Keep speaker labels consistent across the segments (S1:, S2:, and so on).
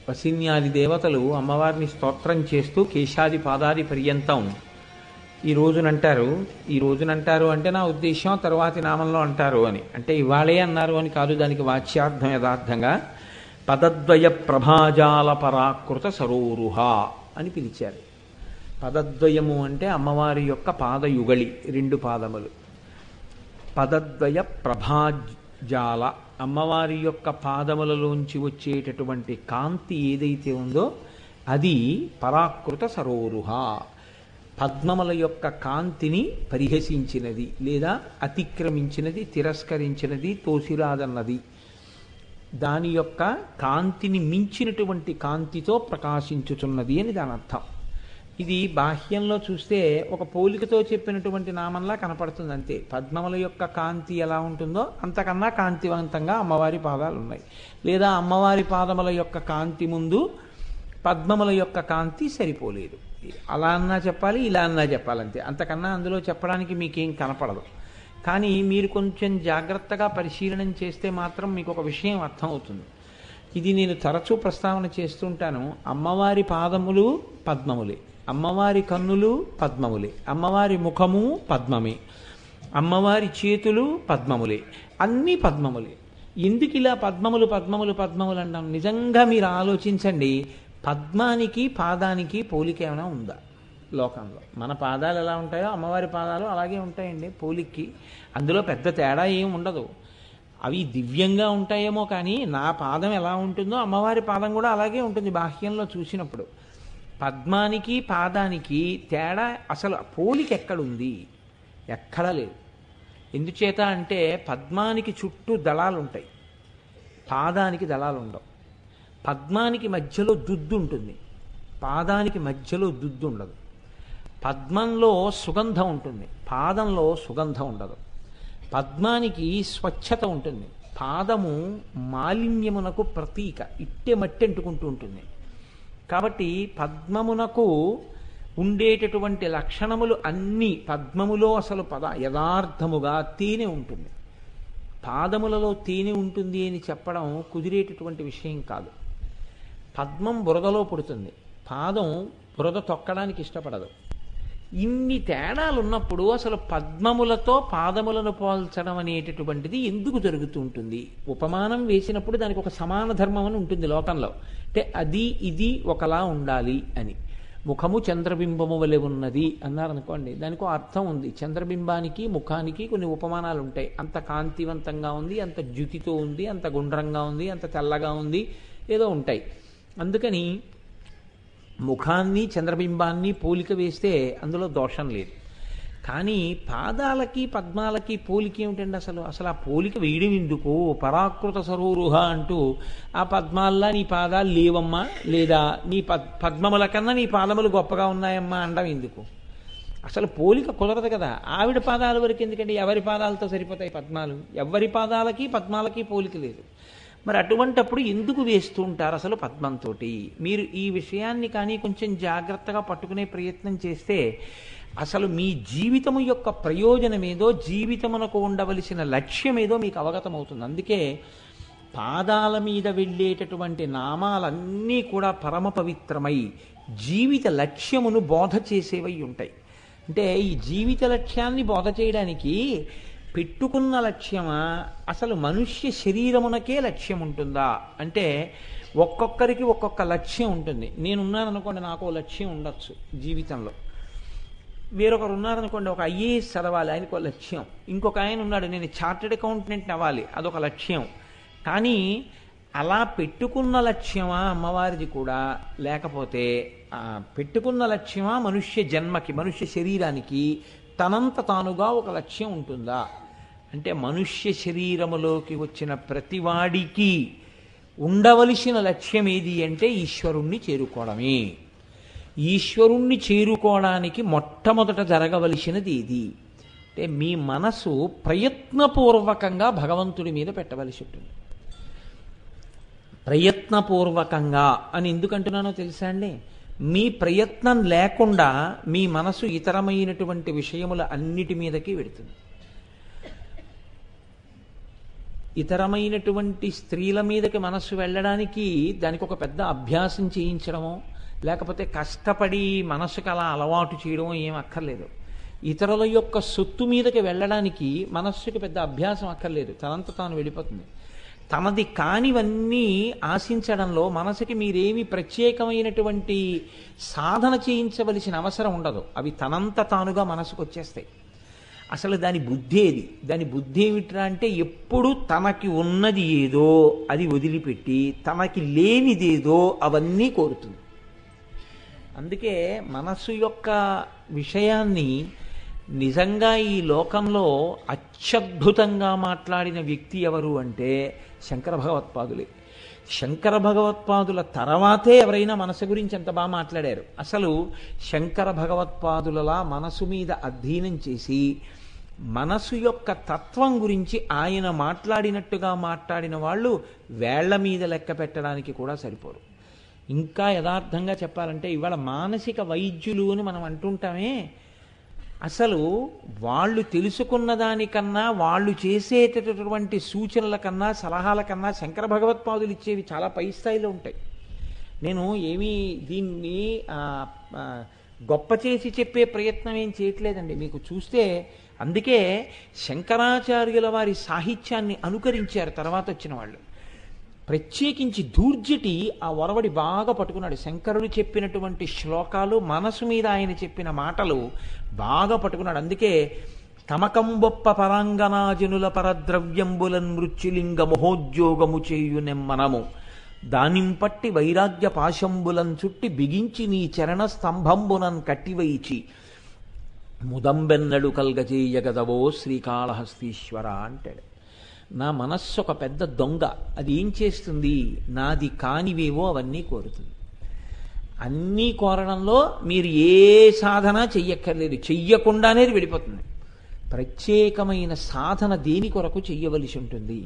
S1: వసిన్యాది దేవతలు అమ్మవారిని స్తోత్రం చేస్తూ కేశాది పాదాది పర్యంతం ఈ రోజునంటారు. ఈ రోజునంటారు అంటే నా ఉద్దేశం తరువాతి నామంలో అంటారు అని, అంటే ఇవాళే అన్నారు అని కాదు, దానికి వాచ్యార్థం యథార్థంగా పదద్వయ ప్రభాజాల పరాకృత సరోరుహ అని పిలిచారు. పదద్వయము అంటే అమ్మవారి యొక్క పాదయుగళి, రెండు పాదములు. పదద్వయ ప్రభాజాల, అమ్మవారి యొక్క పాదములలోంచి వచ్చేటటువంటి కాంతి ఏదైతే ఉందో అది పరాకృత సరోరుహ, పద్మముల యొక్క కాంతిని పరిహసించినది లేదా అతిక్రమించినది, తిరస్కరించినది, తోసిరాదన్నది. దాని యొక్క కాంతిని మించినటువంటి కాంతితో ప్రకాశించుచున్నది అని దాని అర్థం. ఇది బాహ్యంలో చూస్తే ఒక పోలికతో చెప్పినటువంటి నామంలా కనపడుతుంది అంతే. పద్మముల యొక్క కాంతి ఎలా ఉంటుందో అంతకన్నా కాంతివంతంగా అమ్మవారి పాదాలు ఉన్నాయి. లేదా అమ్మవారి పాదముల యొక్క కాంతి ముందు పద్మముల యొక్క కాంతి సరిపోలేదు. అలా అన్నా చెప్పాలి, ఇలా అన్నా చెప్పాలంతే, అంతకన్నా అందులో చెప్పడానికి మీకేం కనపడదు. కానీ మీరు కొంచెం జాగ్రత్తగా పరిశీలనం చేస్తే మాత్రం మీకు ఒక విషయం అర్థమవుతుంది. ఇది నేను తరచూ ప్రస్తావన చేస్తుంటాను. అమ్మవారి పాదములు పద్మములే, అమ్మవారి కన్నులు పద్మములే, అమ్మవారి ముఖము పద్మమే, అమ్మవారి చేతులు పద్మములే, అన్నీ పద్మములే. ఎందుకు ఇలా పద్మములు పద్మములు పద్మములు అంటాం? నిజంగా మీరు ఆలోచించండి, పద్మానికి పాదానికి పోలిక ఏమైనా ఉందా లోకంలో? మన పాదాలు ఎలా ఉంటాయో అమ్మవారి పాదాలు అలాగే ఉంటాయండి పోలిక్కి. అందులో పెద్ద తేడా ఏం ఉండదు. అవి దివ్యంగా ఉంటాయేమో కానీ నా పాదం ఎలా ఉంటుందో అమ్మవారి పాదం కూడా అలాగే ఉంటుంది బాహ్యంలో చూసినప్పుడు. పద్మానికి పాదానికి తేడా అసలు పోలిక ఎక్కడుంది? ఎక్కడా లేదు. ఎందుచేత అంటే పద్మానికి చుట్టూ దళాలు ఉంటాయి, పాదానికి దళాలు ఉండవు. పద్మానికి మధ్యలో దుద్దు ఉంటుంది, పాదానికి మధ్యలో దుద్దు ఉండదు. పద్మంలో సుగంధం ఉంటుంది, పాదంలో సుగంధం ఉండదు. పద్మానికి స్వచ్ఛత ఉంటుంది, పాదము మాలిన్యమునకు ప్రతీక, ఇట్టె మట్టి అంటుకుంటూ ఉంటుంది. కాబట్టి పద్మమునకు ఉండేటటువంటి లక్షణములు అన్నీ పద్మములో అసలు యథార్థముగా తేనె ఉంటుంది. పాదములలో తేనె ఉంటుంది అని చెప్పడం కుదిరేటటువంటి విషయం కాదు. పద్మం బురదలో పుడుతుంది, పాదం బురద తొక్కడానికి ఇష్టపడదు. ఇన్ని తేడాలు ఉన్నప్పుడు అసలు పద్మములతో పాదములను పోల్చడం అనేటటువంటిది ఎందుకు జరుగుతూ ఉంటుంది? ఉపమానం వేసినప్పుడు దానికి ఒక సమాన ధర్మం అని ఉంటుంది లోకంలో. అంటే అది ఇది ఒకలా ఉండాలి అని. ముఖము చంద్రబింబము వలె ఉన్నది అన్నారనుకోండి, దానికి ఒక అర్థం ఉంది. చంద్రబింబానికి ముఖానికి కొన్ని ఉపమానాలు ఉంటాయి. అంత కాంతివంతంగా ఉంది, అంత జ్యుతితో ఉంది, అంత గుండ్రంగా ఉంది, అంత తెల్లగా ఉంది, ఏదో ఉంటాయి. అందుకని ముఖాన్ని చంద్రబింబాన్ని పోలిక వేస్తే అందులో దోషం లేదు. కానీ పాదాలకి పద్మాలకి పోలిక ఏమిటండి? అసలు ఆ పోలిక వేయడం ఎందుకు? పరాకృత సరోరుహ అంటూ ఆ పద్మాల్లా నీ పాదాలు లేవమ్మా, లేదా నీ పద్మముల కన్నా నీ పాదములు గొప్పగా ఉన్నాయమ్మా అనడం ఎందుకు? అసలు పోలిక కుదరదు కదా. ఆవిడ పాదాల వరకు ఎందుకంటే ఎవరి పాదాలతో సరిపోతాయి పద్మాలు? ఎవరి పాదాలకి పద్మాలకి పోలిక లేదు. మరి అటువంటప్పుడు ఎందుకు వేస్తూ ఉంటారు అసలు పద్మంతో? మీరు ఈ విషయాన్ని కానీ కొంచెం జాగ్రత్తగా పట్టుకునే ప్రయత్నం చేస్తే అసలు మీ జీవితము యొక్క ప్రయోజనమేదో, జీవితమునకు ఉండవలసిన లక్ష్యమేదో మీకు అవగతమవుతుంది. అందుకే పాదాల మీద వెళ్ళేటటువంటి నామాలన్నీ కూడా పరమ పవిత్రమై జీవిత లక్ష్యమును బోధ చేసేవై ఉంటాయి. అంటే ఈ జీవిత లక్ష్యాన్ని బోధ చేయడానికి పెట్టుకున్న లక్ష్యమా, అసలు మనుష్య శరీరమునకే లక్ష్యం ఉంటుందా అంటే ఒక్కొక్కరికి ఒక్కొక్క లక్ష్యం ఉంటుంది. నేనున్నాను అనుకోండి, నాకు లక్ష్యం ఉండొచ్చు జీవితంలో. వేరొకరు ఉన్నారనుకోండి, ఒక ఐఏఎస్ చదవాలి, ఆయనకు ఒక లక్ష్యం. ఇంకొక ఆయన ఉన్నాడు, నేను చార్టెడ్ అకౌంటెంట్ అవ్వాలి, అదొక లక్ష్యం. కానీ అలా పెట్టుకున్న లక్ష్యమా అమ్మవారిది కూడా? లేకపోతే పెట్టుకున్న లక్ష్యమా మనుష్య జన్మకి, మనుష్య శరీరానికి తనంత తానుగా ఒక లక్ష్యం ఉంటుందా అంటే మనుష్య శరీరములోకి వచ్చిన ప్రతివాడికి ఉండవలసిన లక్ష్యం ఏది అంటే ఈశ్వరుణ్ణి చేరుకోవడమే. ఈశ్వరుణ్ణి చేరుకోవడానికి మొట్టమొదట జరగవలసినది ఏది అంటే మీ మనసు ప్రయత్నపూర్వకంగా భగవంతుడి మీద పెట్టవలసి ఉంటుంది. ప్రయత్నపూర్వకంగా అని ఎందుకంటున్నానో తెలుసా అండి? మీ ప్రయత్నం లేకుండా మీ మనసు ఇతరమైనటువంటి విషయముల అన్నిటి మీదకి వెడుతుంది. ఇతరమైనటువంటి స్త్రీల మీదకి మనస్సు వెళ్ళడానికి దానికి ఒక పెద్ద అభ్యాసం చేయించడమో లేకపోతే కష్టపడి మనస్సుకు అలా అలవాటు చేయడమో ఏం అక్కర్లేదు. ఇతరుల యొక్క సొత్తు మీదకి వెళ్ళడానికి మనస్సుకి పెద్ద అభ్యాసం అక్కర్లేదు, తనంత తాను వెళ్ళిపోతుంది. తనది కానివన్నీ ఆశించడంలో మనసుకి మీరేమి ప్రత్యేకమైనటువంటి సాధన చేయించవలసిన అవసరం ఉండదు, అవి తనంత తానుగా మనసుకు వచ్చేస్తాయి. అసలు దాని బుద్ధి ఏది? దాని బుద్ధి ఏమిట్రా అంటే ఎప్పుడు తనకి ఉన్నది ఏదో అది వదిలిపెట్టి తనకి లేనిదేదో అవన్నీ కోరుతుంది. అందుకే మనస్సు యొక్క విషయాన్ని నిజంగా ఈ లోకంలో అత్యద్భుతంగా మాట్లాడిన వ్యక్తి ఎవరు అంటే శంకర భగవత్పాదులే. శంకర భగవత్పాదుల తర్వాతే ఎవరైనా మనసు గురించి ఎంత బాగా మాట్లాడారు. అసలు శంకర భగవత్పాదులలా మనసు మీద అధ్యయనం చేసి మనసు యొక్క తత్వం గురించి ఆయన మాట్లాడినట్టుగా మాట్లాడిన వాళ్ళు వేళ్ల మీద లెక్క పెట్టడానికి కూడా సరిపోరు. ఇంకా యథార్థంగా చెప్పాలంటే ఇవాళ మానసిక వైద్యులు అని మనం అంటుంటామే, అసలు వాళ్ళు తెలుసుకున్న దానికన్నా వాళ్ళు చేసేటటువంటి సూచనల కన్నా సలహాల కన్నా శంకర భగవత్పాదులు ఇచ్చేవి చాలా పై స్థాయిలో ఉంటాయి. నేను ఏమీ దీన్ని గొప్ప చేసి చెప్పే ప్రయత్నం ఏం చేయట్లేదండి. మీకు చూస్తే అందుకే శంకరాచార్యుల వారి సాహిత్యాన్ని అనుకరించారు తర్వాత వచ్చిన వాళ్ళు. ప్రత్యేకించి దూర్జటి ఆ ఒరవడి బాగా పట్టుకున్నాడు. శంకరుడు చెప్పినటువంటి శ్లోకాలు, మనసు మీద ఆయన చెప్పిన మాటలు బాగా పట్టుకున్నాడు. అందుకే తమకంబొప్ప పరాంగనాజనుల పరద్రవ్యంబులన్ మృత్యులింగ మహోద్యోగము చేయు నెమ్మనము దానింపట్టి వైరాగ్య పాశంబులన్ చుట్టి బిగించి నీ చరణ స్తంభంబునన్ కట్టివైచి ముదంబెన్నడు కల్గజేయగదవో శ్రీకాళహస్తీశ్వర అంటాడు. నా మనస్సు ఒక పెద్ద దొంగ, అది ఏం చేస్తుంది? నాది కానివేవో అవన్నీ కోరుతుంది. అన్నీ కోరడంలో మీరు ఏ సాధన చెయ్యక్కర్లేదు, చెయ్యకుండానే వెళ్ళిపోతుంది. ప్రత్యేకమైన సాధన దేని కొరకు చెయ్యవలసి ఉంటుంది?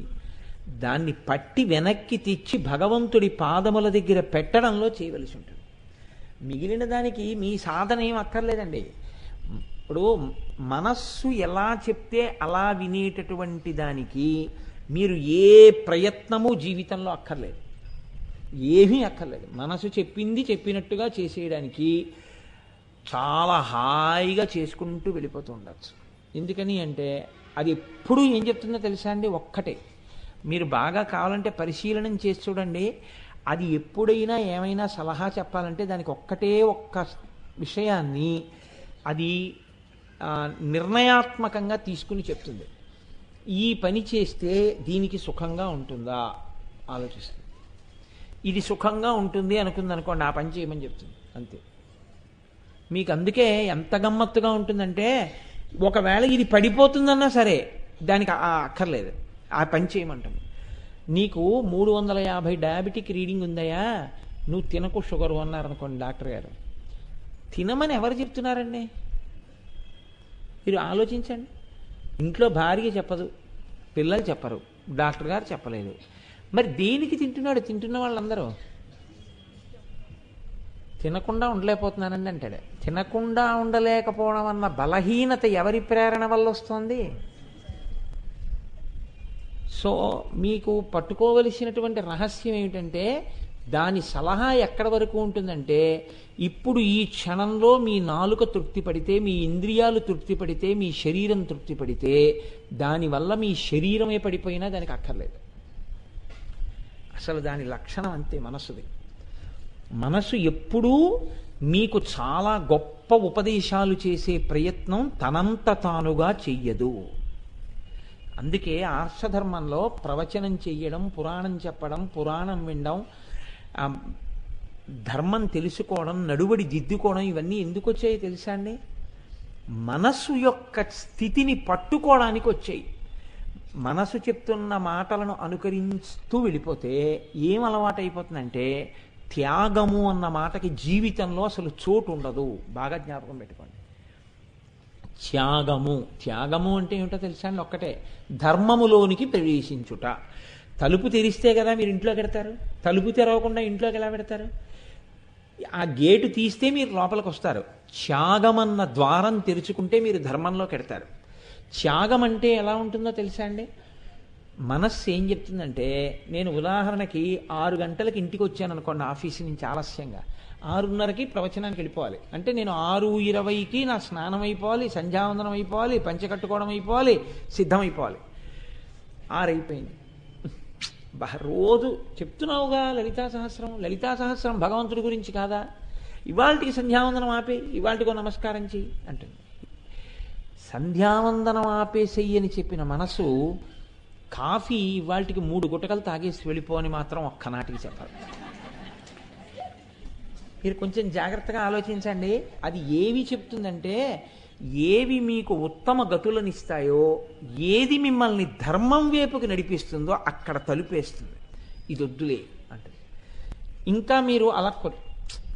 S1: దాన్ని పట్టి వెనక్కి తెచ్చి భగవంతుడి పాదముల దగ్గర పెట్టడంలో చేయవలసి ఉంటుంది. మిగిలిన దానికి మీ సాధన ఏం అక్కర్లేదండి. ఇప్పుడు మనస్సు ఎలా చెప్తే అలా వినేటటువంటి దానికి మీరు ఏ ప్రయత్నము జీవితంలో అక్కర్లేదు, ఏమీ అక్కర్లేదు. మనసు చెప్పింది చెప్పినట్టుగా చేసేయడానికి చాలా హాయిగా చేసుకుంటూ వెళ్ళిపోతూ ఉండవచ్చు. ఎందుకని అంటే అది ఎప్పుడూ ఏం చెప్తుందో తెలుసా అండి? ఒక్కటే. మీరు బాగా కావాలంటే పరిశీలనం చేసి చూడండి. అది ఎప్పుడైనా ఏమైనా సలహా చెప్పాలంటే దానికి ఒక్క విషయాన్ని అది నిర్ణయాత్మకంగా తీసుకుని చెప్తుంది. ఈ పని చేస్తే దీనికి సుఖంగా ఉంటుందా ఆలోచిస్తుంది. ఇది సుఖంగా ఉంటుంది అనుకుందనుకోండి, ఆ పని చేయమని చెప్తుంది, అంతే. మీకు అందుకే ఎంత గమ్మత్తుగా ఉంటుందంటే ఒకవేళ ఇది పడిపోతుందన్నా సరే దానికి అక్కర్లేదు, ఆ పని చేయమంటుంది. నీకు 350 డయాబెటిక్ రీడింగ్ ఉందయా, నువ్వు తినకు షుగరు అన్నారనుకోండి డాక్టర్ గారు, తినమని ఎవరు చెప్తున్నారండి? మీరు ఆలోచించండి. ఇంట్లో భార్య చెప్పదు, పిల్లలు చెప్పరు, డాక్టర్ గారు చెప్పలేదు, మరి దేనికి తింటున్నాడు? తింటున్న వాళ్ళందరూ తినకుండా ఉండలేకపోతున్నానండి అంటాడు. తినకుండా ఉండలేకపోవడం అన్న బలహీనత ఎవరి ప్రేరణ వల్ల వస్తుంది? సో మీకు పట్టుకోవలసినటువంటి రహస్యం ఏమిటంటే దాని సలహా ఎక్కడి వరకు ఉంటుందంటే ఇప్పుడు ఈ క్షణంలో మీ నాలుక తృప్తి పడితే, మీ ఇంద్రియాలు తృప్తి పడితే, మీ శరీరం తృప్తి పడితే దానివల్ల మీ శరీరమే పడిపోయినా దానికి అక్కర్లేదు. అసలు దాని లక్షణం అంతే మనస్సుది. మనసు ఎప్పుడూ మీకు చాలా గొప్ప ఉపదేశాలు చేసే ప్రయత్నం తనంత తానుగా చెయ్యదు. అందుకే ఆర్షధర్మంలో ప్రవచనం చెయ్యడం, పురాణం చెప్పడం, పురాణం వినడం, ధర్మం తెలుసుకోవడం, నడువడి దిద్దుకోవడం ఇవన్నీ ఎందుకు వచ్చాయి తెలుసా అండి? మనస్సు యొక్క స్థితిని పట్టుకోవడానికి వచ్చాయి. మనసు చెప్తున్న మాటలను అనుకరిస్తూ వెళ్ళిపోతే ఏం అలవాటు అయిపోతుందంటే త్యాగము అన్న మాటకి జీవితంలో అసలు చోటు ఉండదు. బాగా జ్ఞాపకం పెట్టుకోండి. త్యాగము అంటే ఏమిటో తెలుసా అండి? ఒక్కటే, ధర్మములోనికి ప్రవేశించుట. తలుపు తెరిస్తే కదా మీరు ఇంట్లోకి పెడతారు, తలుపు తెరవకుండా ఇంట్లోకి ఎలా పెడతారు? ఆ గేటు తీస్తే మీరు లోపలికి వస్తారు. త్యాగమన్న ద్వారం తెరుచుకుంటే మీరు ధర్మంలోకి పెడతారు. త్యాగం అంటే ఎలా ఉంటుందో తెలుసా అండి? మనస్సు ఏం చెప్తుందంటే, నేను ఉదాహరణకి 6 గంటలకి ఇంటికి వచ్చాను అనుకోండి ఆఫీసు నుంచి ఆలస్యంగా, 6:30కి ప్రవచనానికి వెళ్ళిపోవాలి. అంటే నేను 6:20కి నా స్నానం అయిపోవాలి, సంధ్యావందనం అయిపోవాలి, పంచకట్టుకోవడం అయిపోవాలి, సిద్ధమైపోవాలి. 6 అయిపోయింది. రోజు చెప్తున్నావుగా లలితా సహస్రం భగవంతుడి గురించి కాదా, ఇవాళకి సంధ్యావందనం ఆపే, ఇవాళకో నమస్కారం చెయ్యి అంటుంది. సంధ్యావందనం ఆపేసెయ్యి అని చెప్పిన మనసు కాఫీ ఇవాళకి 3 గుటకలు తాగేసి వెళ్ళిపోని మాత్రం ఒక్కనాటికి చెప్పాలి. మీరు కొంచెం జాగ్రత్తగా ఆలోచించండి. అది ఏవి చెప్తుందంటే, ఏవి మీకు ఉత్తమ గతులనిస్తాయో, ఏది మిమ్మల్ని ధర్మం వైపుకి నడిపిస్తుందో అక్కడ తలుపేస్తుంది. ఇది వద్దులే అంటుంది. ఇంకా మీరు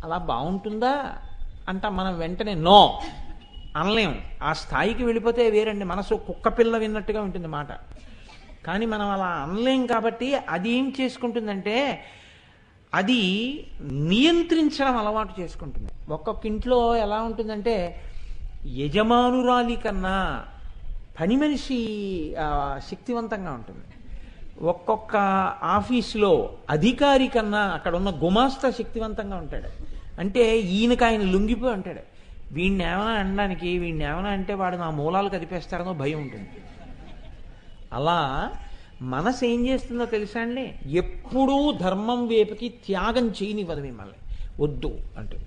S1: అలా బాగుంటుందా అంట, మనం వెంటనే నో అనలేము. ఆ స్థాయికి వెళ్ళిపోతే వేరండి, మనసు కుక్క పిల్ల విన్నట్టుగా ఉంటుంది మాట. కానీ మనం అలా అనలేం కాబట్టి అది ఏం చేసుకుంటుందంటే, అది నియంత్రించడం అలవాటు చేసుకుంటుంది. ఒక్కొక్క ఇంట్లో ఎలా ఉంటుందంటే, యజమానురాలి కన్నా పని మనిషి శక్తివంతంగా ఉంటుంది. ఒక్కొక్క ఆఫీసులో అధికారి కన్నా అక్కడ ఉన్న గుమాస్తా శక్తివంతంగా ఉంటాడు. అంటే ఈయనకి ఆయన లొంగిపోయి ఉంటాడు. వీడిని ఏమైనా అనడానికి, వీడిని ఏమైనా అంటే వాడు నా మూలాలు కదిపేస్తాడనో భయం ఉంటుంది. అలా మనసు ఏం చేస్తుందో తెలుసా అండి, ఎప్పుడూ ధర్మం వైపుకి త్యాగం చేయనివ్వదు మిమ్మల్ని. వద్దు అంటుంది.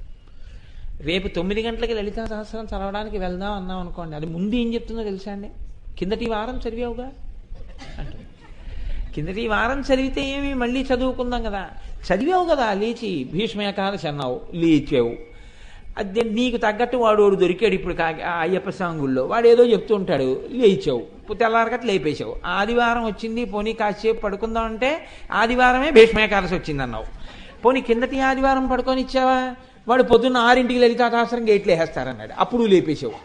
S1: రేపు 9 గంటలకి లలితా సహస్రం చదవడానికి వెళ్దాం అన్నాం అనుకోండి, అది ముందు ఏం చెప్తుందో తెలుసా అండి, కిందటి వారం చదివావుగా అంటుంది. కిందటి వారం చదివితే ఏమి, మళ్ళీ చదువుకుందాం కదా, చదివావు కదా, లేచి భీష్మేకాదశి అన్నావు, లేచావు. అది నీకు తగ్గట్టు వాడు దొరికాడు. ఇప్పుడు అయ్యప్ప సాంగుల్లో వాడు ఏదో చెప్తూ ఉంటాడు, లేచావు, తెల్లారగట్టు లేపేశావు. ఆదివారం వచ్చింది, పోనీ కాసేపు పడుకుందామంటే ఆదివారమే భీష్మేకాదశి వచ్చింది అన్నావు. పోనీ కిందటి ఆదివారం పడుకొని ఇచ్చావా, వాడు పొద్దున్న 6ంటికి లలితా సహస్రం గేట్లు వేసేస్తారన్నాడు, అప్పుడు లేపేశావు.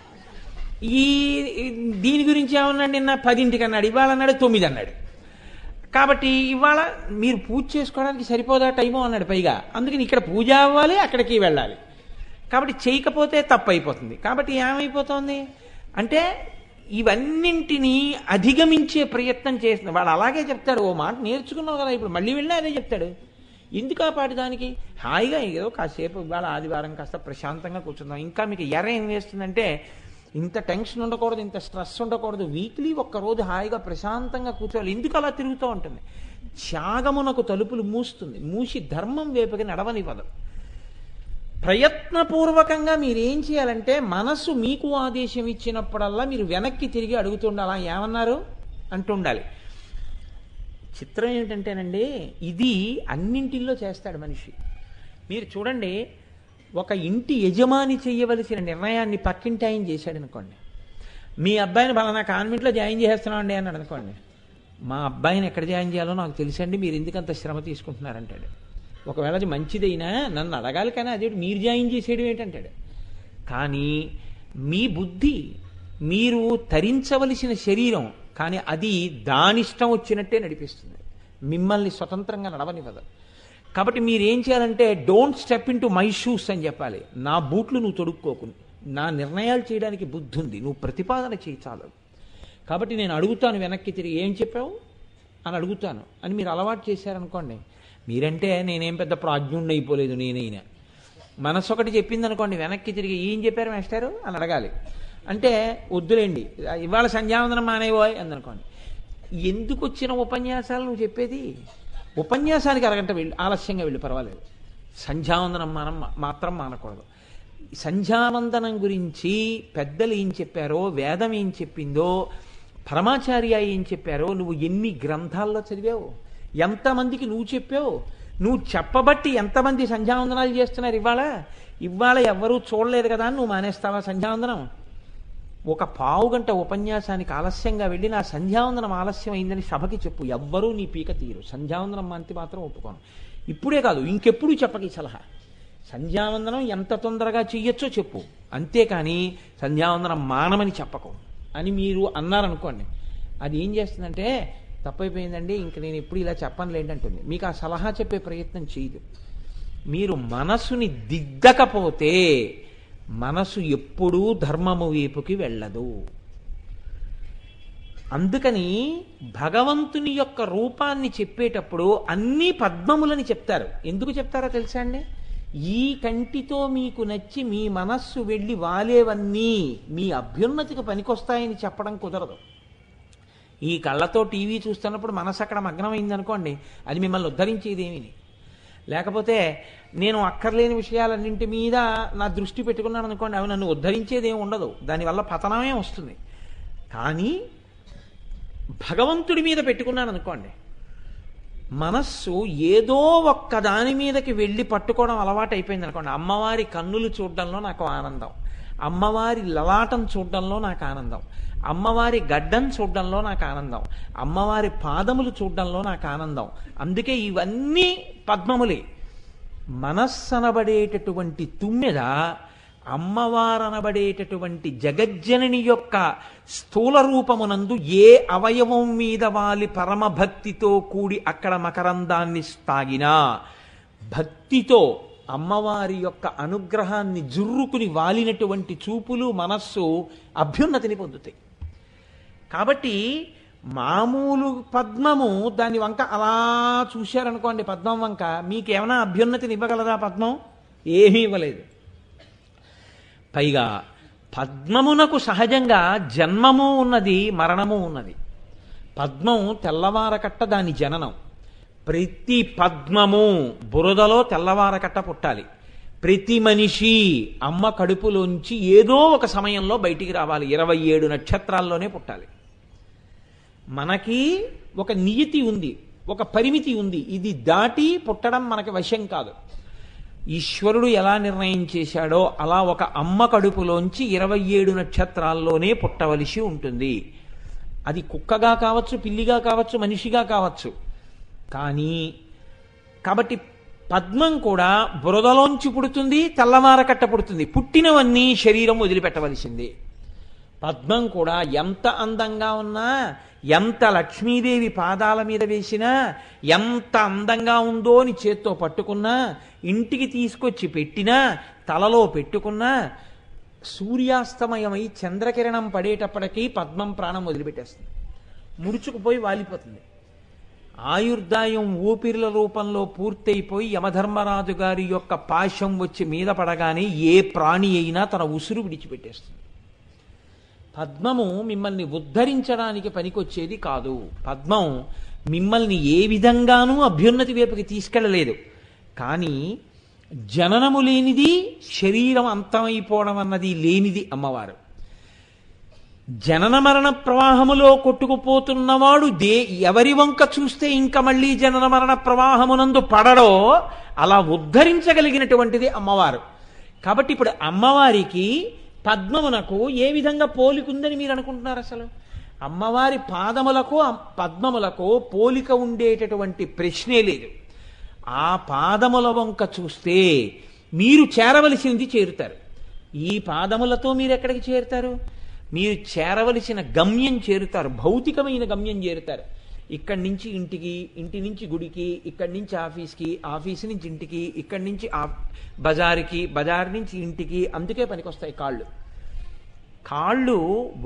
S1: దీని గురించి ఏమన్నాడు, నిన్న 10ంటికి అన్నాడు, ఇవాళ అన్నాడు 9 అన్నాడు. కాబట్టి ఇవాళ మీరు పూజ చేసుకోవడానికి సరిపోదా టైము అన్నాడు పైగా. అందుకని ఇక్కడ పూజ అవ్వాలి, అక్కడికి వెళ్ళాలి. కాబట్టి చేయకపోతే తప్పు అయిపోతుంది. కాబట్టి ఏమైపోతుంది అంటే, ఇవన్నింటినీ అధిగమించే ప్రయత్నం చేస్తుంది. వాడు అలాగే చెప్తాడు, ఓ మాట నేర్చుకున్నావు కదా, ఇప్పుడు మళ్ళీ వెళ్ళినా అదే చెప్తాడు. ఎందుకు ఆ పాటి దానికి, హాయిగా ఏదో కాసేపు ఇవాళ ఆదివారం కాస్త ప్రశాంతంగా కూర్చుందాం. ఇంకా మీకు ఏం వేస్తుందంటే, ఇంత టెన్షన్ ఉండకూడదు, ఇంత స్ట్రెస్ ఉండకూడదు, వీక్లీ ఒక్కరోజు హాయిగా ప్రశాంతంగా కూర్చోవాలి. ఎందుకు అలా తిరుగుతూ ఉంటుంది, త్యాగమునకు తలుపులు మూస్తుంది, మూసి ధర్మం వైపుకి నడవనివ్వదు. ప్రయత్నపూర్వకంగా మీరేం చేయాలంటే, మనసు మీకు ఆదేశం ఇచ్చినప్పుడల్లా మీరు వెనక్కి తిరిగి అడుగుతుండాలి, అలా ఏమన్నారు అంటుండాలి. చిత్రం ఏమిటంటేనండి, ఇది అన్నింటిల్లో చేస్తాడు మనిషి. మీరు చూడండి, ఒక ఇంటి యజమాని చేయవలసిన నిర్ణయాన్ని పక్కింటి ఆయన చేశాడు అనుకోండి. మీ అబ్బాయిని బలానా కాన్వెంట్లో జాయిన్ చేస్తున్నామండి అన్నాడు అనుకోండి. మా అబ్బాయిని ఎక్కడ జాయిన్ చేయాలో నాకు తెలుసండి, మీరు ఎందుకంత శ్రమ తీసుకుంటున్నారంటాడు. ఒకవేళ అది మంచిదైనా నన్ను అడగాలి, కానీ అదే మీరు జాయిన్ చేసేయడం ఏంటంటాడు. కానీ మీ బుద్ధి, మీరు తరించవలసిన శరీరం, కానీ అది దానిష్టం వచ్చినట్టే నడిపిస్తుంది, మిమ్మల్ని స్వతంత్రంగా నడవనివ్వదు. కాబట్టి మీరేం చేయాలంటే, don't step in to my shoes అని చెప్పాలి. నా బూట్లు నువ్వు తొడుక్కోకు, నా నిర్ణయాలు చేయడానికి బుద్ధి ఉంది, నువ్వు ప్రతిపాదన చేయి చాలు. కాబట్టి నేను అడుగుతాను వెనక్కి తిరిగి, ఏం చెప్పావు అని అడుగుతాను అని మీరు అలవాటు చేశారనుకోండి. మీరంటే నేనేం పెద్ద ప్రాజ్ఞుణ్ణి అయిపోలేదు, నేనైనా మనసు ఒకటి చెప్పింది అనుకోండి, వెనక్కి తిరిగి ఏం చెప్పారు మాస్టారు అని అడగాలి. అంటే వద్దులేండి ఇవాళ సంధ్యావందనం మానేవోయ్ అందనుకోండి. ఎందుకు వచ్చిన ఉపన్యాసాలు నువ్వు చెప్పేది, ఉపన్యాసానికి అరగంట వెళ్ళి ఆలస్యంగా వెళ్ళి పర్వాలేదు, సంధ్యావందనం మాత్రం మానకూడదు. సంధ్యావందనం గురించి పెద్దలు ఏం చెప్పారో, వేదం ఏం చెప్పిందో, పరమాచార్య ఏం చెప్పారో నువ్వు ఎన్ని గ్రంథాల్లో చదివావు, ఎంతమందికి నువ్వు చెప్పావు, నువ్వు చెప్పబట్టి ఎంతమంది సంధ్యావందనాలు చేస్తున్నారు. ఇవాళ ఎవ్వరూ చూడలేదు కదా అని నువ్వు మానేస్తావా సంధ్యావందనం? ఒక పావు గంట ఉపన్యాసానికి ఆలస్యంగా వెళ్ళి నా సంధ్యావందనం ఆలస్యం అయిందని సభకి చెప్పు, ఎవ్వరూ నీ పీక తీరు. సంధ్యావందనం మంతి మాత్రం ఒప్పుకోను. ఇప్పుడే కాదు ఇంకెప్పుడు చెప్పకి సలహా. సంధ్యావందనం ఎంత తొందరగా చెయ్యొచ్చో చెప్పు, అంతేకాని సంధ్యావందనం మానమని చెప్పకు అని మీరు అన్నారనుకోండి. అది ఏం చేస్తుందంటే, తప్పైపోయిందండి ఇంక నేను ఎప్పుడు ఇలా చెప్పను ఏంటంటుంది, మీకు ఆ సలహా చెప్పే ప్రయత్నం చేయదు. మీరు మనసుని దిద్దకపోతే మనసు ఎప్పుడూ ధర్మము వైపుకి వెళ్ళదు. అందుకని భగవంతుని యొక్క రూపాన్ని చెప్పేటప్పుడు అన్ని పద్మములని చెప్తారు. ఎందుకు చెప్తారో తెలుసా అండి? ఈ కంటితో మీకు నచ్చి మీ మనస్సు వెళ్ళి వాలేవన్నీ మీ అభ్యున్నతికి పనికొస్తాయని చెప్పడం కుదరదు. ఈ కళ్ళతో టీవీ చూస్తున్నప్పుడు మనసు అక్కడ మగ్నమైందనుకోండి, అది మిమ్మల్ని ఉద్ధరించేదేమీ. లేకపోతే నేను అక్కర్లేని విషయాలన్నింటి మీద నా దృష్టి పెట్టుకున్నాను అనుకోండి, అవి నన్ను ఉద్ధరించేదేమి ఉండదు, దానివల్ల పతనమే వస్తుంది. కానీ భగవంతుడి మీద పెట్టుకున్నాను అనుకోండి, మనస్సు ఏదో ఒక్క దాని మీదకి వెళ్ళి పట్టుకోవడం అలవాటు అయిపోయింది అనుకోండి. అమ్మవారి కన్నులు చూడడంలో నాకు ఆనందం, అమ్మవారి లలాటం చూడడంలో నాకు ఆనందం, అమ్మవారి గడ్డం చూడడంలో నాకు ఆనందం, అమ్మవారి పాదములు చూడడంలో నాకు ఆనందం. అందుకే ఇవన్నీ పద్మములే. మనస్సనబడేటటువంటి తుమ్మెద అమ్మవారనబడేటటువంటి జగజ్జనని యొక్క స్థూల రూపమునందు ఏ అవయవం మీద వాలి పరమభక్తితో కూడి అక్కడ మకరందాన్ని తాగినా భక్తితో అమ్మవారి యొక్క అనుగ్రహాన్ని జుర్రుకుని వాలినటువంటి చూపులు మనస్సు అభ్యున్నతిని పొందుతాయి. కాబట్టి మామూలు పద్మము దాని వంక అలా చూశారనుకోండి, పద్మం వంక, మీకేమైనా అభ్యున్నతిని ఇవ్వగలదా? పద్మం ఏమీ ఇవ్వలేదు. పైగా పద్మమునకు సహజంగా జన్మము ఉన్నది, మరణము ఉన్నది. పద్మం తెల్లవారకట్ట దాని జననం. ప్రతి పద్మము బురదలో తెల్లవారకట్ట పుట్టాలి. ప్రతి మనిషి అమ్మ కడుపులోంచి ఏదో ఒక సమయంలో బయటికి రావాలి. 27 నక్షత్రాల్లోనే పుట్టాలి. మనకి ఒక నియతి ఉంది, ఒక పరిమితి ఉంది. ఇది దాటి పుట్టడం మనకి వశం కాదు. ఈశ్వరుడు ఎలా నిర్ణయం చేశాడో అలా ఒక అమ్మ కడుపులోంచి 27 నక్షత్రాల్లోనే పుట్టవలసి ఉంటుంది. అది కుక్కగా కావచ్చు, పిల్లిగా కావచ్చు, మనిషిగా కావచ్చు. కాబట్టి పద్మం కూడా బురదలోంచి పుడుతుంది, తెల్లవారకట్ట పుడుతుంది. పుట్టినవన్నీ శరీరం వదిలిపెట్టవలసింది. పద్మం కూడా ఎంత అందంగా ఉన్నా, ఎంత లక్ష్మీదేవి పాదాల మీద వేసినా, ఎంత అందంగా ఉందో అని చేత్తో పట్టుకున్నా, ఇంటికి తీసుకొచ్చి పెట్టినా, తలలో పెట్టుకున్నా, సూర్యాస్తమయమై చంద్రకిరణం పడేటప్పటికీ పద్మం ప్రాణం వదిలిపెట్టేస్తుంది, ముడుచుకుపోయి వాలిపోతుంది. ఆయుర్దాయం ఊపిరిల రూపంలో పూర్తయిపోయి యమధర్మరాజు గారి యొక్క పాశం వచ్చి మీద పడగానే ఏ ప్రాణి అయినా తన ఉసురు విడిచిపెట్టేస్తుంది. పద్మము మిమ్మల్ని ఉద్ధరించడానికి పనికొచ్చేది కాదు. పద్మం మిమ్మల్ని ఏ విధంగానూ అభ్యున్నతి వైపుకి తీసుకెళ్ళలేదు. కానీ జననము లేనిది, శరీరం అంతమైపోవడం అన్నది లేనిది అమ్మవారు. జనన మరణ ప్రవాహములో కొట్టుకుపోతున్నవాడు ఎవరి వంక చూస్తే ఇంకా మళ్ళీ జనన మరణ ప్రవాహమునందు పడడో అలా ఉద్ధరించగలిగినటువంటిది అమ్మవారు. కాబట్టి ఇప్పుడు అమ్మవారికి పద్మమునకు ఏ విధంగా పోలికుందని మీరు అనుకుంటున్నారు? అసలు అమ్మవారి పాదములకు పద్మములకు పోలిక ఉండేటటువంటి ప్రశ్నే లేదు. ఆ పాదముల వంక చూస్తే మీరు చేరవలసింది చేరుతారు. ఈ పాదములతో మీరు ఎక్కడికి చేరుతారు? మీరు చేరవలసిన గమ్యం చేరుతారు, భౌతికమైన గమ్యం చేరుతారు. ఇక్కడి నుంచి ఇంటికి, ఇంటి నుంచి గుడికి, ఇక్కడి నుంచి ఆఫీస్కి, ఆఫీస్ నుంచి ఇంటికి, ఇక్కడి నుంచి బజారుకి, బజారు నుంచి ఇంటికి. అందుకే పనికొస్తాయి కాళ్ళు. కాళ్ళు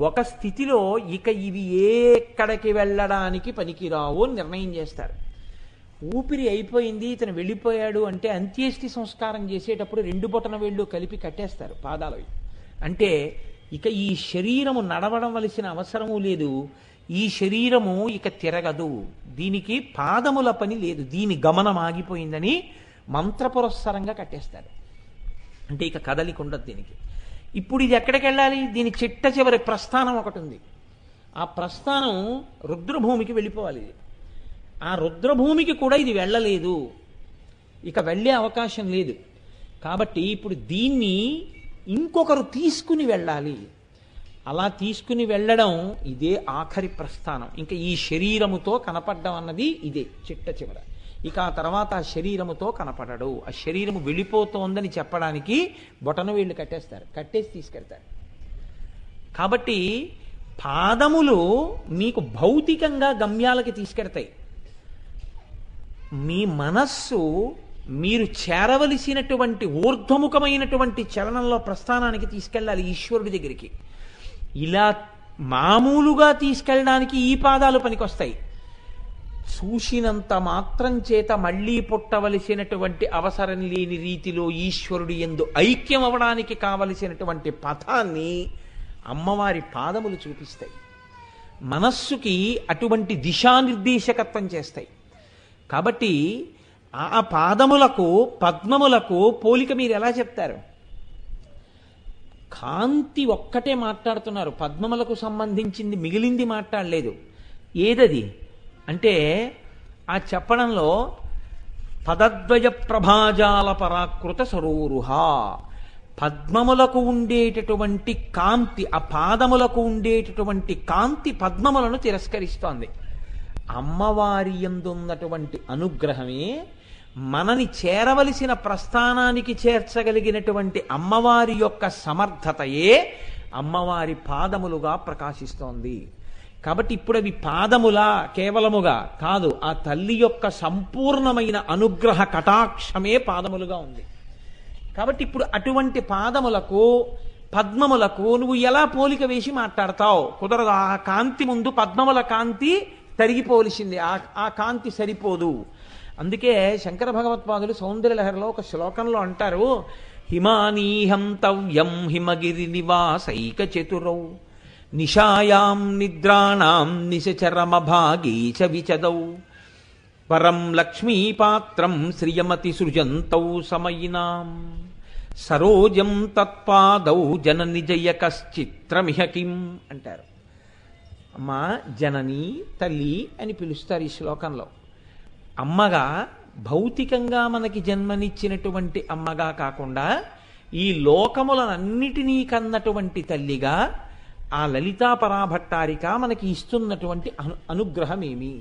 S1: ఒక స్థితిలో ఇక ఇవి ఎక్కడికి వెళ్ళడానికి పనికిరావు అని నిర్ణయం చేస్తారు. ఊపిరి అయిపోయింది, ఇతను వెళ్ళిపోయాడు అంటే అంత్యేష్టి సంస్కారం చేసేటప్పుడు 2 బొటన వేళ్ళు కలిపి కట్టేస్తారు పాదాలవి. అంటే ఇక ఈ శరీరము నడవడం వలసిన అవసరము లేదు, ఈ శరీరము ఇక తిరగదు, దీనికి పాదముల పని లేదు, దీని గమనం ఆగిపోయిందని మంత్రపురస్సరంగా కట్టేస్తారు. అంటే ఇక కదలిక ఉండదు దీనికి. ఇప్పుడు ఇది ఎక్కడికి వెళ్ళాలి? దీని చిట్ట చివరి ప్రస్థానం ఒకటి ఉంది. ఆ ప్రస్థానం రుద్రభూమికి వెళ్ళిపోవాలి. ఆ రుద్రభూమికి కూడా ఇది వెళ్ళలేదు, ఇక వెళ్ళే అవకాశం లేదు. కాబట్టి ఇప్పుడు దీన్ని ఇంకొకరు తీసుకుని వెళ్ళాలి. అలా తీసుకుని వెళ్ళడం ఇదే ఆఖరి ప్రస్థానం. ఇంకా ఈ శరీరముతో కనపడడం అన్నది ఇదే చిట్ట చివర. ఇక ఆ తర్వాత ఆ శరీరముతో కనపడడు. ఆ శరీరము వెళ్ళిపోతోందని చెప్పడానికి బొటన వేళ్ళు కట్టేస్తారు, కట్టేసి తీసుకెళ్తారు. కాబట్టి పాదములు మీకు భౌతికంగా గమ్యాలకి తీసుకెడతాయి. మీ మనస్సు మీరు చేరవలసినటువంటి ఊర్ధ్వముఖమైనటువంటి చలనంలో ప్రస్థానానికి తీసుకెళ్ళాలి, ఈశ్వరుడి దగ్గరికి. ఇలా మామూలుగా తీసుకెళ్ళడానికి ఈ పాదాలు పనికొస్తాయి. చూసినంత మాత్రం చేత మళ్ళీ పుట్టవలసినటువంటి అవసరం లేని రీతిలో ఈశ్వరుడి యందు ఐక్యం అవడానికి కావలసినటువంటి పథాన్ని అమ్మవారి పాదములు చూపిస్తాయి. మనస్సుకి అటువంటి దిశానిర్దేశకత్వం చేస్తాయి. కాబట్టి ఆ పాదములకు పద్మములకు పోలిక మీరు ఎలా చెప్తారు? కాంతి ఒక్కటే మాట్లాడుతున్నారు, పద్మములకు సంబంధించింది మిగిలింది మాట్లాడలేదు. ఏదది అంటే ఆ చెప్పడంలో పదద్వయ ప్రభాజాల పరాకృత సరోరుహ, పద్మములకు ఉండేటటువంటి కాంతి, ఆ పాదములకు ఉండేటటువంటి కాంతి పద్మములను తిరస్కరిస్తోంది. అమ్మవారి యందున్నటువంటి అనుగ్రహమే మనని చేరవలసిన ప్రస్థానానికి చేర్చగలిగినటువంటి అమ్మవారి యొక్క సమర్థతయే అమ్మవారి పాదములుగా ప్రకాశిస్తోంది. కాబట్టి ఇప్పుడు అవి పాదములా కేవలముగా కాదు, ఆ తల్లి యొక్క సంపూర్ణమైన అనుగ్రహ కటాక్షమే పాదములుగా ఉంది. కాబట్టి ఇప్పుడు అటువంటి పాదములకు పద్మములకు నువ్వు ఎలా పోలిక వేసి మాట్లాడతావు? కుదరదు. ఆ కాంతి ముందు పద్మముల కాంతి తరిగిపోవలసింది, ఆ కాంతి సరిపోదు. అందుకే శంకర భగవత్పాదులు సౌందర్యలహరిలో ఒక శ్లోకంలో అంటారు, హిమానీహంతవ్యం హిమగిరి నివాసైక చతురౌ నిశాయాం నిద్రాణాం నిశచరమభాగీ చ విచదౌ పరం లక్ష్మీపాత్రం శ్రియమతి సృజంతౌ సమయినాం సరోజం తత్పాదౌ జనని జయ కశ్చిత్రమిహ కిం అంటారు. అమ్మా జనని తల్లి అని పిలుస్తారు ఈ శ్లోకంలో. అమ్మగా భౌతికంగా మనకి జన్మనిచ్చినటువంటి అమ్మగా కాకుండా ఈ లోకములనన్నిటినీ కన్నటువంటి తల్లిగా ఆ లలితా పరాభట్టారిక మనకి ఇస్తున్నటువంటి అనుగ్రహమేమి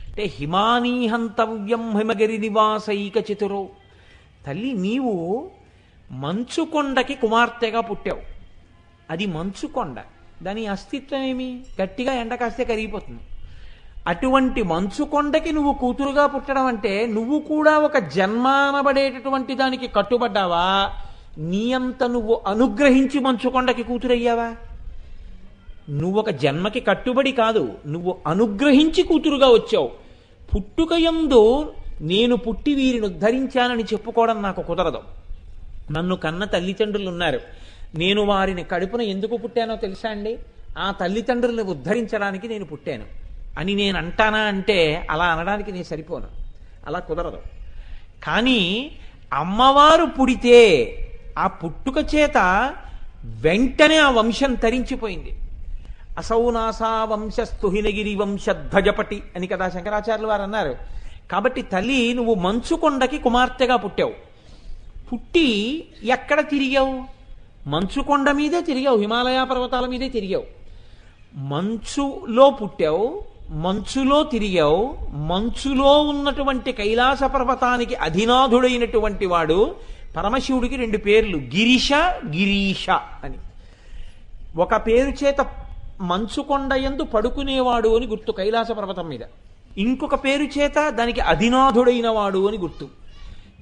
S1: అంటే హిమానీహంతవ్యం హిమగిరి నివాసైక చతురో. తల్లి నీవు మంచుకొండకి కుమార్తెగా పుట్టావు. అది మంచుకొండ, దాని అస్తిత్వం ఏమి? గట్టిగా ఎండ కాస్తే కరిగిపోతుంది. అటువంటి మంచుకొండకి నువ్వు కూతురుగా పుట్టడం అంటే నువ్వు కూడా ఒక జన్మానబడేటటువంటి దానికి కట్టుబడ్డావా? నీ అంత నువ్వు అనుగ్రహించి మంచుకొండకి కూతురయ్యావా? నువ్వు ఒక జన్మకి కట్టుబడి కాదు, నువ్వు అనుగ్రహించి కూతురుగా వచ్చావు. పుట్టుకయందు నేను పుట్టి వీరిని ఉద్ధరించానని చెప్పుకోవడం నాకు కుదరదు. నన్ను కన్న తల్లిదండ్రులు ఉన్నారు, నేను వారిని కడుపున ఎందుకు పుట్టానో తెలుసా అండి? ఆ తల్లిదండ్రులను ఉద్ధరించడానికి నేను పుట్టాను అని నేను అంటానా అంటే అలా అనడానికి నేను సరిపోను, అలా కుదరదు. కానీ అమ్మవారు పుడితే ఆ పుట్టుక చేత వెంటనే ఆ వంశం తరించిపోయింది. అసౌనాసా వంశస్థుహినగిరి వంశధ్వజపటి అని కదా శంకరాచార్యులు వారు అన్నారు. కాబట్టి తల్లి నువ్వు మంచుకొండకి కుమార్తెగా పుట్టావు. పుట్టి ఎక్కడ తిరిగావు? మంచుకొండ మీదే తిరిగావు, హిమాలయ పర్వతాల మీదే తిరిగావు. మంచులో పుట్టావు, మంచులో తిరిగావు. మంచులో ఉన్నటువంటి కైలాస పర్వతానికి అధినాథుడైనటువంటి వాడు పరమశివుడికి 2 పేర్లు, గిరిష గిరీష అని. ఒక పేరు చేత మంచుకొండ యందు పడుకునేవాడు అని గుర్తు కైలాస పర్వతం మీద, ఇంకొక పేరు చేత దానికి అధినాథుడైన వాడు అని గుర్తు.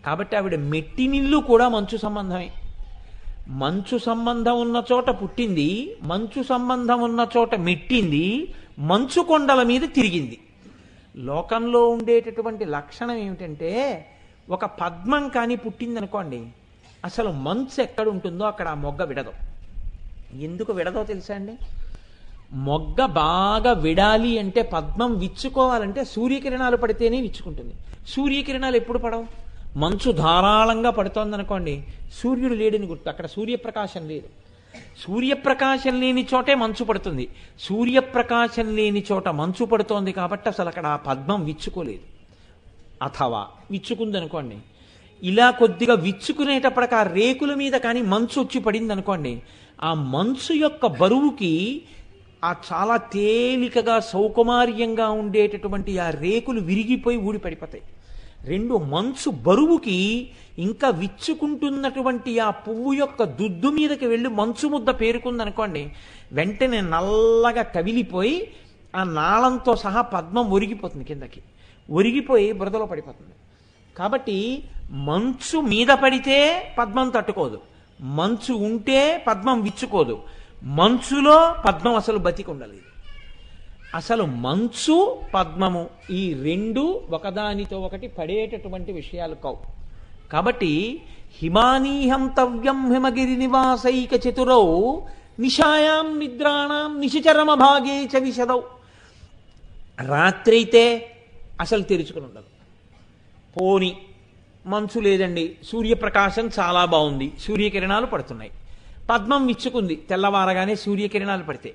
S1: కాబట్టి ఆవిడ మెట్టినిల్లు కూడా మంచు సంబంధమే. మంచు సంబంధం ఉన్న చోట పుట్టింది, మంచు సంబంధం ఉన్న చోట మెట్టింది, మంచు కొండల మీద తిరిగింది. లోకంలో ఉండేటటువంటి లక్షణం ఏమిటంటే ఒక పద్మం కానీ పుట్టిందనుకోండి, అసలు మంచు ఎక్కడ ఉంటుందో అక్కడ ఆ మొగ్గ విడదు. ఎందుకు విడదో తెలుసా అండి? మొగ్గ బాగా విడాలి అంటే, పద్మం విచ్చుకోవాలంటే సూర్యకిరణాలు పడితేనే విచ్చుకుంటుంది. సూర్యకిరణాలు ఎప్పుడు పడవు? మంచు ధారాళంగా పడుతోందనుకోండి, సూర్యుడు లేడని గుర్తు, అక్కడ సూర్యప్రకాశం లేదు. సూర్యప్రకాశం లేని చోటే మంచు పడుతుంది. సూర్యప్రకాశం లేని చోట మంచు పడుతోంది కాబట్టి అసలు అక్కడ ఆ పద్మం విచ్చుకోలేదు. అథవా విచ్చుకుందనుకోండి, ఇలా కొద్దిగా విచ్చుకునేటప్పటికి ఆ రేకుల మీద కానీ మంచు వచ్చి పడింది అనుకోండి, ఆ మంచు యొక్క బరువుకి ఆ చాలా తేలికగా సౌకుమార్యంగా ఉండేటటువంటి ఆ రేకులు విరిగిపోయి ఊడిపడిపోతాయి. 2 మంచు బరువుకి ఇంకా విచ్చుకుంటున్నటువంటి ఆ పువ్వు యొక్క దుద్దు మీదకి వెళ్ళి మంచు ముద్ద పేరుకుందనుకోండి, వెంటనే నల్లగా కవిలిపోయి ఆ నాళంతో సహా పద్మం ఒరిగిపోతుంది, కిందకి ఒరిగిపోయి బురదలో పడిపోతుంది. కాబట్టి మంచు మీద పడితే పద్మం తట్టుకోదు, మంచు ఉంటే పద్మం విచ్చుకోదు. మంచులో పద్మం అసలు బతికి ఉండలేదు. అసలు మంచు పద్మము ఈ రెండు ఒకదానితో ఒకటి పడేటటువంటి విషయాలు కావు. కాబట్టి హిమానీహంతవ్యం హిమగిరి నివాసైక చతురౌ నిశాయాం నిద్రాణం నిశిచరమ భాగే చ విశదౌ. రాత్రి అయితే అసలు తెరుచుకుని ఉండదు. పోని మంచు లేదండి, సూర్యప్రకాశం చాలా బాగుంది, సూర్యకిరణాలు పడుతున్నాయి, పద్మం విచ్చుకుంది, తెల్లవారగానే సూర్యకిరణాలు పడితే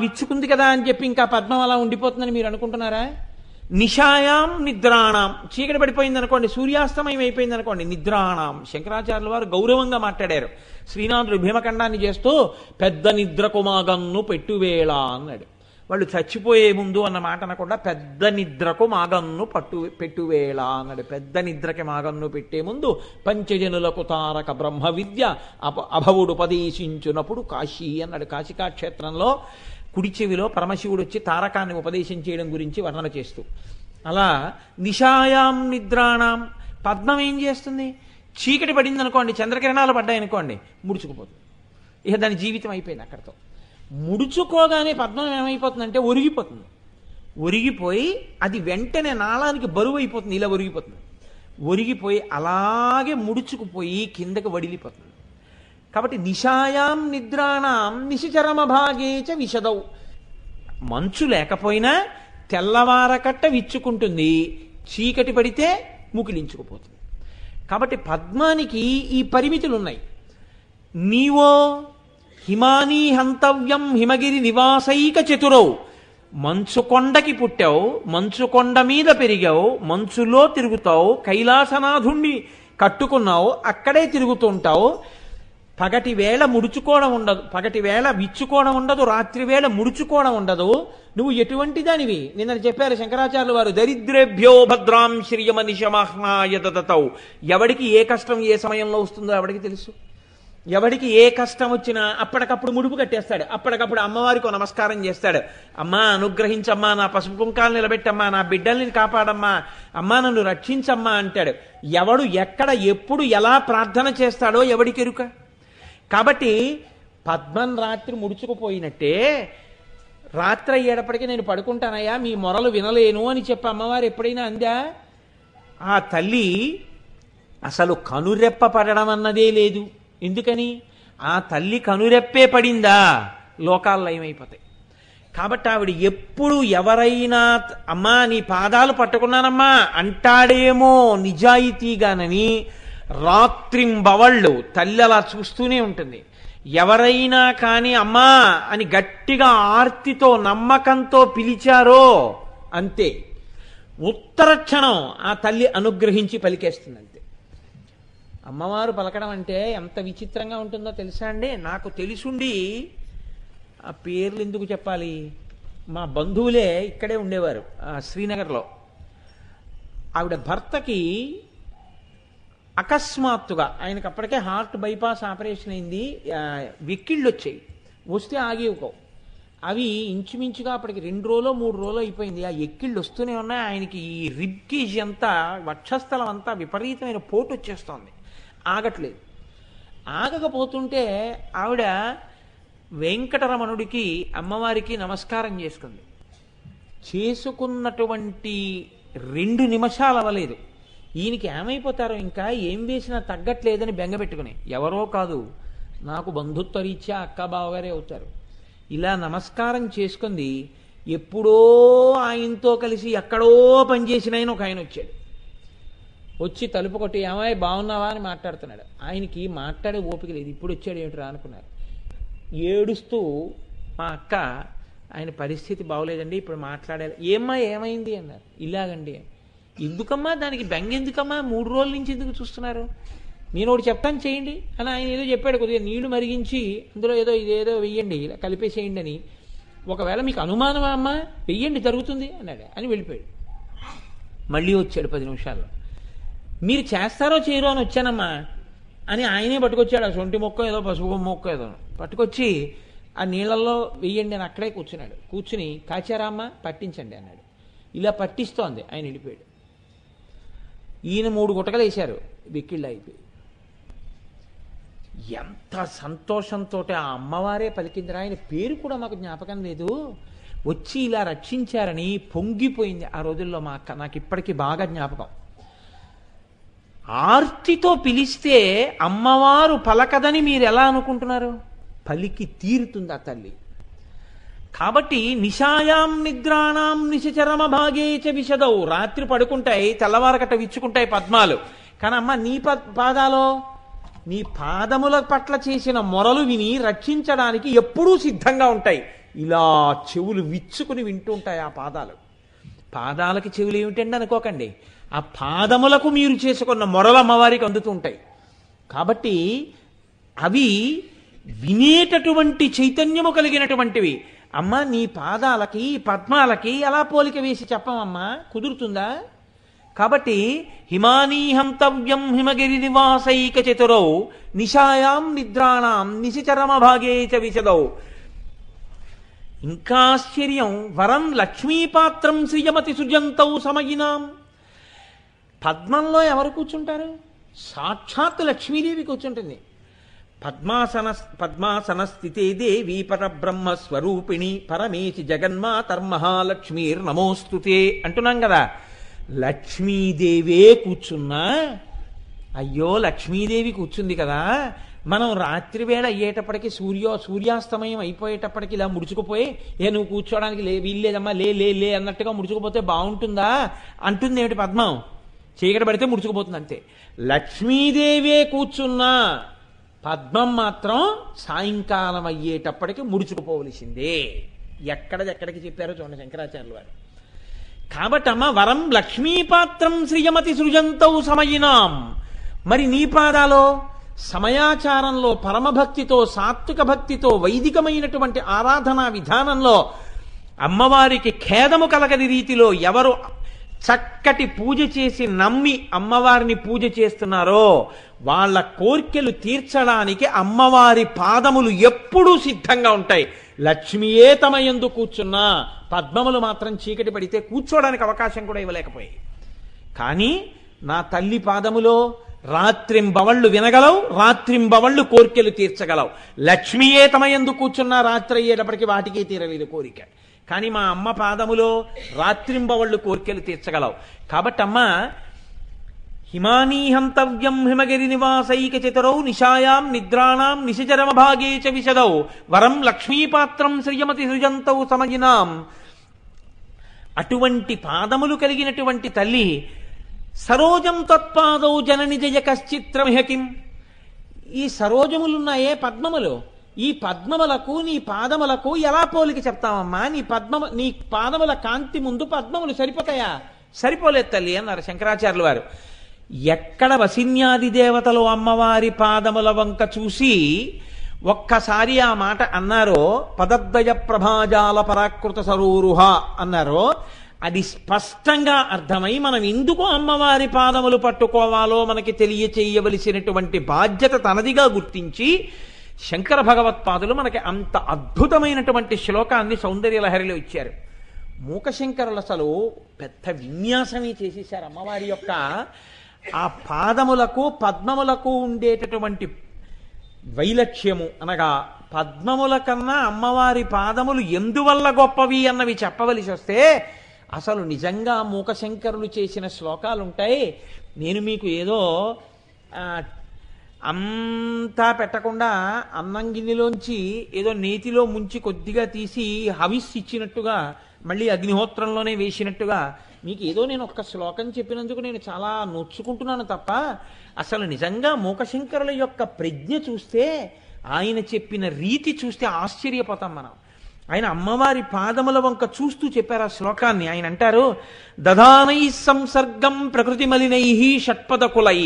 S1: విచ్చుకుంది కదా అని చెప్పి ఇంకా పద్మం అలా ఉండిపోతుందని మీరు అనుకుంటున్నారా? నిశాయాం నిద్రాణం, చీకటి పడిపోయింది అనుకోండి, సూర్యాస్తమయం అయిపోయింది అనుకోండి, నిద్రాణం. శంకరాచార్యుల వారు గౌరవంగా మాట్లాడారు. శ్రీనాథుడు భీమఖండాన్ని చేస్తూ పెద్ద నిద్రకు మాగన్ను పెట్టువేళ అన్నాడు. వాళ్ళు చచ్చిపోయే ముందు అన్న మాట అనకుండా పెద్ద నిద్రకు మాగన్ను పెట్టువేళ అన్నాడు. పెద్ద నిద్రకి మాగన్ను పెట్టే ముందు పంచజనులకు తారక బ్రహ్మ విద్య అభవుడు ఉపదేశించునప్పుడు కాశీ అన్నాడు. కాశికా క్షేత్రంలో కుడి చెవిలో పరమశివుడు వచ్చి తారకాన్ని ఉపదేశం చేయడం గురించి వర్ణన చేస్తూ, అలా నిశాయాం నిద్రాణం. పద్మం ఏం చేస్తుంది? చీకటి పడింది అనుకోండి, చంద్రకిరణాలు పడ్డాయి అనుకోండి, ముడుచుకుపోతుంది. ఇక దాని జీవితం అయిపోయింది అక్కడితో. ముడుచుకోగానే పద్మం ఏమైపోతుందంటే ఒరిగిపోతుంది. ఒరిగిపోయి అది వెంటనే నాళానికి బరువు అయిపోతుంది, ఇలా ఒరిగిపోతుంది. ఒరిగిపోయి అలాగే ముడుచుకుపోయి కిందకి వడిలిపోతుంది. కాబట్టి నిశాయాం నిద్రాణం నిశిచరమ భాగేచ విశదౌ. మంచు లేకపోయినా తెల్లవారకట్ట విచ్చుకుంటుంది, చీకటి పడితే ముకిలించుకుపోతుంది. కాబట్టి పద్మానికి ఈ పరిమితులు ఉన్నాయి. నీవో హిమానీ హంతవ్యం హిమగిరి నివాసైక చతురౌ. మంచు కొండకి పుట్టావు, మంచు కొండ మీద పెరిగావు, మంచులో తిరుగుతావు, కైలాసనాథుణ్ణి కట్టుకున్నావు, అక్కడే తిరుగుతుంటావు. పగటి వేళ ముడుచుకోవడం ఉండదు, పగటి వేళ విచ్చుకోవడం ఉండదు, రాత్రి వేళ ముడుచుకోవడం ఉండదు. నువ్వు ఎటువంటి దానివి? నిన్న చెప్పారు శంకరాచార్యులు వారు, దరిద్రేభ్యో భద్రాం శ్రియమనిషమాహ్నాయ దదతౌ. ఎవడికి ఏ కష్టం ఏ సమయంలో వస్తుందో ఎవడికి తెలుసు. ఎవడికి ఏ కష్టం వచ్చినా అప్పటికప్పుడు ముడుపు కట్టేస్తాడు, అప్పటికప్పుడు అమ్మవారికి నమస్కారం చేస్తాడు. అమ్మా అనుగ్రహించమ్మా, నా పసుపు కుంకాలు నిలబెట్టమ్మా, నా బిడ్డల్ని కాపాడమ్మా, అమ్మా నన్ను రక్షించమ్మా అంటాడు. ఎవడు ఎక్కడ ఎప్పుడు ఎలా ప్రార్థన చేస్తాడో ఎవడికి ఎరుక. కాబట్టి పద్మం రాత్రి ముడుచుకుపోయినట్టే రాత్రి అయ్యేటప్పటికీ నేను పడుకుంటానయ్యా, మీ మొరలు వినలేను అని చెప్పి అమ్మవారు ఎప్పుడైనా అందా? ఆ తల్లి అసలు కనురెప్ప పడడం అన్నదే లేదు. ఎందుకని? ఆ తల్లి కనురెప్పే పడిందా లోకాల్లో ఏమైపోతాయి. కాబట్టి ఆవిడ ఎప్పుడు ఎవరైనా అమ్మా నీ పాదాలు పట్టుకున్నానమ్మా అంటాడేమో నిజాయితీగానని రాత్రింబవళ్ళు తల్లి అలా చూస్తూనే ఉంటుంది. ఎవరైనా కానీ అమ్మా అని గట్టిగా ఆర్తితో నమ్మకంతో పిలిచారో అంతే, ఉత్తర క్షణం ఆ తల్లి అనుగ్రహించి పలికేస్తుంది అంతే. అమ్మవారు పలకడం అంటే ఎంత విచిత్రంగా ఉంటుందో తెలుసా అండి? నాకు తెలుసుండి ఆ పేర్లు ఎందుకు చెప్పాలి, మా బంధువులే ఇక్కడే ఉండేవారు శ్రీనగర్లో. ఆవిడ భర్తకి అకస్మాత్తుగా, ఆయనకు అప్పటికే హార్ట్ బైపాస్ ఆపరేషన్ అయింది, వెక్కిళ్ళు వచ్చాయి, వస్తే ఆగేవుకోవు. అవి ఇంచుమించుగా అప్పటికి 2 రోజులు 3 రోజులు అయిపోయింది. ఆ ఎక్కిళ్ళు వస్తూనే ఉన్నాయి. ఆయనకి ఈ రిబ్ కేజ్ అంతా, వక్షస్థలం అంతా విపరీతమైన పోటు వచ్చేస్తోంది, ఆగట్లేదు. ఆగకపోతుంటే ఆవిడ వెంకటరమణుడికి అమ్మవారికి నమస్కారం చేసుకుంది. చేసుకున్నటువంటి 2 నిమిషాలు అవ్వలేదు, ఈయనకి ఏమైపోతారో ఇంకా ఏం వేసినా తగ్గట్లేదని బెంగపెట్టుకుని, ఎవరో కాదు నాకు బంధుత్వ రీత్యా అక్క బావగారే అవుతారు, ఇలా నమస్కారం చేసుకుంది. ఎప్పుడో ఆయనతో కలిసి ఎక్కడో పనిచేసిన ఆయన ఒక ఆయన వచ్చాడు. వచ్చి తలుపు కొట్టి ఏమాయి బాగున్నావా అని మాట్లాడుతున్నాడు. ఆయనకి మాట్లాడే ఓపిక లేదు. ఇప్పుడు వచ్చాడు ఏమిట్రా అనుకున్నారు. ఏడుస్తూ మా అక్క ఆయన పరిస్థితి బాగోలేదండి ఇప్పుడు మాట్లాడాలి. ఏమ్మా ఏమైంది అన్నారు. ఇలాగండి. ఎందుకమ్మా దానికి బెంగ ఎందుకమ్మా, 3 రోజుల నుంచి ఎందుకు చూస్తున్నారు, నేను ఒకటి చెప్తాను చేయండి అని ఆయన ఏదో చెప్పాడు. కొద్దిగా నీళ్లు మరిగించి అందులో ఇదేదో వెయ్యండి, ఇలా కలిపేసేయండి అని. ఒకవేళ మీకు అనుమానమా అమ్మా, వెయ్యండి జరుగుతుంది అన్నాడు అని వెళ్ళిపోయాడు. మళ్ళీ వచ్చాడు 10 నిమిషాల్లో. మీరు చేస్తారో చేయరో అని వచ్చానమ్మా అని ఆయనే పట్టుకొచ్చాడు. ఆ సొంటి మొక్క ఏదో పసుపు మొక్క ఏదో పట్టుకొచ్చి ఆ నీళ్ళల్లో వెయ్యండి అని అక్కడే కూర్చున్నాడు. కూర్చుని కాచారా అమ్మ పట్టించండి అన్నాడు. ఇలా పట్టిస్తోంది, ఆయన వెళ్ళిపోయాడు. ఈయన 3 గుటకలు వేశారు, వెక్కిళ్ళు అయిపోయి. ఎంత సంతోషంతో ఆ అమ్మవారే పలికిందిరా, ఆయన పేరు కూడా మాకు జ్ఞాపకం లేదు, వచ్చి ఇలా రక్షించారని పొంగిపోయింది ఆ రోజుల్లో మా అక్క. నాకు ఇప్పటికీ బాగా జ్ఞాపకం. ఆర్తితో పిలిస్తే అమ్మవారు పలకదని మీరు ఎలా అనుకుంటున్నారు? పలికి తీరుతుంది ఆ తల్లి. కాబట్టి నిశాయాం నిద్రాణం నిశచరమ భాగే చ విశదౌ, రాత్రి పడుకుంటాయి, తెల్లవారకట్ట విచ్చుకుంటాయి పద్మాలు. కానీ అమ్మ నీ పాదాలో, నీ పాదముల పట్ల చేసిన మొరలు విని రక్షించడానికి ఎప్పుడూ సిద్ధంగా ఉంటాయి. ఇలా చెవులు విచ్చుకుని వింటూ ఉంటాయి ఆ పాదాలు. పాదాలకి చెవులు ఏమిటండి అనుకోకండి, ఆ పాదములకు మీరు చేసుకున్న మొరలు అమ్మవారికి అందుతూ ఉంటాయి. కాబట్టి అవి వినేటటువంటి చైతన్యము కలిగినటువంటివి. అమ్మ నీ పాదాలకి పద్మాలకి ఎలా పోలిక వేసి చెప్పమమ్మా, కుదురుతుందా? కాబట్టి హిమానీహంతవ్యం హిమగిరి నివాసైక చతురౌ నిశాయాం నిద్రాణం నిశిచరమ భాగే చ విశదౌ. ఇంకా ఆశ్చర్యం, వరం లక్ష్మీపాత్రం శ్రియమతి సృజంతౌ సమయినాం. పద్మంలో ఎవరు కూర్చుంటారు? సాక్షాత్ లక్ష్మీదేవి కూర్చుంటుంది. పద్మాసన స్థితే దేవి పరబ్రహ్మ స్వరూపిణి పరమేశి జగన్మాతర్మహాలక్ష్మీర్ నమోస్తుతే అంటున్నాం కదా. లక్ష్మీదేవే కూర్చున్నా, అయ్యో లక్ష్మీదేవి కూర్చుంది కదా, మనం రాత్రి వేళ అయ్యేటప్పటికి సూర్యాస్తమయం అయిపోయేటప్పటికి ఇలా ముడుచుకుపోయి, నువ్వు కూర్చోడానికి వీల్లేదమ్మా, లే లే లే అన్నట్టుగా ముడుచుకుపోతే బాగుంటుందా అంటుంది ఏమిటి పద్మం? చీకటి పడితే ముడుచుకుపోతుంది అంతే. లక్ష్మీదేవే కూర్చున్నా పద్మం మాత్రం సాయంకాలం అయ్యేటప్పటికి ముడుచుకుపోవలసిందే. ఎక్కడికి చెప్పారో చూడండి శంకరాచార్యులు వారు. కాబట్టి అమ్మ వరం లక్ష్మీపాత్రం శ్రియమతి సృజంతౌ సమయినాం. మరి నీ పాదాలో సమయాచారంలో పరమభక్తితో సాత్విక భక్తితో వైదికమైనటువంటి ఆరాధనా విధానంలో అమ్మవారికి ఖేదము కలగని రీతిలో ఎవరు చక్కటి పూజ చేసి నమ్మి అమ్మవారిని పూజ చేస్తున్నారో వాళ్ళ కోర్కెలు తీర్చడానికి అమ్మవారి పాదములు ఎప్పుడూ సిద్ధంగా ఉంటాయి. లక్ష్మియే తమ యందు కూర్చున్నా పద్మములు మాత్రం చీకటి పడితే కూర్చోడానికి అవకాశం కూడా ఇవ్వలేకపోయాయి. కానీ నా తల్లి పాదములో రాత్రింబవళ్ళు వినగలవు, రాత్రింబవళ్ళు కోర్కెలు తీర్చగలవు. లక్ష్మియే తమ యందు కూర్చున్నా రాత్రి అయ్యేటప్పటికి వాటికే తీరలేదు కోరిక. కానీ మా అమ్మ పాదములో రాత్రింబవళ్ళు కోర్కెలు తీర్చగలవు. కాబట్టి అమ్మ హిమానీహంతవ్యం హిమగిరి నివాసైక చతురౌ నిశాయాం నిద్రాణం నిశచరమ భాగే చ విశదౌ వరం లక్ష్మీపాత్రం శ్రియమతి సృజంతౌ సమయినాం. అటువంటి పాదములు కలిగినటువంటి తల్లి సరోజం తత్పాదౌ జనని జయ కశ్చిత్రమిహకిం. ఈ సరోజములున్నాయే పద్మములు, ఈ పద్మములకు నీ పాదములకు ఎలా పోలిక చెప్తామమ్మా? నీ పాదముల కాంతి ముందు పద్మములు సరిపోతాయా? సరిపోలేదు తల్లి అన్నారు శంకరాచార్యులు వారు. ఎక్కడ వసిన్యాది దేవతలు అమ్మవారి పాదముల వంక చూసి ఒక్కసారి ఆ మాట అన్నారో, పదద్వయ ప్రభాజాల పరాకృత సరూరుహ అన్నారో, అది స్పష్టంగా అర్థమై మనం ఎందుకు అమ్మవారి పాదములు పట్టుకోవాలో మనకి తెలియచేయవలసినటువంటి బాధ్యత తనదిగా గుర్తించి శంకర భగవత్పాదులు మనకి అంత అద్భుతమైనటువంటి శ్లోకాన్ని సౌందర్యలహరిలో ఇచ్చారు. మూకశంకరులు అసలు పెద్ద విన్యాసమే చేసేశారు. అమ్మవారి యొక్క ఆ పాదములకు పద్మములకు ఉండేటటువంటి వైలక్ష్యము అనగా పద్మముల కన్నా అమ్మవారి పాదములు ఎందువల్ల గొప్పవి అన్నవి చెప్పవలసి వస్తే అసలు నిజంగా మూకశంకరులు చేసిన శ్లోకాలు ఉంటాయి. నేను మీకు ఏదో అంతా పెట్టకుండా అన్నం గిన్నెలోంచి ఏదో నేతిలో ముంచి కొద్దిగా తీసి హవిస్ ఇచ్చినట్టుగా మళ్ళీ అగ్నిహోత్రంలోనే వేసినట్టుగా మీకు ఏదో నేను ఒక్క శ్లోకం చెప్పినందుకు నేను చాలా నొచ్చుకుంటున్నాను తప్ప అసలు నిజంగా మూకశంకరుల యొక్క ప్రజ్ఞ చూస్తే, ఆయన చెప్పిన రీతి చూస్తే ఆశ్చర్యపోతాం మనం. ఆయన అమ్మవారి పాదముల వంక చూస్తూ చెప్పారు ఆ శ్లోకాన్ని. ఆయన అంటారు, దధానై సంసర్గం ప్రకృతి మలినై షట్పదకులై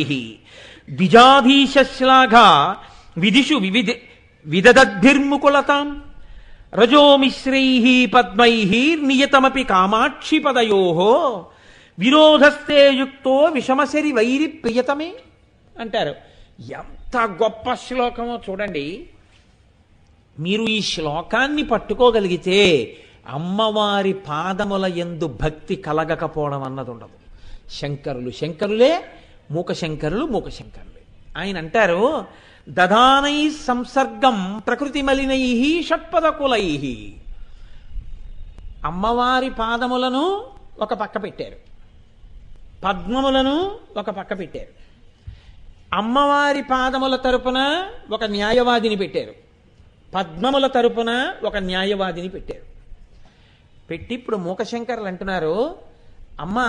S1: ద్విజాధీశ్లాఘ విదిషు విదద్భిర్ముకులతాం రజోమిశ్రై పద్మై నియతమపి కామాక్షి పదయో విరోధస్తే యుక్తో విషమశరి వైరి ప్రియతమే అంటారు. ఎంత గొప్ప శ్లోకమో చూడండి. మీరు ఈ శ్లోకాన్ని పట్టుకోగలిగితే అమ్మవారి పాదముల యందు భక్తి కలగకపోవడం అన్నది ఉండదు. శంకరులే మూకశంకరులే. ఆయన అంటారు, దధానై సంసర్గం ప్రకృతి మలినై షట్పదకులై. అమ్మవారి పాదములను ఒక పక్క పెట్టారు, పద్మములను ఒక పక్క పెట్టారు. అమ్మవారి పాదముల తరపున ఒక న్యాయవాదిని పెట్టారు, పద్మముల తరపున ఒక న్యాయవాదిని పెట్టారు. పెట్టి ఇప్పుడు మూకశంకరులు అంటున్నారు, అమ్మ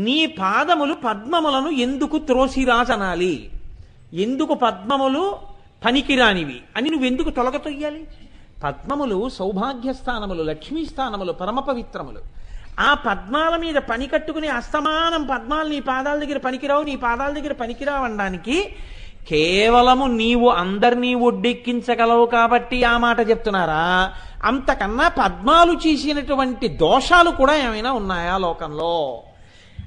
S1: నీ పాదములు పద్మములను ఎందుకు త్రోసిరాజనాలి, ఎందుకు పద్మములు పనికిరానివి అని నువ్వెందుకు తొలగతొయ్యాలి? పద్మములు సౌభాగ్యస్థానములు, లక్ష్మీస్థానములు, పరమ పవిత్రములు. ఆ పద్మాల మీద పని కట్టుకుని అస్తమానం పద్మాలు నీ పాదాల దగ్గర పనికిరావు, నీ పాదాల దగ్గర పనికిరావు అనడానికి కేవలము నీవు అందరినీ ఒడ్డెక్కించగలవు కాబట్టి ఆ మాట చెప్తున్నారా? అంతకన్నా పద్మాలు చేసినటువంటి దోషాలు కూడా ఏమైనా ఉన్నాయా లోకంలో?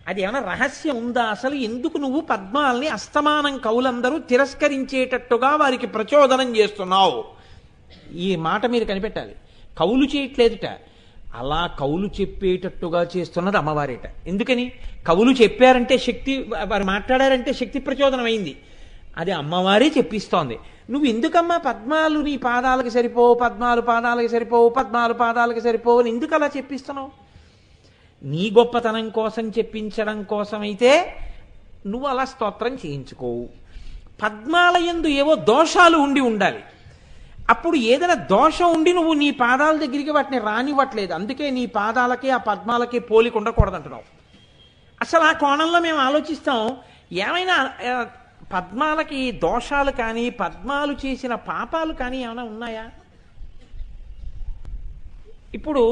S1: అది ఏమైనా రహస్యం ఉందా అసలు? ఎందుకు నువ్వు పద్మాల్ని అస్తమానం కవులందరూ తిరస్కరించేటట్టుగా వారికి ప్రచోదనం చేస్తున్నావు? ఈ మాట మీరు కనిపెట్టాలి. కవులు చేయట్లేదుట, అలా కవులు చెప్పేటట్టుగా చేస్తున్నది అమ్మవారేట. ఎందుకని? కవులు చెప్పారంటే శక్తి, వారు మాట్లాడారంటే శక్తి ప్రచోదనం అయింది. అది అమ్మవారే చెప్పిస్తోంది. నువ్వు ఎందుకమ్మా పద్మాలు నీ పాదాలకు సరిపోవు, పద్మాలు పాదాలకు సరిపోవు, పద్మాలు పాదాలకు సరిపోవు అని ఎందుకు అలా చెప్పిస్తున్నావు? నీ గొప్పతనం కోసం చెప్పించడం కోసమైతే నువ్వు అలా స్తోత్రం చేయించుకోవు. పద్మాల యందు ఏవో దోషాలు ఉండి ఉండాలి. అప్పుడు ఏదైనా దోషం ఉండి నువ్వు నీ పాదాల దగ్గరికి వాటిని రానివ్వట్లేదు. అందుకే నీ పాదాలకి ఆ పద్మాలకి పోలిక ఉండకూడదంటున్నావు. అసలు ఆ కోణంలో మేము ఆలోచిస్తాం, ఏమైనా పద్మాలకి దోషాలు కానీ పద్మాలు చేసిన పాపాలు కానీ ఏమైనా ఉన్నాయా? ఇప్పుడు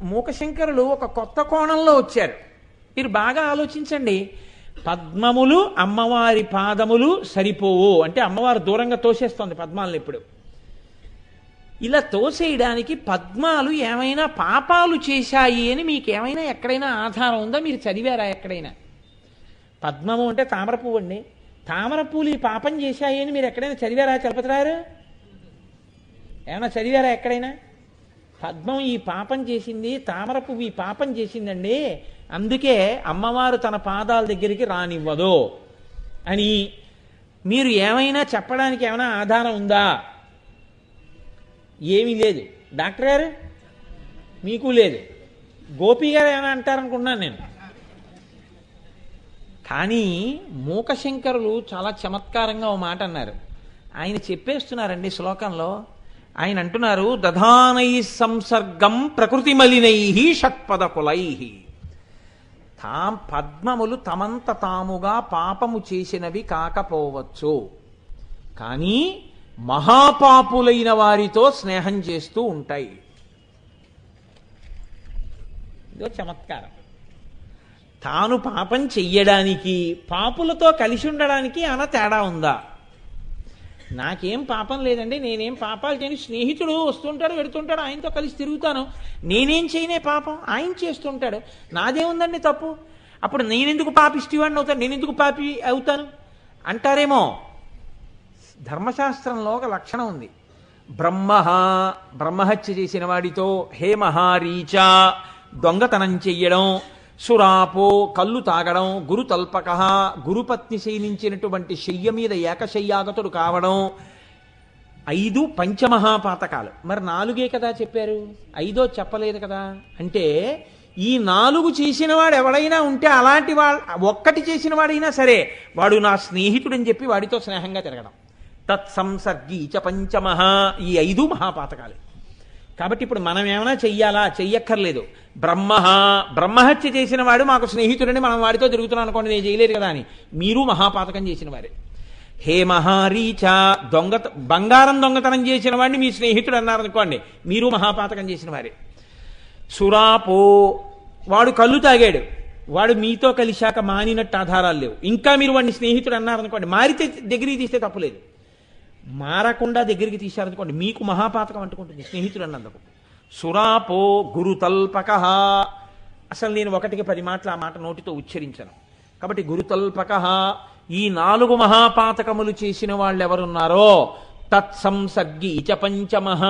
S1: మూకశంకరులు ఒక కొత్త కోణంలో వచ్చారు. మీరు బాగా ఆలోచించండి. పద్మములు అమ్మవారి పాదములు సరిపోవు అంటే అమ్మవారు దూరంగా తోసేస్తోంది పద్మాలను. ఇప్పుడు ఇలా తోసేయడానికి పద్మాలు ఏమైనా పాపాలు చేశాయి అని మీకేమైనా ఎక్కడైనా ఆధారం ఉందా? మీరు చదివారా ఎక్కడైనా? పద్మము అంటే తామర పువ్వు అండి. తామర పూలు ఈ పాపం చేశాయి అని మీరు ఎక్కడైనా చదివారా? చలపతిరారు ఏమైనా చదివారా ఎక్కడైనా? పద్మం ఈ పాపం చేసింది, తామర పువ్వు ఈ పాపం చేసిందండి, అందుకే అమ్మవారు తన పాదాల దగ్గరికి రానివ్వదు అని మీరు ఏమైనా చెప్పడానికి ఏమైనా ఆధారం ఉందా? ఏమీ లేదు. డాక్టర్ గారు మీకు లేదు, గోపి గారు ఏమైనా అంటారనుకున్నాను నేను. కానీ మూకశంకరులు చాలా చమత్కారంగా ఓ మాట అన్నారు. ఆయన చెప్పేస్తున్నారండి శ్లోకంలో. ఆయన అంటున్నారు, దధానై సంసర్గం ప్రకృతి మలినై షట్పదకులై. పద్మములు తమంత తాముగా పాపము చేసినవి కాకపోవచ్చు, కానీ మహాపాపులైన వారితో స్నేహం చేస్తూ ఉంటాయి. ఇదో చమత్కారం. తాను పాపం చెయ్యడానికి పాపులతో కలిసి ఉండడానికి అన్న తేడా ఉందా? నాకేం పాపం లేదండి, నేనేం పాపాలు చేయని, స్నేహితుడు వస్తుంటాడు వెడుతుంటాడు, ఆయనతో కలిసి తిరుగుతాను, నేనేం చేయనే పాపం, ఆయన చేస్తుంటాడు, నాదేముందండి తప్పు, అప్పుడు నేనెందుకు పాపిష్టివాడిని అవుతాను, నేనెందుకు పాపి అవుతాను అంటారేమో. ధర్మశాస్త్రంలో ఒక లక్షణం ఉంది. బ్రహ్మహత్య చేసిన వాడితో, హేమహారీచ దొంగతనం చెయ్యడం, సురాపో కళ్ళు తాగడం, గురుతల్పక గురుపత్ని శయనించినటువంటి శయ్య మీద ఏకశయ్యాగతుడు కావడం, 5 పంచమహాపాతకాలు. మరి 4 కదా చెప్పారు, 5 చెప్పలేదు కదా. అంటే ఈ 4 చేసిన వాడు ఎవడైనా ఉంటే, అలాంటి ఒక్కటి చేసిన వాడైనా సరే వాడు నా స్నేహితుడని చెప్పి వాడితో స్నేహంగా తిరగడం. తత్సంసర్గీచ పంచమహ, ఈ 5 మహాపాతకాలు. కాబట్టి ఇప్పుడు మనం ఏమైనా చెయ్యాలా? చెయ్యక్కర్లేదు. బ్రహ్మహత్య చేసిన వాడు మాకు స్నేహితుడని మనం వాడితో తిరుగుతున్నాం అనుకోండి, నేను చేయలేదు కదా అని, మీరు మహాపాతకం చేసిన వారే. హేమహారీచ బంగారం దొంగతనం చేసిన వాడిని మీ స్నేహితుడు అన్నారనుకోండి, మీరు మహాపాతకం చేసిన వారే. సురాపో వాడు కళ్ళు తాగాడు, వాడు మీతో కలిశాక మానినట్టు ఆధారాలు లేవు, ఇంకా మీరు వాడిని స్నేహితుడు అన్నారనుకోండి, మారితే దగ్గరికి తీస్తే తప్పులేదు, మారకుండా దగ్గరికి తీశారనుకోండి మీకు మహాపాతకం అంటుకుంటుంది స్నేహితుడు అన్నందుకు. సురాపో గురుతల్పక, అసలు నేను 1కి 10 మాటలు ఆ మాట నోటితో ఉచ్చరించను కాబట్టి గురుతల్పక, ఈ 4 మహాపాతకములు చేసిన వాళ్ళు ఎవరున్నారో, తత్సంసర్గీచ పంచమహ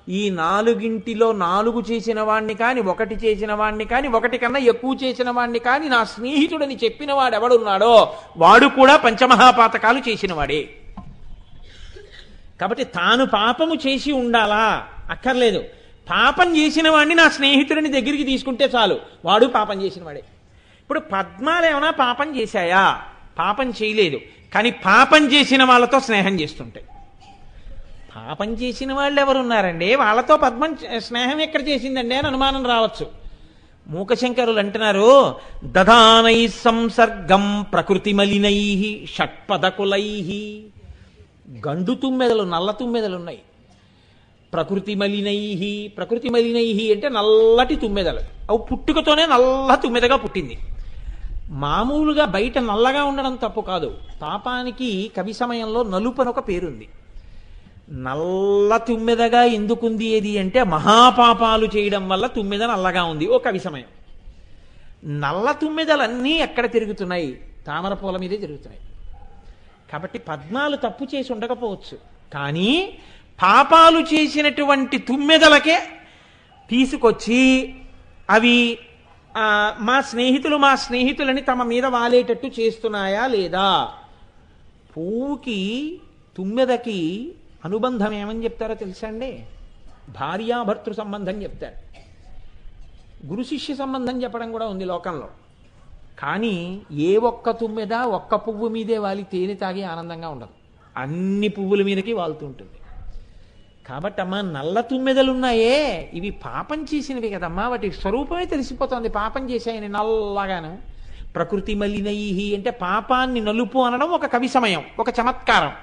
S1: ఈ నాలుగింటిలో 4 చేసిన వాణ్ణి కాని 1 చేసిన వాణ్ణి కాని 1 కన్నా ఎక్కువ చేసిన వాణ్ణి కాని నా స్నేహితుడని చెప్పిన వాడు ఎవడున్నాడో వాడు కూడా పంచమహాపాతకాలు చేసినవాడే. కాబట్టి తాను పాపము చేసి ఉండాలా అక్కర్లేదు. పాపం చేసిన వాడిని నా స్నేహితుడిని దగ్గరికి తీసుకుంటే చాలు, వాడు పాపం చేసిన వాడే. ఇప్పుడు పద్మాలు ఏమైనా పాపం చేశాయా? పాపం చేయలేదు, కానీ పాపం చేసిన వాళ్ళతో స్నేహం చేస్తుంటాయి. పాపం చేసిన వాళ్ళు ఎవరున్నారండి? వాళ్ళతో పద్మం స్నేహం ఎక్కడ చేసిందండి అని అనుమానం రావచ్చు. మూకశంకరులు అంటున్నారు, దధానై సంసర్గం ప్రకృతి మలినై షట్పదకులై. గండు తుమ్మెదలు, నల్ల తుమ్మెదలు ఉన్నాయి. ప్రకృతి మలినై, ప్రకృతి మలినై అంటే నల్లటి తుమ్మెదలు. అవి పుట్టుకతోనే నల్ల తుమ్మెదగా పుట్టింది. మామూలుగా బయట నల్లగా ఉండడం తప్పు కాదు. పాపానికి కవి సమయంలో నలుపు అని ఒక పేరుంది. నల్ల తుమ్మెదగా ఎందుకుంది ఏది అంటే మహాపాపాలు చేయడం వల్ల తుమ్మెద నల్లగా ఉంది ఓ కవి సమయం. నల్ల తుమ్మెదలన్నీ ఎక్కడ తిరుగుతున్నాయి? తామర పూల మీదే తిరుగుతున్నాయి. కాబట్టి పద్మాలు తప్పు చేసి ఉండకపోవచ్చు, కానీ పాపాలు చేసినటువంటి తుమ్మెదలకే తీసుకొచ్చి అవి మా స్నేహితులని తమ మీద వాలేటట్టు చేస్తున్నాయా లేదా? పువ్వుకి తుమ్మెదకి అనుబంధం ఏమని చెప్తారో తెలుసా అండి? భార్యాభర్తృ సంబంధం చెప్తారు. గురు శిష్య సంబంధం చెప్పడం కూడా ఉంది లోకంలో. కానీ ఏ ఒక్క తుమ్మెద ఒక్క పువ్వు మీదే వాలి తేనె తాగి ఆనందంగా ఉండదు, అన్ని పువ్వుల మీదకి వాలుతూ ఉంటుంది. కాబట్టి అమ్మా, నల్ల తుమ్మెదలున్నాయే ఇవి పాపం చేసినవి కదమ్మా, వాటి స్వరూపమే తెలిసిపోతుంది పాపం చేశాయని నల్లగాను. ప్రకృతి మలినై అంటే పాపాన్ని నలుపు అనడం ఒక కవి సమయం, ఒక చమత్కారం.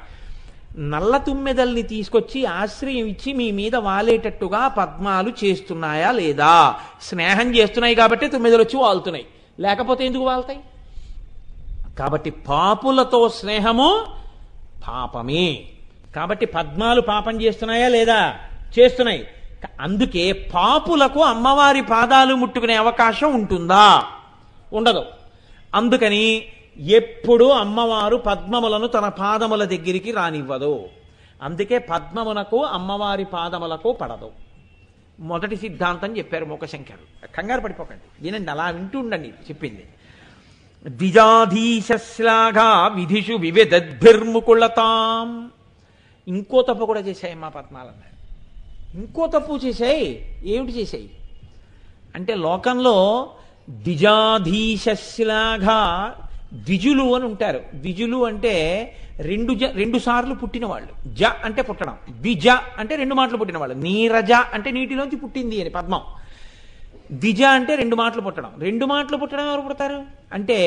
S1: నల్ల తుమ్మెదల్ని తీసుకొచ్చి ఆశ్రయం ఇచ్చి మీ మీద వాలేటట్టుగా పద్మాలు చేస్తున్నాయా లేదా? స్నేహం చేస్తున్నాయి కాబట్టి తుమ్మెదలు వచ్చి వాలుతున్నాయి, లేకపోతే ఎందుకు వాళ్తాయి? కాబట్టి పాపులతో స్నేహము పాపమే. కాబట్టి పద్మాలు పాపం చేస్తున్నాయా లేదా? చేస్తున్నాయి. అందుకే పాపులకు అమ్మవారి పాదాలు ముట్టుకునే అవకాశం ఉంటుందా? ఉండదు. అందుకని ఎప్పుడూ అమ్మవారు పద్మములను తన పాదముల దగ్గరికి రానివ్వదు. అందుకే పద్మమునకు అమ్మవారి పాదములకు పడదు. మొదటి సిద్ధాంతం చెప్పారు మూకశంకరులు. కంగారు పడిపోకండి, వినండి, అలా వింటూ ఉండండి చెప్పింది. ద్విజాధీశ్లాఘా విధిషు వివిధద్భిర్ముకుళతాం. ఇంకో తప్పు కూడా చేశాయి మా పద్మాలన్నారు. ఇంకో తప్పు చేశాయి. ఏమిటి చేశాయి అంటే, లోకంలో ద్విజాధీశ్లాఘా, ద్విజులు అని ఉంటారు. ద్విజులు అంటే రెండు సార్లు పుట్టిన వాళ్ళు. జ అంటే పుట్టడం, ద్విజ అంటే 2 మాటలు పుట్టిన వాళ్ళు. నీరజ అంటే నీటిలోంచి పుట్టింది అని పద్మం. ద్విజ అంటే 2 మాటలు పుట్టడం. 2 మాటలు పుట్టడం ఎవరు పుడతారు అంటే,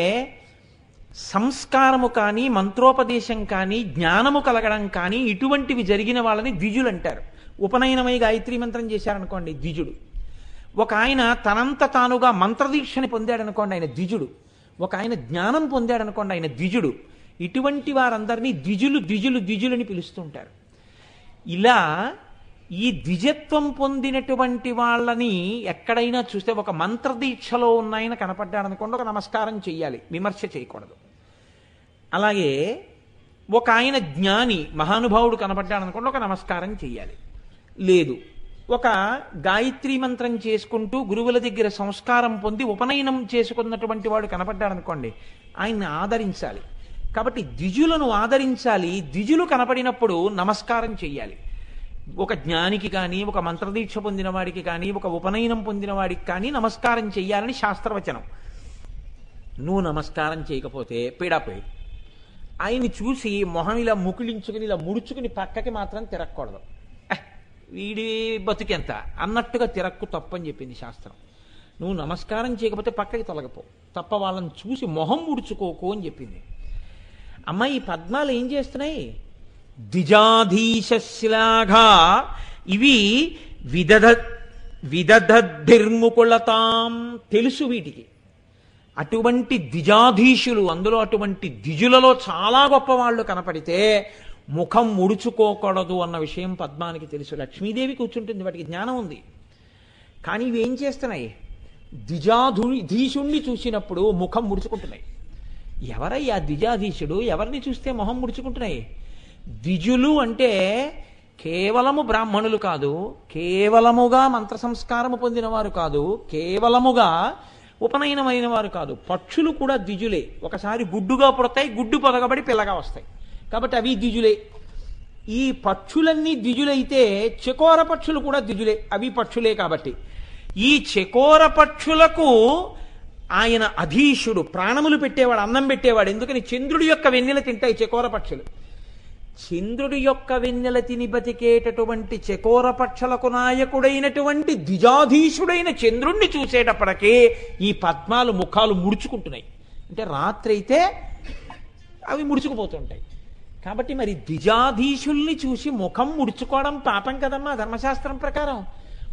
S1: సంస్కారము కానీ మంత్రోపదేశం కానీ జ్ఞానము కలగడం కానీ ఇటువంటివి జరిగిన వాళ్ళని ద్విజులు అంటారు. ఉపనయనమై గాయత్రీ మంత్రం చేశారనుకోండి ద్విజుడు. ఒక ఆయన తనంత తానుగా మంత్రదీక్షని పొందాడనుకోండి ఆయన ద్విజుడు. ఒక ఆయన జ్ఞానం పొందాడనుకోండి ఆయన ద్విజుడు. ఇటువంటి వారందరినీ ద్విజులు ద్విజులు ద్విజులని పిలుస్తుంటారు. ఇలా ఈ ద్విజత్వం పొందినటువంటి వాళ్ళని ఎక్కడైనా చూస్తే, ఒక మంత్రదీక్షలో ఉన్నాయన కనపడ్డాడనుకోండి ఒక నమస్కారం చెయ్యాలి, విమర్శ చేయకూడదు. అలాగే ఒక ఆయన జ్ఞాని మహానుభావుడు కనపడ్డాడనుకోండి ఒక నమస్కారం చెయ్యాలి. లేదు, ఒక గాయత్రీ మంత్రం చేసుకుంటూ గురువుల దగ్గర సంస్కారం పొంది ఉపనయనం చేసుకున్నటువంటి వాడు కనపడ్డాడనుకోండి ఆయన్ని ఆదరించాలి. కాబట్టి ద్విజులను ఆదరించాలి. ద్విజులు కనపడినప్పుడు నమస్కారం చెయ్యాలి. ఒక జ్ఞానికి కానీ, ఒక మంత్రదీక్ష పొందిన వాడికి కానీ, ఒక ఉపనయనం పొందిన వాడికి కానీ నమస్కారం చెయ్యాలని శాస్త్రవచనం. నువ్వు నమస్కారం చేయకపోతే పీడాపోయి ఆయన్ని చూసి మొహం ఇలా ముకుళించుకుని ఇలా ముడుచుకుని పక్కకి మాత్రం తిరగకూడదు. వీడి బతుకెంత అన్నట్టుగా తిరక్కు తప్పని చెప్పింది శాస్త్రం. నువ్వు నమస్కారం చేయకపోతే పక్కకి తొలగపో, తప్ప వాళ్ళని చూసి మొహం ముడుచుకోకు అని చెప్పింది. అమ్మ, ఈ పద్మాలు ఏం చేస్తున్నాయి? ద్విజాధీశ్లాఘా, ఇవి విదధద్భిర్ముకుళతాం. తెలుసు వీటికి. అటువంటి ద్విజాధీశులు, అందులో అటువంటి ద్విజులలో చాలా గొప్పవాళ్ళు కనపడితే ముఖం ముడుచుకోకూడదు అన్న విషయం పద్మానికి తెలుసు. లక్ష్మీదేవి కూర్చుంటుంది, వాటికి జ్ఞానం ఉంది. కానీ ఇవి ఏం చేస్తున్నాయి? ద్విజాధీశుణ్ణి చూసినప్పుడు ముఖం ముడుచుకుంటున్నాయి. ఎవరయ్యా ద్విజాధీశుడు? ఎవరిని చూస్తే మొహం ముడుచుకుంటున్నాయి? ద్విజులు అంటే కేవలము బ్రాహ్మణులు కాదు, కేవలముగా మంత్ర సంస్కారము పొందినవారు కాదు, కేవలముగా ఉపనయనమైన వారు కాదు, పక్షులు కూడా ద్విజులే. ఒకసారి గుడ్డుగా పుడతాయి, గుడ్డు పొదగబడి పిల్లగా వస్తాయి, కాబట్టి అవి ద్విజులే. ఈ పక్షులన్నీ ద్విజులైతే చకోర పక్షులు కూడా ద్విజులే, అవి పక్షులే. కాబట్టి ఈ చకోర పక్షులకు ఆయన అధీశుడు, ప్రాణములు పెట్టేవాడు, అన్నం పెట్టేవాడు. ఎందుకని? చంద్రుడి యొక్క వెన్నెల తింటాయి చకోర పక్షులు. చంద్రుడి యొక్క వెన్నెల తిని బతికేటటువంటి చకోర పక్షులకు నాయకుడైనటువంటి ద్విజాధీశుడైన చంద్రుణ్ణి చూసేటప్పటికే ఈ పద్మాలు ముఖాలు ముడుచుకుంటున్నాయి. అంటే రాత్రి అయితే అవి ముడుచుకుపోతుంటాయి. కాబట్టి మరి ద్విజాధీశుల్ని చూసి ముఖం ముడుచుకోవడం పాపం కదమ్మా ధర్మశాస్త్రం ప్రకారం.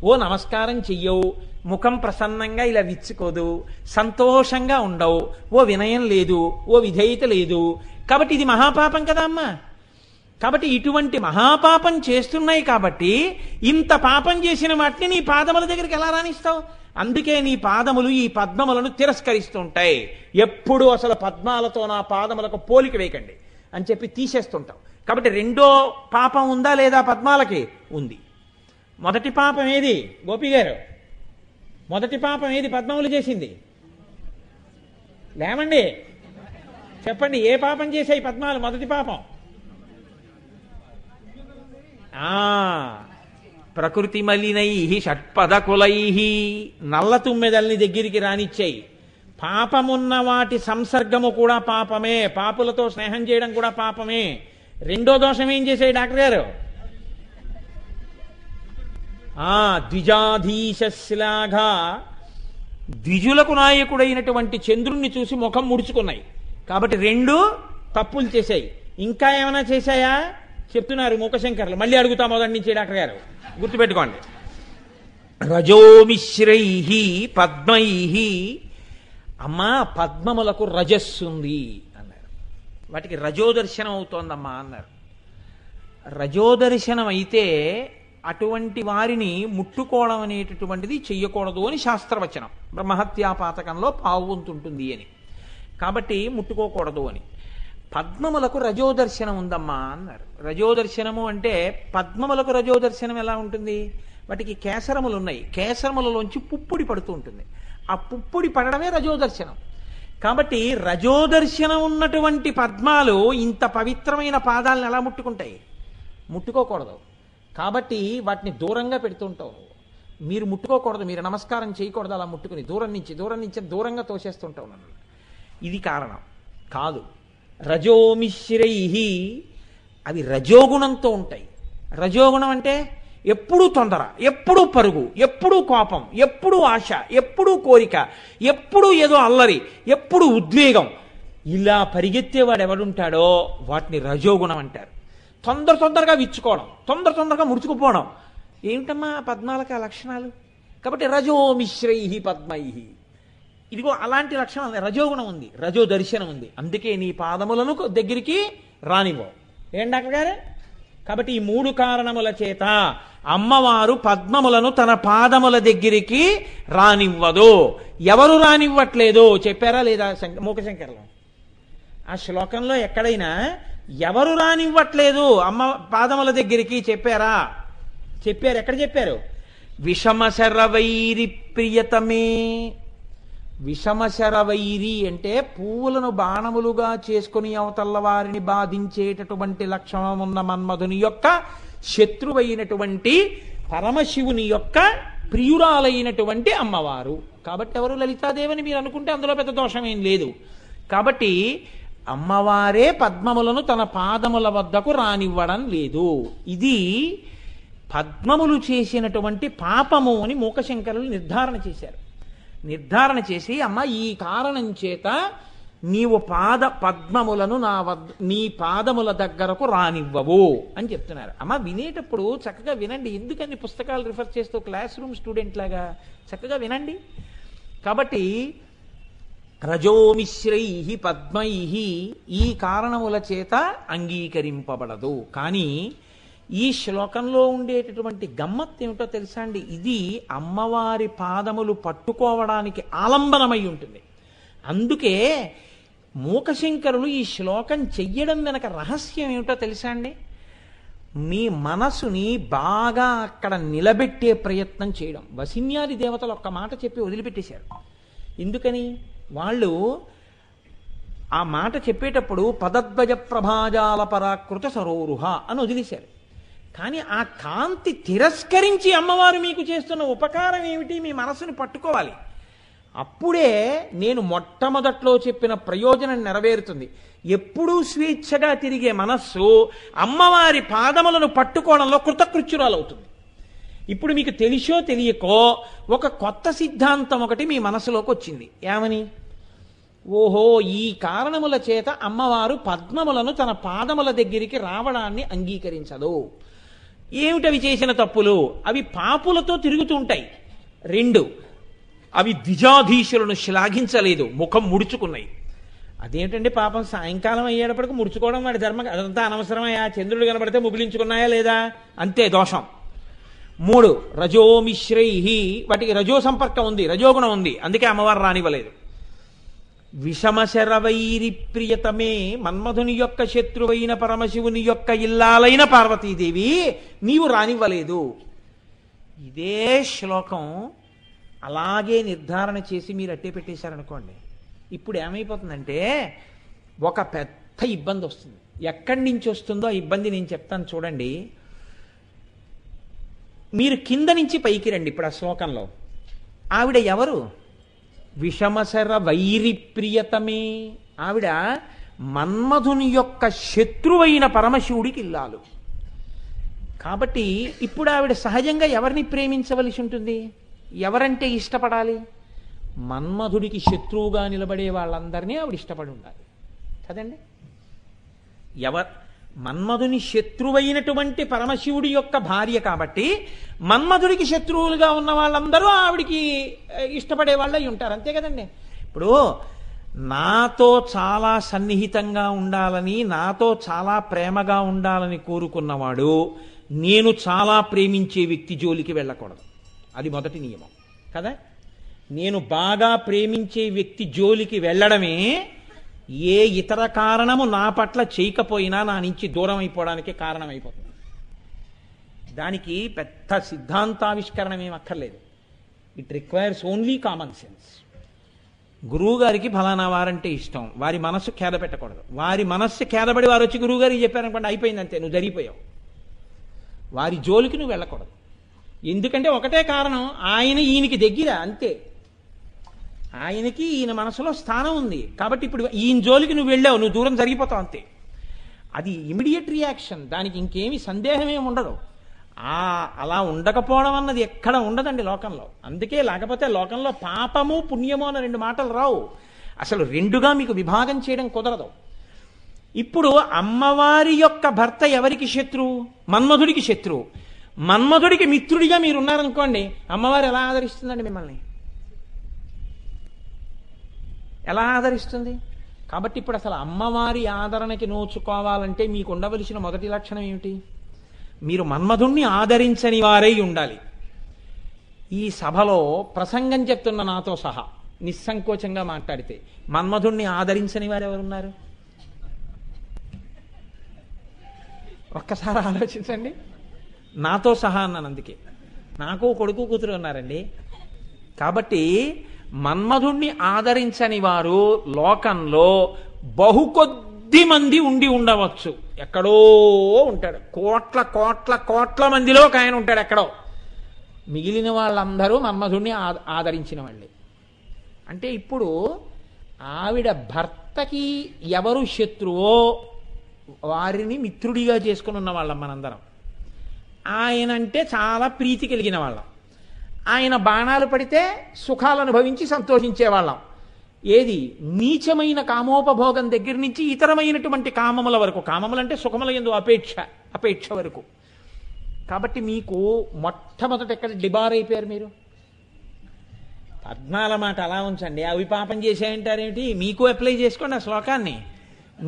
S1: ఓ నమస్కారం చెయ్యవు, ముఖం ప్రసన్నంగా ఇలా విచ్చుకోదు, సంతోషంగా ఉండవు, ఓ వినయం లేదు, ఓ విధేయత లేదు. కాబట్టి ఇది మహాపాపం కదా అమ్మా. కాబట్టి ఇటువంటి మహాపాపం చేస్తున్నాయి. కాబట్టి ఇంత పాపం చేసిన వాటిని నీ పాదముల దగ్గరికి ఎలా రాణిస్తావు? అందుకే నీ పాదములు ఈ పద్మములను తిరస్కరిస్తుంటాయి. ఎప్పుడు అసలు పద్మాలతో నా పాదములకు పోలిక వేయకండి అని చెప్పి తీసేస్తుంటాం. కాబట్టి రెండో పాపం ఉందా లేదా పద్మాలకి? ఉంది. మొదటి పాపం ఏది గోపి గారు? మొదటి పాపం ఏది పద్మములు చేసింది? లేమండి, చెప్పండి, ఏ పాపం చేశాయి పద్మాలు? మొదటి పాపం ప్రకృతి మలినై షట్పదకులై, నల్ల తుమ్మెదల్ని దగ్గరికి రానిచ్చాయి. పాపమున్న వాటి సంసర్గము కూడా పాపమే, పాపులతో స్నేహం చేయడం కూడా పాపమే. రెండో దోషం ఏం చేశాయి డాక్టర్ గారు? ద్విజాధీశశ్లాఘ, ద్విజులకు నాయకుడైనటువంటి చంద్రుణ్ణి చూసి ముఖం ముడుచుకున్నాయి. కాబట్టి రెండు తప్పులు చేశాయి. ఇంకా ఏమైనా చేశాయా చెప్తున్నారు మూకశంకర్లు. మళ్ళీ అడుగుతా మొదటి నుంచి డాక్టర్ గారు, గుర్తుపెట్టుకోండి. రజోమిశ్రై పద్మై, అమ్మా పద్మములకు రజస్సుంది అన్నారు. వాటికి రజోదర్శనం అవుతోందమ్మా అన్నారు. రజోదర్శనం అయితే అటువంటి వారిని ముట్టుకోవడం అనేటటువంటిది చెయ్యకూడదు అని శాస్త్రవచనం. బ్రహ్మహత్యాపాతకంలో పావుంటుంటుంది అని, కాబట్టి ముట్టుకోకూడదు అని. పద్మములకు రజోదర్శనం ఉందమ్మా అన్నారు. రజోదర్శనము అంటే పద్మములకు రజోదర్శనం ఎలా ఉంటుంది? వాటికి కేసరములు ఉన్నాయి, కేసరములలోంచి పుప్పుడి పడుతూ ఉంటుంది. ఆ పుప్పుడి పడడమే రజోదర్శనం. కాబట్టి రజోదర్శనం ఉన్నటువంటి పద్మాలు ఇంత పవిత్రమైన పాదాలను ఎలా ముట్టుకుంటాయి? ముట్టుకోకూడదు. కాబట్టి వాటిని దూరంగా పెడుతుంటావు. మీరు ముట్టుకోకూడదు, మీరు నమస్కారం చేయకూడదు. అలా ముట్టుకుని దూరం నుంచి దూరంగా తోసేస్తుంటావు నన్ను. ఇది కారణం కాదు. రజోమిశ్రై, అవి రజోగుణంతో ఉంటాయి. రజోగుణం అంటే ఎప్పుడూ తొందర, ఎప్పుడూ పరుగు, ఎప్పుడూ కోపం, ఎప్పుడూ ఆశ, ఎప్పుడూ కోరిక, ఎప్పుడూ ఏదో అల్లరి, ఎప్పుడూ ఉద్వేగం. ఇలా పరిగెత్తేవాడు ఎవడుంటాడో వాటిని రజోగుణం అంటారు. తొందరగా విచ్చుకోవడం, తొందరగా ముడుచుకుపోవడం. ఏమిటమ్మా పద్మాలకి ఆ లక్షణాలు? కాబట్టి రజోమిశ్రై పద్మై, ఇదిగో అలాంటి లక్షణం రజోగుణం ఉంది, రజో దర్శనం ఉంది. అందుకే నీ పాదములను దగ్గరికి రానివ్వవు. ఏం డాక్టర్ గారు? కాబట్టి ఈ మూడు కారణముల చేత అమ్మవారు పద్మములను తన పాదముల దగ్గరికి రానివ్వదు. ఎవరు రానివ్వట్లేదు చెప్పారా లేదా మూకశంకర్లో? ఆ శ్లోకంలో ఎక్కడైనా ఎవరు రానివ్వట్లేదు అమ్మ పాదముల దగ్గరికి చెప్పారా? చెప్పారు. ఎక్కడ చెప్పారు? విషమశరవైరి ప్రియతమే. విషమశరవైరి అంటే పువ్వులను బాణములుగా చేసుకుని అవతల్ల వారిని బాధించేటటువంటి లక్షణం ఉన్న మన్మధుని యొక్క శత్రువైనటువంటి పరమశివుని యొక్క ప్రియురాలైనటువంటి అమ్మవారు. కాబట్టి ఎవరు? లలితాదేవిని మీరు అనుకుంటే అందులో పెద్ద దోషం ఏం లేదు. కాబట్టి అమ్మవారే పద్మములను తన పాదముల వద్దకు రానివ్వడం లేదు. ఇది పద్మములు చేసినటువంటి పాపము అని మూకశంకరులు నిర్ధారణ చేశారు. నిర్ధారణ చేసి అమ్మ ఈ కారణం చేత నీవు పద్మములను నీ పాదముల దగ్గరకు రానివ్వవు అని చెప్తున్నారు. అమ్మ వినేటప్పుడు చక్కగా వినండి. ఎందుకని పుస్తకాలు రిఫర్ చేస్తూ క్లాస్ రూమ్ స్టూడెంట్ లాగా చక్కగా వినండి. కాబట్టి రజోమిశ్రై పద్మై ఈ కారణముల చేత అంగీకరింపబడదు. కానీ ఈ శ్లోకంలో ఉండేటటువంటి గమ్మత్ ఏమిటో తెలుసా అండి? ఇది అమ్మవారి పాదములు పట్టుకోవడానికి ఆలంబనమై ఉంటుంది. అందుకే మూకశంకరులు ఈ శ్లోకం చెయ్యడం వెనక రహస్యం ఏమిటో తెలుసా అండి? మీ మనసుని బాగా అక్కడ నిలబెట్టే ప్రయత్నం చేయడం. వసిన్యాది దేవతలు ఒక్క మాట చెప్పి వదిలిపెట్టేశారు. ఎందుకని? వాళ్ళు ఆ మాట చెప్పేటప్పుడు పదద్వజ ప్రభాజాల పరాకృత సరోరుహ అని వదిలేశారు. కానీ ఆ కాంతి తిరస్కరించి అమ్మవారు మీకు చేస్తున్న ఉపకారం ఏమిటి? మీ మనసుని పట్టుకోవాలి. అప్పుడే నేను మొట్టమొదట్లో చెప్పిన ప్రయోజనం నెరవేరుతుంది. ఎప్పుడూ స్వేచ్ఛగా తిరిగే మనస్సు అమ్మవారి పాదములను పట్టుకోవడంలో కృతకృత్యురాలవుతుంది. ఇప్పుడు మీకు తెలిసో తెలియకో ఒక కొత్త సిద్ధాంతం ఒకటి మీ మనసులోకి వచ్చింది. ఏమని? ఓహో, ఈ కారణముల చేత అమ్మవారు పద్మములను తన పాదముల దగ్గరికి రావడాన్ని అంగీకరించదు. ఏమిటవి చేసిన తప్పులు? అవి పాపులతో తిరుగుతుంటాయి. 2, అవి ద్విజాధీశులను శ్లాఘించలేదు, ముఖం ముడుచుకున్నాయి. అదేంటండి పాపం, సాయంకాలం అయ్యేటప్పటికి ముడుచుకోవడం వాడి ధర్మం, అదంతా అనవసరమయ్యా. చంద్రుడు కనబడితే ముగిలించుకున్నాయా లేదా? అంతే దోషం. 3, రజోమిశ్రై, వాటికి రజో సంపర్కం ఉంది, రజోగుణం ఉంది, అందుకే అమ్మవారు రానివ్వలేదు. విషమశరవైరి ప్రియతమే, మన్మధుని యొక్క శత్రువైన పరమశివుని యొక్క ఇల్లాలైన పార్వతీదేవి నీవు రానివ్వలేదు. ఇదే శ్లోకం అలాగే నిర్ధారణ చేసి మీరు అట్టే పెట్టేశారనుకోండి, ఇప్పుడు ఏమైపోతుందంటే ఒక పెద్ద ఇబ్బంది వస్తుంది. ఎక్కడి నుంచి వస్తుందో ఆ ఇబ్బంది నేను చెప్తాను చూడండి. మీరు కింద నుంచి పైకి రండి. ఇప్పుడు ఆ శ్లోకంలో ఆవిడ ఎవరు? విషమశర వైరి ప్రియతమే. ఆవిడ మన్మధుని యొక్క శత్రువైన పరమశివుడికి ఇల్లాలు. కాబట్టి ఇప్పుడు ఆవిడ సహజంగా ఎవరిని ప్రేమించవలసి ఉంటుంది? ఎవరంటే ఇష్టపడాలి? మన్మధుడికి శత్రువుగా నిలబడే వాళ్ళందరినీ ఆవిడ ఇష్టపడి ఉండాలి కదండి. మన్మధుని శత్రువైనటువంటి పరమశివుడి యొక్క భార్య కాబట్టి మన్మధుడికి శత్రువులుగా ఉన్న వాళ్ళందరూ ఆవిడికి ఇష్టపడే వాళ్ళై ఉంటారు, అంతే కదండి. ఇప్పుడు నాతో చాలా సన్నిహితంగా ఉండాలని, నాతో చాలా ప్రేమగా ఉండాలని కోరుకున్నవాడు నేను చాలా ప్రేమించే వ్యక్తి జోలికి వెళ్ళకూడదు. అది మొదటి నియమం కదా. నేను బాగా ప్రేమించే వ్యక్తి జోలికి వెళ్ళడమే ఏ ఇతర కారణము నా పట్ల చేయకపోయినా నా నుంచి దూరం అయిపోవడానికి కారణమైపోతుంది. దానికి పెద్ద సిద్ధాంతావిష్కరణం ఏం అక్కర్లేదు. It requires only common sense. గురువు గారికి ఫలానా వారంటే ఇష్టం, వారి మనస్సు ఖేద పెట్టకూడదు. వారి మనస్సు ఖేదపడి వారు వచ్చి గురువు గారికి చెప్పారనుకోండి, అయిపోయింది, అంతే, నువ్వు జరిగిపోయావు. వారి జోలికి నువ్వు వెళ్ళకూడదు. ఎందుకంటే ఒకటే కారణం, ఆయన ఈయనకి దగ్గర, అంతే. ఆయనకి ఈయన మనసులో స్థానం ఉంది కాబట్టి ఇప్పుడు ఈయన జోలికి నువ్వు వెళ్ళావు, నువ్వు దూరం జరిగిపోతావు, అంతే. అది ఇమిడియట్ రియాక్షన్, దానికి ఇంకేమి సందేహమేమి ఉండదు. అలా ఉండకపోవడం అన్నది ఎక్కడ ఉండదండి లోకంలో. అందుకే లేకపోతే లోకంలో పాపము పుణ్యము అన్న 2 మాటలు రావు. అసలు 2గా మీకు విభాగం చేయడం కుదరదు. ఇప్పుడు అమ్మవారి యొక్క భర్త ఎవరికి శత్రువు? మన్మధుడికి శత్రువు. మన్మధుడికి మిత్రుడిగా మీరు ఉన్నారనుకోండి, అమ్మవారు ఎలా ఆదరిస్తుందండి మిమ్మల్ని? ఎలా ఆదరిస్తుంది? కాబట్టి ఇప్పుడు అసలు అమ్మవారి ఆదరణకి నోచుకోవాలంటే మీకు ఉండవలసిన మొదటి లక్షణం ఏమిటి? మీరు మన్మధుణ్ణి ఆదరించని వారై ఉండాలి. ఈ సభలో ప్రసంగం చెప్తున్న నాతో సహా నిస్సంకోచంగా మాట్లాడితే మన్మధుణ్ణి ఆదరించని వారు ఎవరున్నారు? ఒక్కసారి ఆలోచించండి. నాతో సహా అన్నాను, అందుకే. నాకు కొడుకు కూతురు ఉన్నారండి. కాబట్టి మన్మధుణ్ణి ఆదరించని వారు లోకంలో బహుకొద్ది మంది ఉండి ఉండవచ్చు. ఎక్కడో ఉంటాడు, కోట్ల కోట్ల కోట్ల మందిలో ఒక ఆయన ఉంటాడు ఎక్కడో. మిగిలిన వాళ్ళందరూ మన్మధుణ్ణి ఆదరించిన వాళ్ళే. అంటే ఇప్పుడు ఆవిడ భర్తకి ఎవరు శత్రువో వారిని మిత్రుడిగా చేసుకుని ఉన్న వాళ్ళం మనందరం. ఆయన అంటే చాలా ప్రీతి కలిగిన వాళ్ళం. ఆయన బాణాలు పడితే సుఖాలు అనుభవించి సంతోషించేవాళ్ళం. ఏది? నీచమైన కామోపభోగం దగ్గర నుంచి ఇతరమైనటువంటి కామముల వరకు. కామములు అంటే సుఖముల యందు అపేక్ష వరకు. కాబట్టి మీకు మొట్టమొదట ఎక్కడ డిబార్ అయిపోయారు మీరు? పద్మాల మాట అలా ఉంచండి, అవి పాపం చేశాయంటారేమిటి? మీకు అప్లై చేసుకోండి ఆ శ్లోకాన్ని.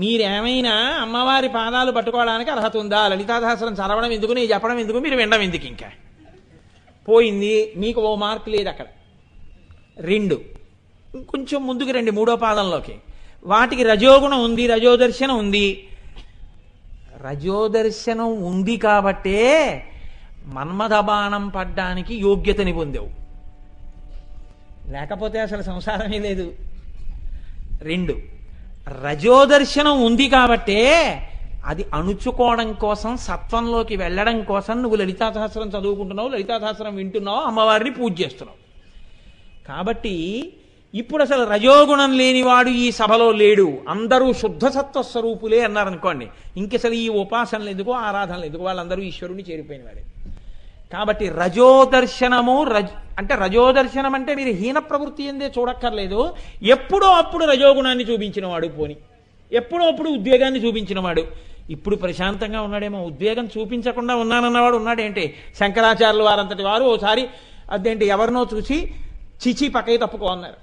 S1: మీరేమైనా అమ్మవారి పాదాలు పట్టుకోవడానికి అర్హత ఉందా? లలితాసహస్రం చదవడం ఎందుకు, నేను చెప్పడం ఎందుకు, మీరు వినడం ఎందుకు? ఇంకా పోయింది, మీకు ఓ మార్క్ లేదు అక్కడ. 2 కొంచెం ముందుకు రండి, 3వ పాదంలోకి. వాటికి రజోగుణం ఉంది, రజోదర్శనం ఉంది. రజోదర్శనం ఉంది కాబట్టే మన్మథ బాణం పడ్డానికి యోగ్యతని పొందావు, లేకపోతే అసలు సంసారమే లేదు. 2, రజోదర్శనం ఉంది కాబట్టే అది అణుచుకోవడం కోసం, సత్వంలోకి వెళ్ళడం కోసం నువ్వు లలితా సహస్రం చదువుకుంటున్నావు, లలితా సహస్రం వింటున్నావు, అమ్మవారిని పూజ చేస్తున్నావు. కాబట్టి ఇప్పుడు అసలు రజోగుణం లేనివాడు ఈ సభలో లేడు, అందరూ శుద్ధ సత్వ స్వరూపులే అన్నారనుకోండి, ఇంకసలు ఈ ఉపాసనలు ఎందుకు, ఆరాధనలు ఎందుకు, వాళ్ళందరూ ఈశ్వరుని చేరిపోయిన వాడే. కాబట్టి రజోదర్శనము అంటే రజోదర్శనం అంటే మీరు హీన ప్రవృత్తి ఎందే చూడక్కర్లేదు, ఎప్పుడో అప్పుడు రజోగుణాన్ని చూపించినవాడు, పోని ఎప్పుడో అప్పుడు ఉద్వేగాన్ని చూపించినవాడు. ఇప్పుడు ప్రశాంతంగా ఉన్నాడేమో, ఉద్వేగం చూపించకుండా ఉన్నానన్నవాడు ఉన్నాడేంటి? శంకరాచార్యులు వారంతటి వారు ఓసారి అదేంటి ఎవరినో చూసి చిచి పక్కకి తప్పుకో అన్నారు.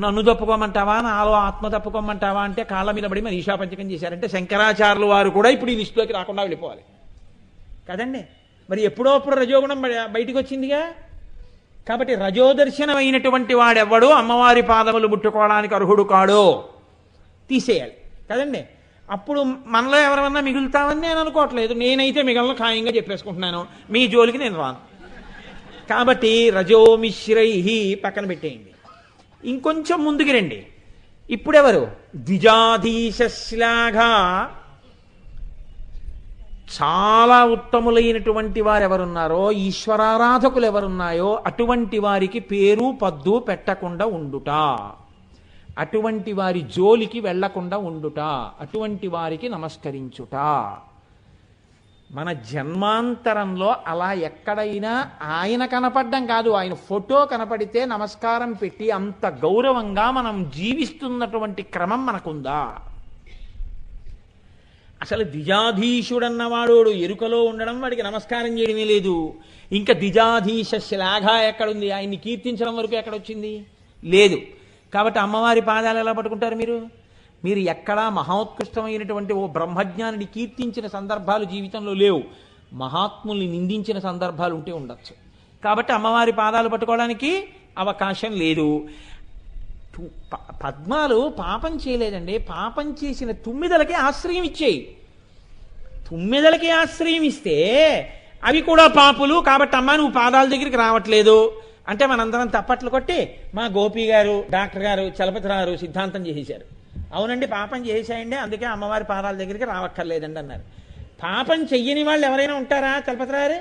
S1: నన్ను తప్పుకోమంటావా, నాలో ఆత్మ తప్పుకోమంటావా అంటే కాళ్ళ మీద పడి మరి ఈశాపంచకం చేశారంటే శంకరాచార్యులు వారు కూడా ఇప్పుడు ఈ లిస్టులోకి రాకుండా వెళ్ళిపోవాలి కదండి. మరి ఎప్పుడో అప్పుడు రజోగుణం బయటికి వచ్చిందిగా. కాబట్టి రజోదర్శనం అయినటువంటి వాడెవ్వడో అమ్మవారి పాదములు ముట్టుకోవడానికి అర్హుడు కాడో తీసేయాలి కదండి. అప్పుడు మనలో ఎవరన్నా మిగులుతామని నేను అనుకోవట్లేదు, నేనైతే మిగలను ఖాయంగా చెప్పేసుకుంటున్నాను, మీ జోలికి నేను రాను. కాబట్టి రజోమిశ్రై పక్కన పెట్టేయండి. ఇంకొంచెం ముందుకు రండి. ఇప్పుడెవరు? ద్విజాధీశ్లాఘ, చాలా ఉత్తములైనటువంటి వారు ఎవరున్నారో, ఈశ్వరారాధకులు ఎవరున్నాయో అటువంటి వారికి పేరు పద్దు పెట్టకుండా ఉండుట, అటువంటి వారి జోలికి వెళ్లకుండా ఉండుట, అటువంటి వారికి నమస్కరించుట. మన జన్మాంతరంలో అలా ఎక్కడైనా ఆయన కనపడడం కాదు, ఆయన ఫోటో కనపడితే నమస్కారం పెట్టి అంత గౌరవంగా మనం జీవిస్తున్నటువంటి క్రమం మనకుందా? అసలు ద్విజాధీశుడన్నవాడు ఎరుకలో ఉండడం, వాడికి నమస్కారం చేయడమే లేదు. ఇంకా ద్విజాధీశ శ్లాఘ ఎక్కడుంది? ఆయన్ని కీర్తించడం వరకు ఎక్కడొచ్చింది? లేదు. కాబట్టి అమ్మవారి పాదాలు ఎలా పట్టుకుంటారు మీరు? మీరు ఎక్కడా మహోత్కృష్టమైనటువంటి ఓ బ్రహ్మజ్ఞానిని కీర్తించిన సందర్భాలు జీవితంలో లేవు, మహాత్ముల్ని నిందించిన సందర్భాలు ఉంటే ఉండొచ్చు. కాబట్టి అమ్మవారి పాదాలు పట్టుకోవడానికి అవకాశం లేదు. పద్మాలు పాపం చేయలేదండి, పాపం చేసిన తుమ్మిదలకి ఆశ్రయం ఇచ్చేయి. తుమ్మిదలకి ఆశ్రయం ఇస్తే అవి కూడా పాపులు, కాబట్టి అమ్మ నువ్వు పాదాల దగ్గరికి రావట్లేదు అంటే మనందరం తప్పట్లు కొట్టి మా గోపి గారు, డాక్టర్ గారు, చలపతి గారు సిద్ధాంతం చేసేశారు. అవునండి పాపం చేసేయండి, అందుకే అమ్మవారి పాదాల దగ్గరికి రావక్కర్లేదండి అన్నారు. పాపం చెయ్యని వాళ్ళు ఎవరైనా ఉంటారా చలపతి గారు?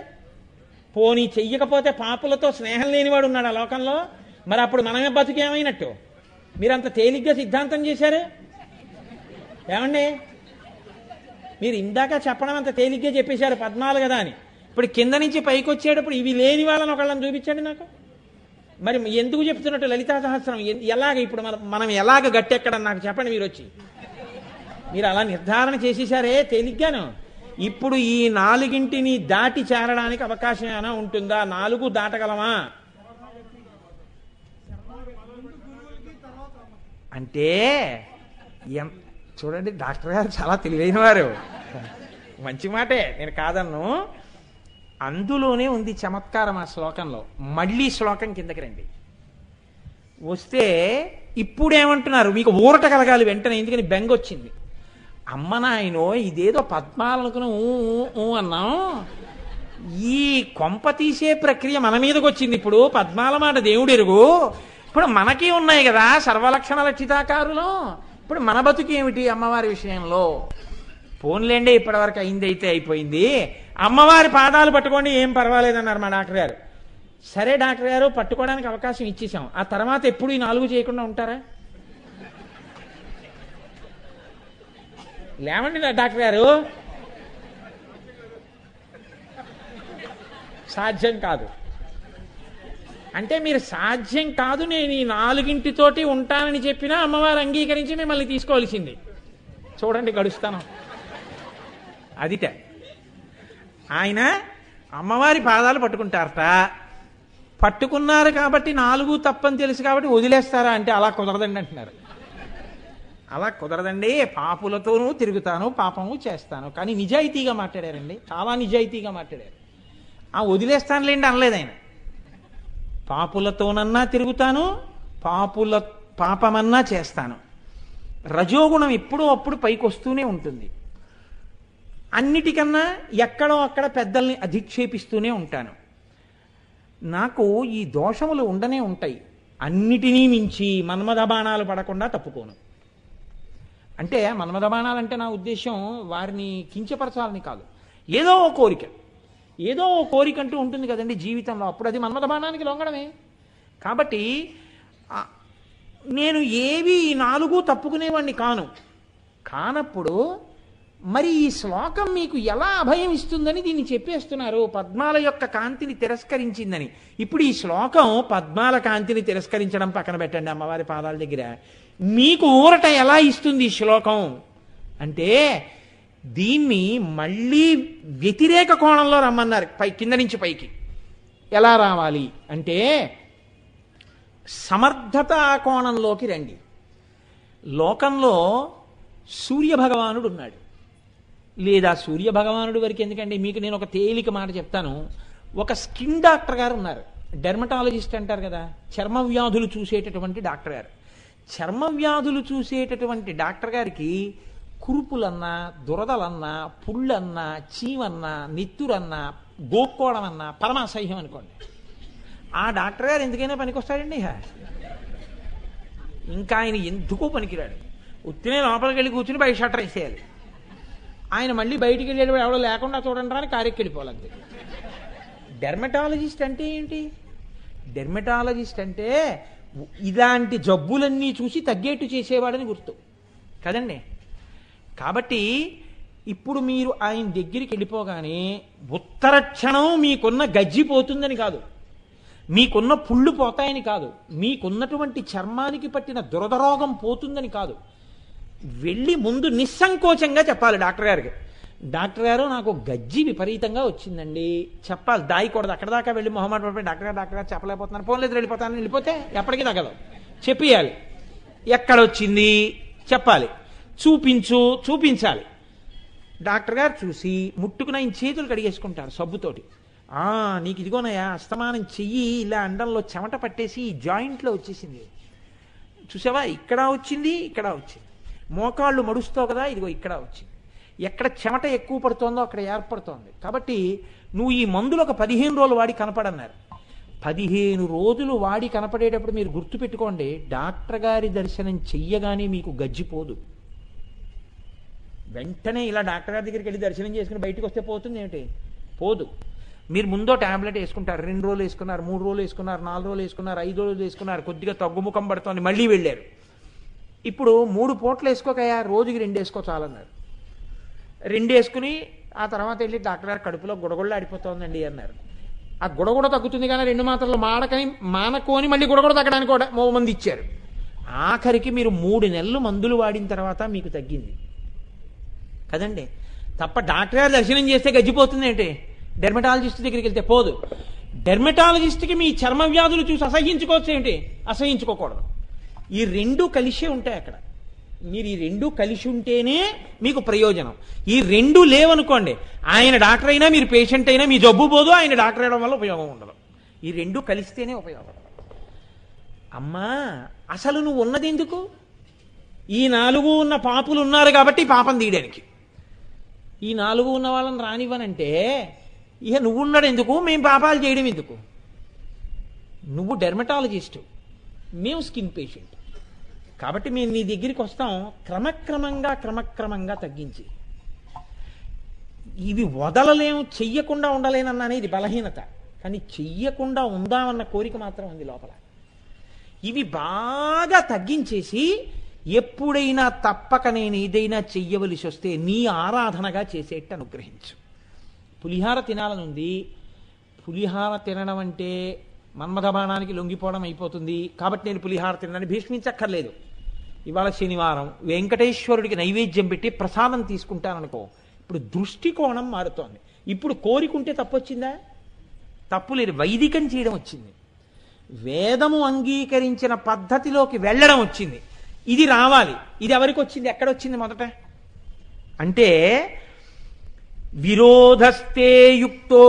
S1: పోనీ చెయ్యకపోతే పాపులతో స్నేహం లేనివాడు ఉన్నాడు ఆ లోకంలో. మరి అప్పుడు మనమే బతుకేమైనట్టు? మీరంత తేలిగ్గా సిద్ధాంతం చేశారు ఏమండి? మీరు ఇందాక చెప్పడం అంత తేలిగ్గా చెప్పేశారు పద్మాలు కదా అని. ఇప్పుడు కింద నుంచి పైకి వచ్చేటప్పుడు ఇవి లేని వాళ్ళని ఒకళ్ళని చూపించండి నాకు. మరి ఎందుకు చెప్తున్నట్టు లలితా సహస్రం ఎలాగ ఇప్పుడు మనం ఎలాగ గట్టెక్కడని నాకు చెప్పండి. మీరు వచ్చి మీరు అలా నిర్ధారణ చేసేసారే తేలిగ్గాను. ఇప్పుడు ఈ 4ంటిని దాటి చేరడానికి అవకాశం ఏమైనా ఉంటుందా? 4 దాటగలమా అంటే చూడండి, డాక్టర్ గారు చాలా తెలివైన వారు, మంచి మాటే, నేను కాదన్ను. అందులోనే ఉంది చమత్కారం ఆ శ్లోకంలో. మళ్ళీ శ్లోకం కిందకి రండి. వస్తే ఇప్పుడేమంటున్నారు? మీకు ఊరట కలగాలి వెంటనే, ఎందుకని బెంగొచ్చింది. అమ్మ నాయనో ఇదేదో పద్మాలనుకుని అన్నాం, ఈ కొంప తీసే ప్రక్రియ మన మీదకి వచ్చింది. ఇప్పుడు పద్మాల మాట దేవుడు ఎరుగు, ఇప్పుడు మనకి ఉన్నాయి కదా సర్వలక్షణ లక్షితాకారులు. ఇప్పుడు మన బతుకేమిటి అమ్మవారి విషయంలో? పోన్లేండి ఇప్పటివరకు అయిందైతే అయిపోయింది, అమ్మవారి పాదాలు పట్టుకోండి ఏం పర్వాలేదన్నారు మా డాక్టర్ గారు. సరే డాక్టర్ గారు పట్టుకోవడానికి అవకాశం ఇచ్చేసాం, ఆ తర్వాత ఎప్పుడు ఈ 4 చేయకుండా ఉంటారా? లేవండి డాక్టర్ గారు, సాధ్యం కాదు అంటే మీరు సాధ్యం కాదు, నేను ఈ 4ంటితోటి ఉంటానని చెప్పినా అమ్మవారు అంగీకరించి మిమ్మల్ని తీసుకోవాల్సింది. చూడండి గడుస్తాను. అదిట ఆయన అమ్మవారి పాదాలు పట్టుకుంటారట. పట్టుకున్నారు కాబట్టి 4 తప్పని తెలుసు కాబట్టి వదిలేస్తారా అంటే అలా కుదరదండి అంటున్నారు. అలా కుదరదండి, పాపులతోనూ తిరుగుతాను, పాపము చేస్తాను. కానీ నిజాయితీగా మాట్లాడారండి, చాలా నిజాయితీగా మాట్లాడారు. వదిలేస్తానులేండి అనలేదు ఆయన. పాపులతోనన్నా తిరుగుతాను, పాపమన్నా చేస్తాను. రజోగుణం ఎప్పుడో అప్పుడు పైకి వస్తూనే ఉంటుంది. అన్నిటికన్నా ఎక్కడో అక్కడ పెద్దల్ని అధిక్షేపిస్తూనే ఉంటాను. నాకు ఈ దోషములు ఉండనే ఉంటాయి. అన్నిటినీ మించి మన్మథ బాణాలు పడకుండా తప్పుకోను. అంటే మన్మథ బాణాలంటే నా ఉద్దేశం వారిని కించపరచాలని కాదు. ఏదో ఓ కోరిక అంటూ ఉంటుంది కదండి జీవితంలో, అప్పుడు అది మన్మథ బాణానికి లొంగడమే. కాబట్టి నేను ఏవి 4 తప్పుకునేవాడిని కానప్పుడు మరి ఈ శ్లోకం మీకు ఎలా అభయం ఇస్తుందని దీన్ని చెప్పేస్తున్నారు. పద్మాల యొక్క కాంతిని తిరస్కరించిందని. ఇప్పుడు ఈ శ్లోకం పద్మాల కాంతిని తిరస్కరించడం పక్కన పెట్టండి అమ్మవారి పాదాల దగ్గర. మీకు ఊరట ఎలా ఇస్తుంది ఈ శ్లోకం అంటే, దీన్ని మళ్ళీ వ్యతిరేక కోణంలో రమ్మన్నారు. కింద నుంచి పైకి ఎలా రావాలి అంటే, సమర్థత కోణంలోకి రండి. లోకంలో సూర్యభగవానుడు ఉన్నాడు. లేదా సూర్యభగవానుడి వరకు ఎందుకండి, మీకు నేను ఒక తేలిక మాట చెప్తాను. ఒక స్కిన్ డాక్టర్ గారు ఉన్నారు, డెర్మటాలజిస్ట్ అంటారు కదా, చర్మ వ్యాధులు చూసేటటువంటి డాక్టర్ గారు. చర్మ వ్యాధులు చూసేటటువంటి డాక్టర్ గారికి కురుపులన్నా, దురదలన్నా, పుళ్ళన్నా, చీమన్నా, నెత్తురన్నా, గోక్కోవడం అన్నా పరమాసహ్యం అనుకోండి. ఆ డాక్టర్ గారు ఎందుకైనా పనికొస్తాడండి. ఇంకా ఆయన ఎందుకో పనికిరాడు. ఉత్తినే లోపలికి వెళ్ళి కూర్చుని బయట షట్టర్ వేసేయాలి. ఆయన మళ్ళీ బయటికి వెళ్ళేటప్పుడు ఎవడో లేకుండా చూడండి అని కారెక్కి వెళ్ళిపోవాలి. డెర్మటాలజిస్ట్ అంటే ఏంటి? డెర్మటాలజిస్ట్ అంటే ఇలాంటి జబ్బులన్నీ చూసి తగ్గేట్టు చేసేవాడని గుర్తు కదండి. కాబట్టి ఇప్పుడు మీరు ఆయన దగ్గరికి వెళ్ళిపోగానే ఉత్తర క్షణం మీకున్న గజ్జి పోతుందని కాదు, మీకున్న పుళ్ళు పోతాయని కాదు, మీకున్నటువంటి చర్మానికి పట్టిన దురదరోగం పోతుందని కాదు. వెళ్ళి ముందు నిస్సంకోచంగా చెప్పాలి డాక్టర్ గారికి, డాక్టర్ గారు నాకు గజ్జి విపరీతంగా వచ్చిందండి చెప్పాలి. దాయకూడదు. అక్కడ దాకా వెళ్ళి మొహమాట పడిపోయి డాక్టర్ గారు చెప్పలేకపోతున్నాను, ఫోన్ లేదు వెళ్ళిపోతాను, వెళ్ళిపోతే ఎప్పటికీ తగ్గదు. చెప్పియాలి. ఎక్కడొచ్చింది చెప్పాలి, చూపించాలి. డాక్టర్ గారు చూసి ముట్టుకుని ఆయన చేతులు కడిగేసుకుంటారు సబ్బుతోటి. నీకు ఇదిగోనయా అస్తమానం చెయ్యి ఇలా అండంలో చెమట పట్టేసి ఈ జాయింట్లో వచ్చేసింది, చూసావా, ఇక్కడ వచ్చింది, ఇక్కడ వచ్చింది. మోకాళ్ళు మడుస్తావు కదా, ఇదిగో ఇక్కడ వచ్చింది. ఎక్కడ చెమట ఎక్కువ పడుతోందో అక్కడ ఏర్పడుతోంది. కాబట్టి నువ్వు ఈ మందులు ఒక 15 రోజులు వాడి కనపడన్నారు. 15 రోజులు వాడి కనపడేటప్పుడు మీరు గుర్తుపెట్టుకోండి, డాక్టర్ గారి దర్శనం చెయ్యగానే మీకు గజ్జిపోదు. వెంటనే ఇలా డాక్టర్ గారి దగ్గరికి వెళ్ళి దర్శనం చేసుకుని బయటకు వస్తే పోతుంది ఏమిటి? పోదు. మీరు ముందో ట్యాబ్లెట్ వేసుకుంటారు, 2 రోజులు వేసుకున్నారు, 3 రోజులు వేసుకున్నారు, 4 రోజులు వేసుకున్నారు, 5 రోజులు వేసుకున్నారు, కొద్దిగా తగ్గుముఖం పడుతోంది, మళ్ళీ వెళ్ళారు. ఇప్పుడు 3 పూటలు వేసుకోకయా, రోజుకి 2 వేసుకో చాలన్నారు. 2 వేసుకుని ఆ తర్వాత వెళ్ళి డాక్టర్ గారు కడుపులో గుడగొళ్ళ ఆడిపోతుందండి అన్నారు. ఆ గుడగొడ తగ్గుతుంది కానీ 2 మాత్రలు మానకొని మళ్ళీ గుడగొడ తగ్గడానికి కూడా 3 మంది ఇచ్చారు. ఆఖరికి మీరు 3 నెలలు మందులు వాడిన తర్వాత మీకు తగ్గింది కదండి. తప్ప డాక్టర్ గారు దర్శనం చేస్తే గజ్జిపోతుంది ఏంటి? డెర్మటాలజిస్ట్ దగ్గరికి వెళ్తే పోదు. డెర్మటాలజిస్ట్కి మీ చర్మ వ్యాధులు చూసి అసహ్యించుకోవచ్చు ఏంటి? అసహ్యించుకోకూడదు. ఈ 2 కలిసే ఉంటాయి అక్కడ. మీరు ఈ 2 కలిసి ఉంటేనే మీకు ప్రయోజనం. ఈ 2 లేవనుకోండి, ఆయన డాక్టర్ అయినా మీరు పేషెంట్ అయినా మీ జబ్బు పోదు, ఆయన డాక్టర్ అయ్యడం వల్ల ఉపయోగం ఉండదు. ఈ 2 కలిస్తేనే ఉపయోగం. అమ్మా అసలు నువ్వు ఉన్నది ఎందుకు? ఈ 4 ఉన్న పాపులు ఉన్నారు కాబట్టి పాపం తీయడానికి. ఈ 4 ఉన్న వాళ్ళని రానివ్వనంటే ఇక నువ్వు ఉన్నాడు ఎందుకు, మేము పాపాలు చేయడం ఎందుకు? నువ్వు డెర్మటాలజిస్టు, మేము స్కిన్ పేషెంట్. కాబట్టి మేము నీ దగ్గరికి వస్తాం క్రమక్రమంగా తగ్గించి. ఇవి వదలలేము, చెయ్యకుండా ఉండలేనన్న ఇది బలహీనత. కానీ చెయ్యకుండా ఉందామన్న కోరిక మాత్రం ఉంది లోపల. ఇవి బాగా తగ్గించేసి ఎప్పుడైనా తప్పక నేను ఏదైనా చెయ్యవలసి వస్తే నీ ఆరాధనగా చేసేట్టు అనుగ్రహించు. పులిహార తినాలనుంది, పులిహార తినడం అంటే మన్మథ బాణానికి లొంగిపోవడం అయిపోతుంది కాబట్టి నేను పులిహార తినడానికి భీష్మించక్కర్లేదు. ఇవాళ శనివారం వెంకటేశ్వరుడికి నైవేద్యం పెట్టి ప్రసాదం తీసుకుంటాననుకో, ఇప్పుడు దృష్టికోణం మారుతోంది. ఇప్పుడు కోరికుంటే తప్పొచ్చిందా? తప్పు లేదు, వైదికం చేయడం వచ్చింది, వేదము అంగీకరించిన పద్ధతిలోకి వెళ్ళడం వచ్చింది. ఇది రావాలి. ఇది ఎవరికి వచ్చింది? ఎక్కడొచ్చింది మొదట అంటే విరోధస్తే యుక్తో,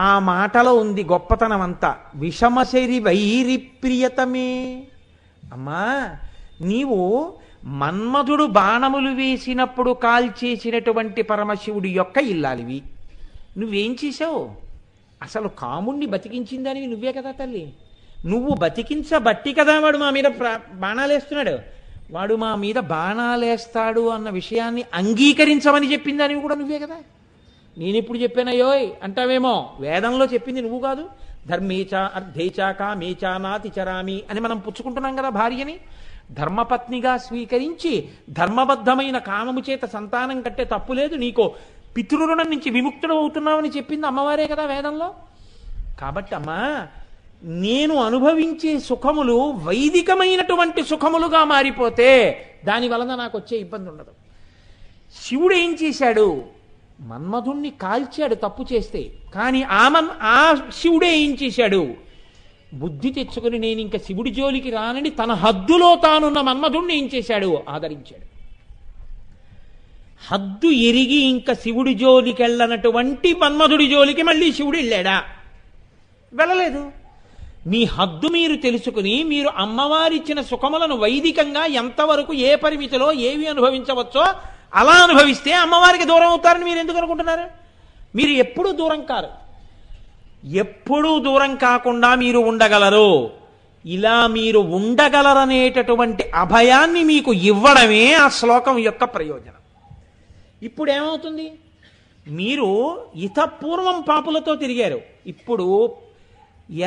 S1: ఆ మాటలో ఉంది గొప్పతనం అంతా. విషమశరి వైరి ప్రియతమే. అమ్మా నీవు మన్మధుడు బాణములు వేసినప్పుడు కాల్చేసినటువంటి పరమశివుడి యొక్క ఇల్లాలివి. నువ్వేం చేశావు? అసలు కాముణ్ణి బతికించిందానివి నువ్వే కదా తల్లి. నువ్వు బతికించబట్టి కదా వాడు మా మీద బాణాలేస్తున్నాడు. వాడు మా మీద బాణాలేస్తాడు అన్న విషయాన్ని అంగీకరించమని చెప్పిందానివి కూడా నువ్వే కదా. నేనెప్పుడు చెప్పానయ్యోయ్ అంటావేమో, వేదంలో చెప్పింది నువ్వు కాదు. ధర్మేచ అర్ధేచ కామేచ నాతి చరామి అని మనం పుచ్చుకుంటున్నాం కదా భార్యని. ధర్మపత్నిగా స్వీకరించి ధర్మబద్ధమైన కామము చేత సంతానం కట్టే తప్పు లేదు, నీకో పితృరుణం నుంచి విముక్తుడు అవుతున్నావని చెప్పింది అమ్మవారే కదా వేదంలో. కాబట్టి అమ్మా, నేను అనుభవించే సుఖములు వైదికమైనటువంటి సుఖములుగా మారిపోతే దాని వలన నాకు వచ్చే ఇబ్బంది ఉండదు. శివుడు ఏం చేశాడు? మన్మధుణ్ణి కాల్చాడు తప్పు చేస్తే. కానీ ఆ శివుడే ఏం చేశాడు? బుద్ధి తెచ్చుకుని నేను ఇంకా శివుడి జోలికి రానని తన హద్దులో తానున్న మన్మధుణ్ణి ఏం చేశాడు? ఆదరించాడు. హద్దు ఎరిగి ఇంకా శివుడి జోలికి వెళ్ళనటువంటి మన్మధుడి జోలికి మళ్ళీ శివుడు వెళ్ళాడా? వెళ్ళలేదు. మీ హద్దు మీరు తెలుసుకుని మీరు అమ్మవారిచ్చిన సుఖములను వైదికంగా ఎంతవరకు ఏ పరిమితిలో ఏవి అనుభవించవచ్చో అలా అనుభవిస్తే అమ్మవారికి దూరం అవుతారని మీరు ఎందుకు అనుకుంటున్నారు? మీరు ఎప్పుడూ దూరం కారు. ఎప్పుడూ దూరం కాకుండా మీరు ఉండగలరు. ఇలా మీరు ఉండగలరనేటటువంటి అభయాన్ని మీకు ఇవ్వడమే ఆ శ్లోకం యొక్క ప్రయోజనం. ఇప్పుడు ఏమవుతుంది? మీరు ఇతపూర్వం పాపులతో తిరిగారు. ఇప్పుడు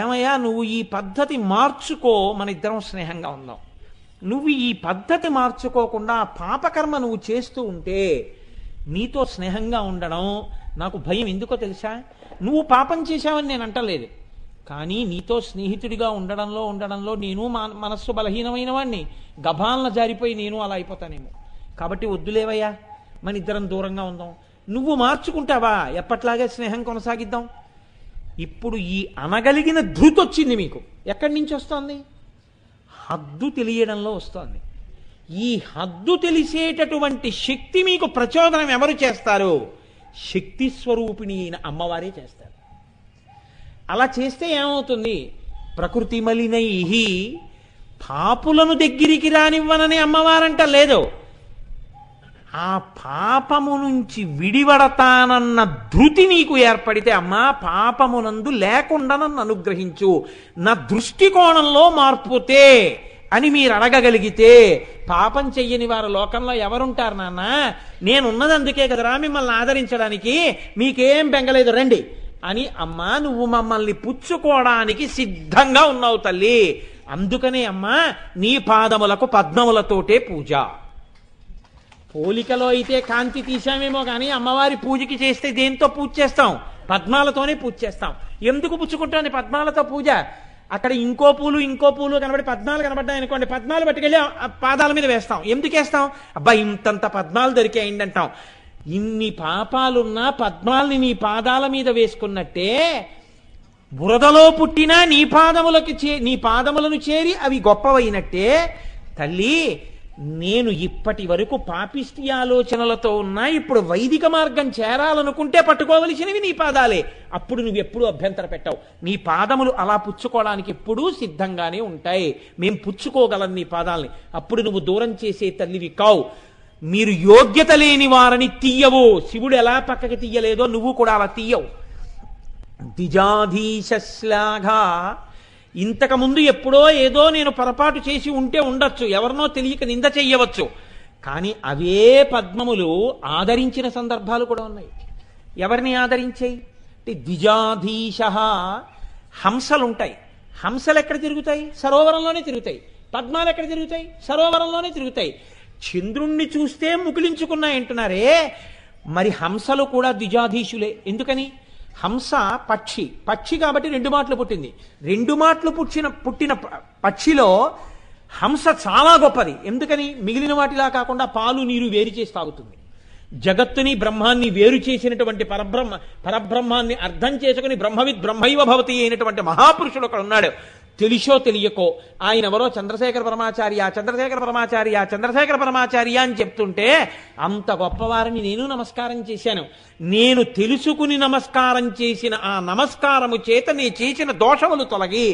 S1: ఏమయ్యా నువ్వు ఈ పద్ధతి మార్చుకో, మన ఇద్దరం స్నేహంగా ఉందాం. నువ్వు ఈ పద్ధతి మార్చుకోకుండా పాపకర్మ నువ్వు చేస్తూ ఉంటే నీతో స్నేహంగా ఉండడం నాకు భయం. ఎందుకో తెలుసా? నువ్వు పాపం చేశావని నేను అంటలేదు, కానీ నీతో స్నేహితుడిగా ఉండడంలో నేను మనస్సు బలహీనమైన వాడిని, గభాలన జారిపోయి నేను అలా అయిపోతానేమో. కాబట్టి వద్దులేవయ్యా, మన ఇద్దరం దూరంగా ఉందాం. నువ్వు మార్చుకుంటావా? ఎప్పట్లాగే స్నేహం కొనసాగిద్దాం. ఇప్పుడు ఈ అనగలిగిన ధృతి వచ్చింది మీకు. ఎక్కడి నుంచి వస్తోంది? హద్దు తెలియడంలో వస్తోంది. ఈ హద్దు తెలిసేటటువంటి శక్తి మీకు ప్రచోదనం ఎవరు చేస్తారు? శక్తి స్వరూపిణి అయిన అమ్మవారే చేస్తారు. అలా చేస్తే ఏమవుతుంది? ప్రకృతి మలినై పాపులను దగ్గరికి రానివ్వనని అమ్మవారంట లేదు. ఆ పాపము నుంచి విడివడతానన్న ధృతి నీకు ఏర్పడితే, అమ్మా పాపమునందు లేకుండా నన్ను అనుగ్రహించు, నా దృష్టికోణంలో మార్పుతే అని మీరు అడగగలిగితే, పాపం చెయ్యని వారు లోకంలో ఎవరుంటారు నాన్న? నేనున్నది అందుకే కదరా మిమ్మల్ని ఆదరించడానికి, మీకేం బెంగలేదు రండి అని అమ్మా నువ్వు మమ్మల్ని పుచ్చుకోవడానికి సిద్ధంగా ఉన్నావు తల్లి. అందుకనే అమ్మా నీ పాదములకు పద్మములతోటే పూజ. పోలికలో అయితే కాంతి తీశామేమో కానీ అమ్మవారి పూజకి చేస్తే దేంతో పూజ చేస్తాం? పద్మాలతోనే పూజ చేస్తాం. ఎందుకు పుచ్చుకుంటాను పద్మాలతో పూజ? అక్కడ ఇంకో పూలు కనబడి పద్మాలు కనబడ్డాయి అనుకోండి, పద్మాలు పట్టుకెళ్ళి పాదాల మీద వేస్తాం. ఎందుకు వేస్తాం? అబ్బా ఇంతంత పద్మాలు దొరికాయండి అంటాం. ఇన్ని పాపాలున్నా పద్మాల్ని నీ పాదాల మీద వేసుకున్నట్టే బురదలో పుట్టినా నీ పాదములను చేరి అవి గొప్పవైనట్టే తల్లి. నేను ఇప్పటి వరకు పాపిష్టి ఆలోచనలతో ఉన్నా, ఇప్పుడు వైదిక మార్గం చేరాలనుకుంటే పట్టుకోవలసినవి నీ పాదాలే. అప్పుడు నువ్వు ఎప్పుడూ అభ్యంతర పెట్టావు. నీ పాదములు అలా పుచ్చుకోవడానికి ఎప్పుడూ సిద్ధంగానే ఉంటాయి. మేం పుచ్చుకోగలం నీ పాదాలని. అప్పుడు నువ్వు దూరం చేసే తల్లివి కావు. మీరు యోగ్యత లేని వారిని తీయవు. శివుడు ఎలా పక్కకి తీయలేదో నువ్వు కూడా అలా తీయవు. ద్విజాధీశ్లాఘా, ఇంతకుముందు ఎప్పుడో ఏదో నేను పొరపాటు చేసి ఉంటే ఉండొచ్చు, ఎవరినో తెలియక నింద చెయ్యవచ్చు, కానీ అవే పద్మములు ఆదరించిన సందర్భాలు కూడా ఉన్నాయి. ఎవరిని ఆదరించాయి? ద్విజాధీశ. హంసలుంటాయి. హంసలు ఎక్కడ తిరుగుతాయి? సరోవరంలోనే తిరుగుతాయి. పద్మాలు ఎక్కడ తిరుగుతాయి? సరోవరంలోనే తిరుగుతాయి. చంద్రుణ్ణి చూస్తే ముకులించుకున్నాయంటున్నారే, మరి హంసలు కూడా ద్విజాధీశులే. ఎందుకని? హంస పక్షి కాబట్టి 2 మాటలు పుట్టింది. 2 మాటలు పుట్టిన పక్షిలో హంస చాలా గొప్పది. ఎందుకని? మిగిలిన వాటిలా కాకుండా పాలు నీరు వేరు చేసి తాగుతుంది. జగత్తుని బ్రహ్మాన్ని వేరు చేసినటువంటి పరబ్రహ్మాన్ని అర్థం చేసుకుని బ్రహ్మవిద్ బ్రహ్మైవ భవతి అయినటువంటి మహాపురుషుడు అక్కడ ఉన్నాడు. తెలిసో తెలియకో ఆయన ఎవరో చంద్రశేఖర పరమాచార్య అని చెప్తుంటే అంత గొప్పవారిని నేను నమస్కారం చేశాను. నేను తెలుసుకుని నమస్కారం చేసిన ఆ నమస్కారము చేత నేను చేసిన దోషములు తొలగి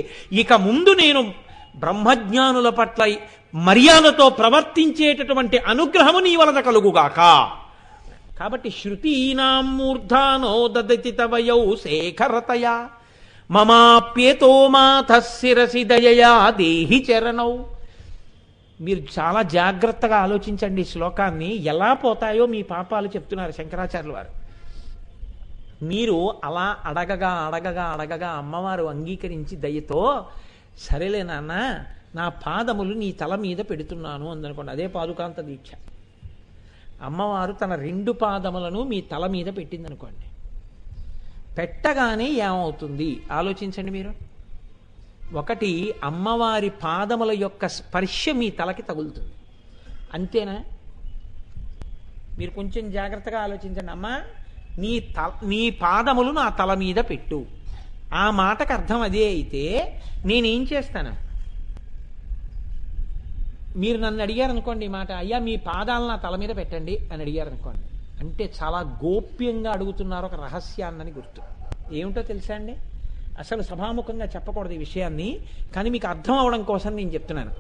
S1: ఇక ముందు నేను బ్రహ్మజ్ఞానుల పట్ల మర్యాదతో ప్రవర్తించేటటువంటి అనుగ్రహము నీ వలన కలుగుగాక. కాబట్టి శృతీనాం మూర్ధానో దదతి తవయౌ శేఖరతయా మమాప్యేతో మాథ శిరసి దయయా దేహి చరణౌ. మీరు చాలా జాగ్రత్తగా ఆలోచించండి. ఈ శ్లోకాన్ని ఎలా పోతాయో మీ పాపాలు చెప్తున్నారు శంకరాచార్యులు వారు. మీరు అలా అడగగా అడగగా అడగగా అమ్మవారు అంగీకరించి దయతో, సరేలే నాన్న నా పాదములు నీ తల మీద పెడుతున్నాను అందనుకోండి. అదే పాదుకాంత దీక్ష. అమ్మవారు తన 2 పాదములను మీ తల మీద పెట్టిందనుకోండి. పెట్టగానే ఏమవుతుంది ఆలోచించండి మీరు. ఒకటి, అమ్మవారి పాదముల యొక్క స్పర్శ మీ తలకి తగులుతుంది. అంతేనా? మీరు కొంచెం జాగ్రత్తగా ఆలోచించండి. అమ్మా నీ పాదములు నా తల మీద పెట్టు. ఆ మాటకు అర్థం అదే అయితే నేనేం చేస్తాను? మీరు నన్ను అడిగారు అనుకోండి ఈ మాట, అయ్యా మీ పాదాలు నా తల మీద పెట్టండి అని అడిగారు అనుకోండి, అంటే చాలా గోప్యంగా అడుగుతున్నారు ఒక రహస్యాన్నని గుర్తు. ఏమిటో తెలుసా అండి? అసలు సభాముఖంగా చెప్పకూడదు ఈ విషయాన్ని, కానీ మీకు అర్థం అవడం కోసం నేను చెప్తున్నాను.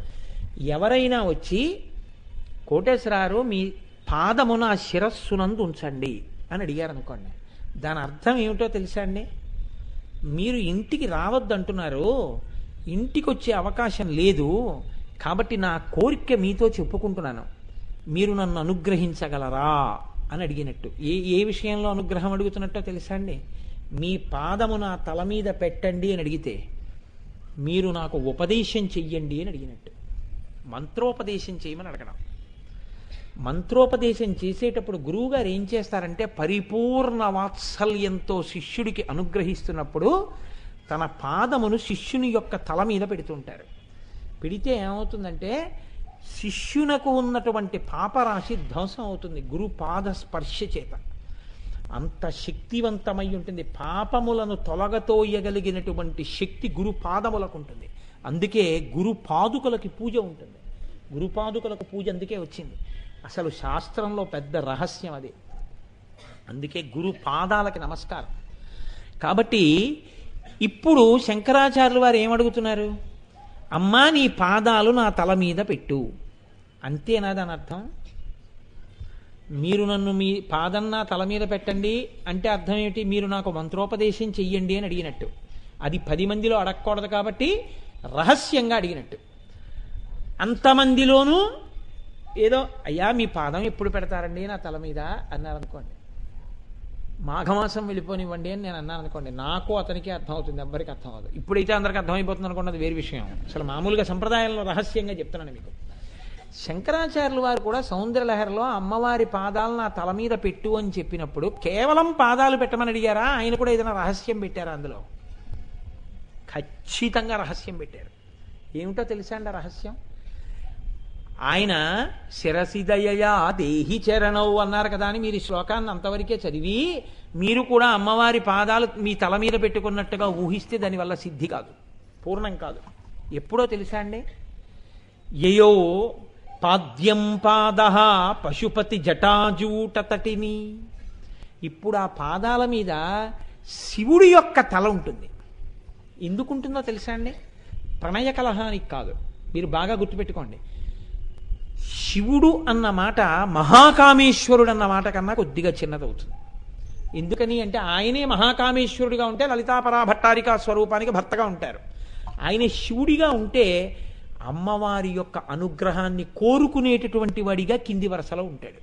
S1: ఎవరైనా వచ్చి కోటేశ్వరారు మీ పాదము నా శిరస్సునందు ఉంచండి అని అడిగారు అనుకోండి, దాని అర్థం ఏమిటో తెలుసా అండి? మీరు ఇంటికి రావద్దు అంటున్నారు, ఇంటికి వచ్చే అవకాశం లేదు కాబట్టి నా కోరిక మీతో చెప్పుకుంటున్నాను, మీరు నన్ను అనుగ్రహించగలరా అని అడిగినట్టు. ఏ విషయంలో అనుగ్రహం అడుగుతున్నట్టో తెలుసా అండి? మీ పాదము నా తల మీద పెట్టండి అని అడిగితే మీరు నాకు ఉపదేశం చెయ్యండి అని అడిగినట్టు. మంత్రోపదేశం చేయమని అడగడం. మంత్రోపదేశం చేసేటప్పుడు గురువుగారు ఏం చేస్తారంటే పరిపూర్ణ వాత్సల్యంతో శిష్యుడికి అనుగ్రహిస్తున్నప్పుడు తన పాదమును శిష్యుని యొక్క తల మీద పెడుతుంటారు. పెడితే ఏమవుతుందంటే శిష్యునకు ఉన్నటువంటి పాపరాశి ధ్వంసం అవుతుంది గురు పాద స్పర్శ చేత. అంత శక్తివంతమై ఉంటుంది. పాపములను తొలగతోయగలిగినటువంటి శక్తి గురు పాదములకు ఉంటుంది. అందుకే గురు పాదుకలకి పూజ ఉంటుంది. గురు పాదుకలకు పూజ అందుకే వచ్చింది. అసలు శాస్త్రంలో పెద్ద రహస్యం అది. అందుకే గురు పాదాలకి నమస్కారం. కాబట్టి ఇప్పుడు శంకరాచార్యులు వారు ఏమడుగుతున్నారు? అమ్మా నీ పాదాలు నా తల మీద పెట్టు. అంతేనా దాని అర్థం? మీరు నన్ను మీ పాదం నా తల మీద పెట్టండి అంటే అర్థం ఏమిటి? మీరు నాకు మంత్రోపదేశం చెయ్యండి అని అడిగినట్టు. అది 10 మందిలో అడగకూడదు కాబట్టి రహస్యంగా అడిగినట్టు. అంతమందిలోనూ ఏదో అయ్యా మీ పాదం ఎప్పుడు పెడతారండి నా తల మీద అన్నారనుకోండి, మాఘమాసం వెళ్ళిపోనివ్వండి అని నేను అన్నాను అనుకోండి, నాకు అతనికి అర్థం అవుతుంది, ఎవ్వరికి అర్థం అవుతుంది. ఇప్పుడైతే అందరికి అర్థమైపోతుంది అనుకోండి, అది వేరే విషయం. అసలు మామూలుగా సంప్రదాయంలో రహస్యంగా చెప్తున్నాను మీకు. శంకరాచార్యులు వారు కూడా సౌందర్యలహరిలో అమ్మవారి పాదాలు నా తల మీద పెట్టు అని చెప్పినప్పుడు కేవలం పాదాలు పెట్టమని అడిగారా? ఆయన కూడా ఏదైనా రహస్యం పెట్టారా అందులో? ఖచ్చితంగా రహస్యం పెట్టారు. ఏమిటో తెలుసా అండి రహస్యం? ఆయన శిరసిదయయా దేహి చరణవు అన్నారు కదా అని మీరు ఈ శ్లోకాన్ని అంతవరకే చదివి మీరు కూడా అమ్మవారి పాదాలు మీ తల మీద పెట్టుకున్నట్టుగా ఊహిస్తే దానివల్ల సిద్ధి కాదు, పూర్ణం కాదు. ఎప్పుడో తెలుసా అండి? యయో పాద్యం పాద పశుపతి జటాజూటతటిని. ఇప్పుడు ఆ పాదాల మీద శివుడి యొక్క తల ఉంటుంది. ఎందుకుంటుందో తెలుసా అండి? ప్రణయ కలహానికి కాదు. మీరు బాగా గుర్తుపెట్టుకోండి. శివుడు అన్న మాట మహాకామేశ్వరుడు అన్న మాట కన్నా కొద్దిగా చిన్నదవుతుంది. ఎందుకని అంటే ఆయనే మహాకామేశ్వరుడిగా ఉంటే లలితాపరా భట్టారికా స్వరూపానికి భర్తగా ఉంటారు. ఆయన శివుడిగా ఉంటే అమ్మవారి యొక్క అనుగ్రహాన్ని కోరుకునేటటువంటి వాడిగా కింది వరుసలో ఉంటాడు.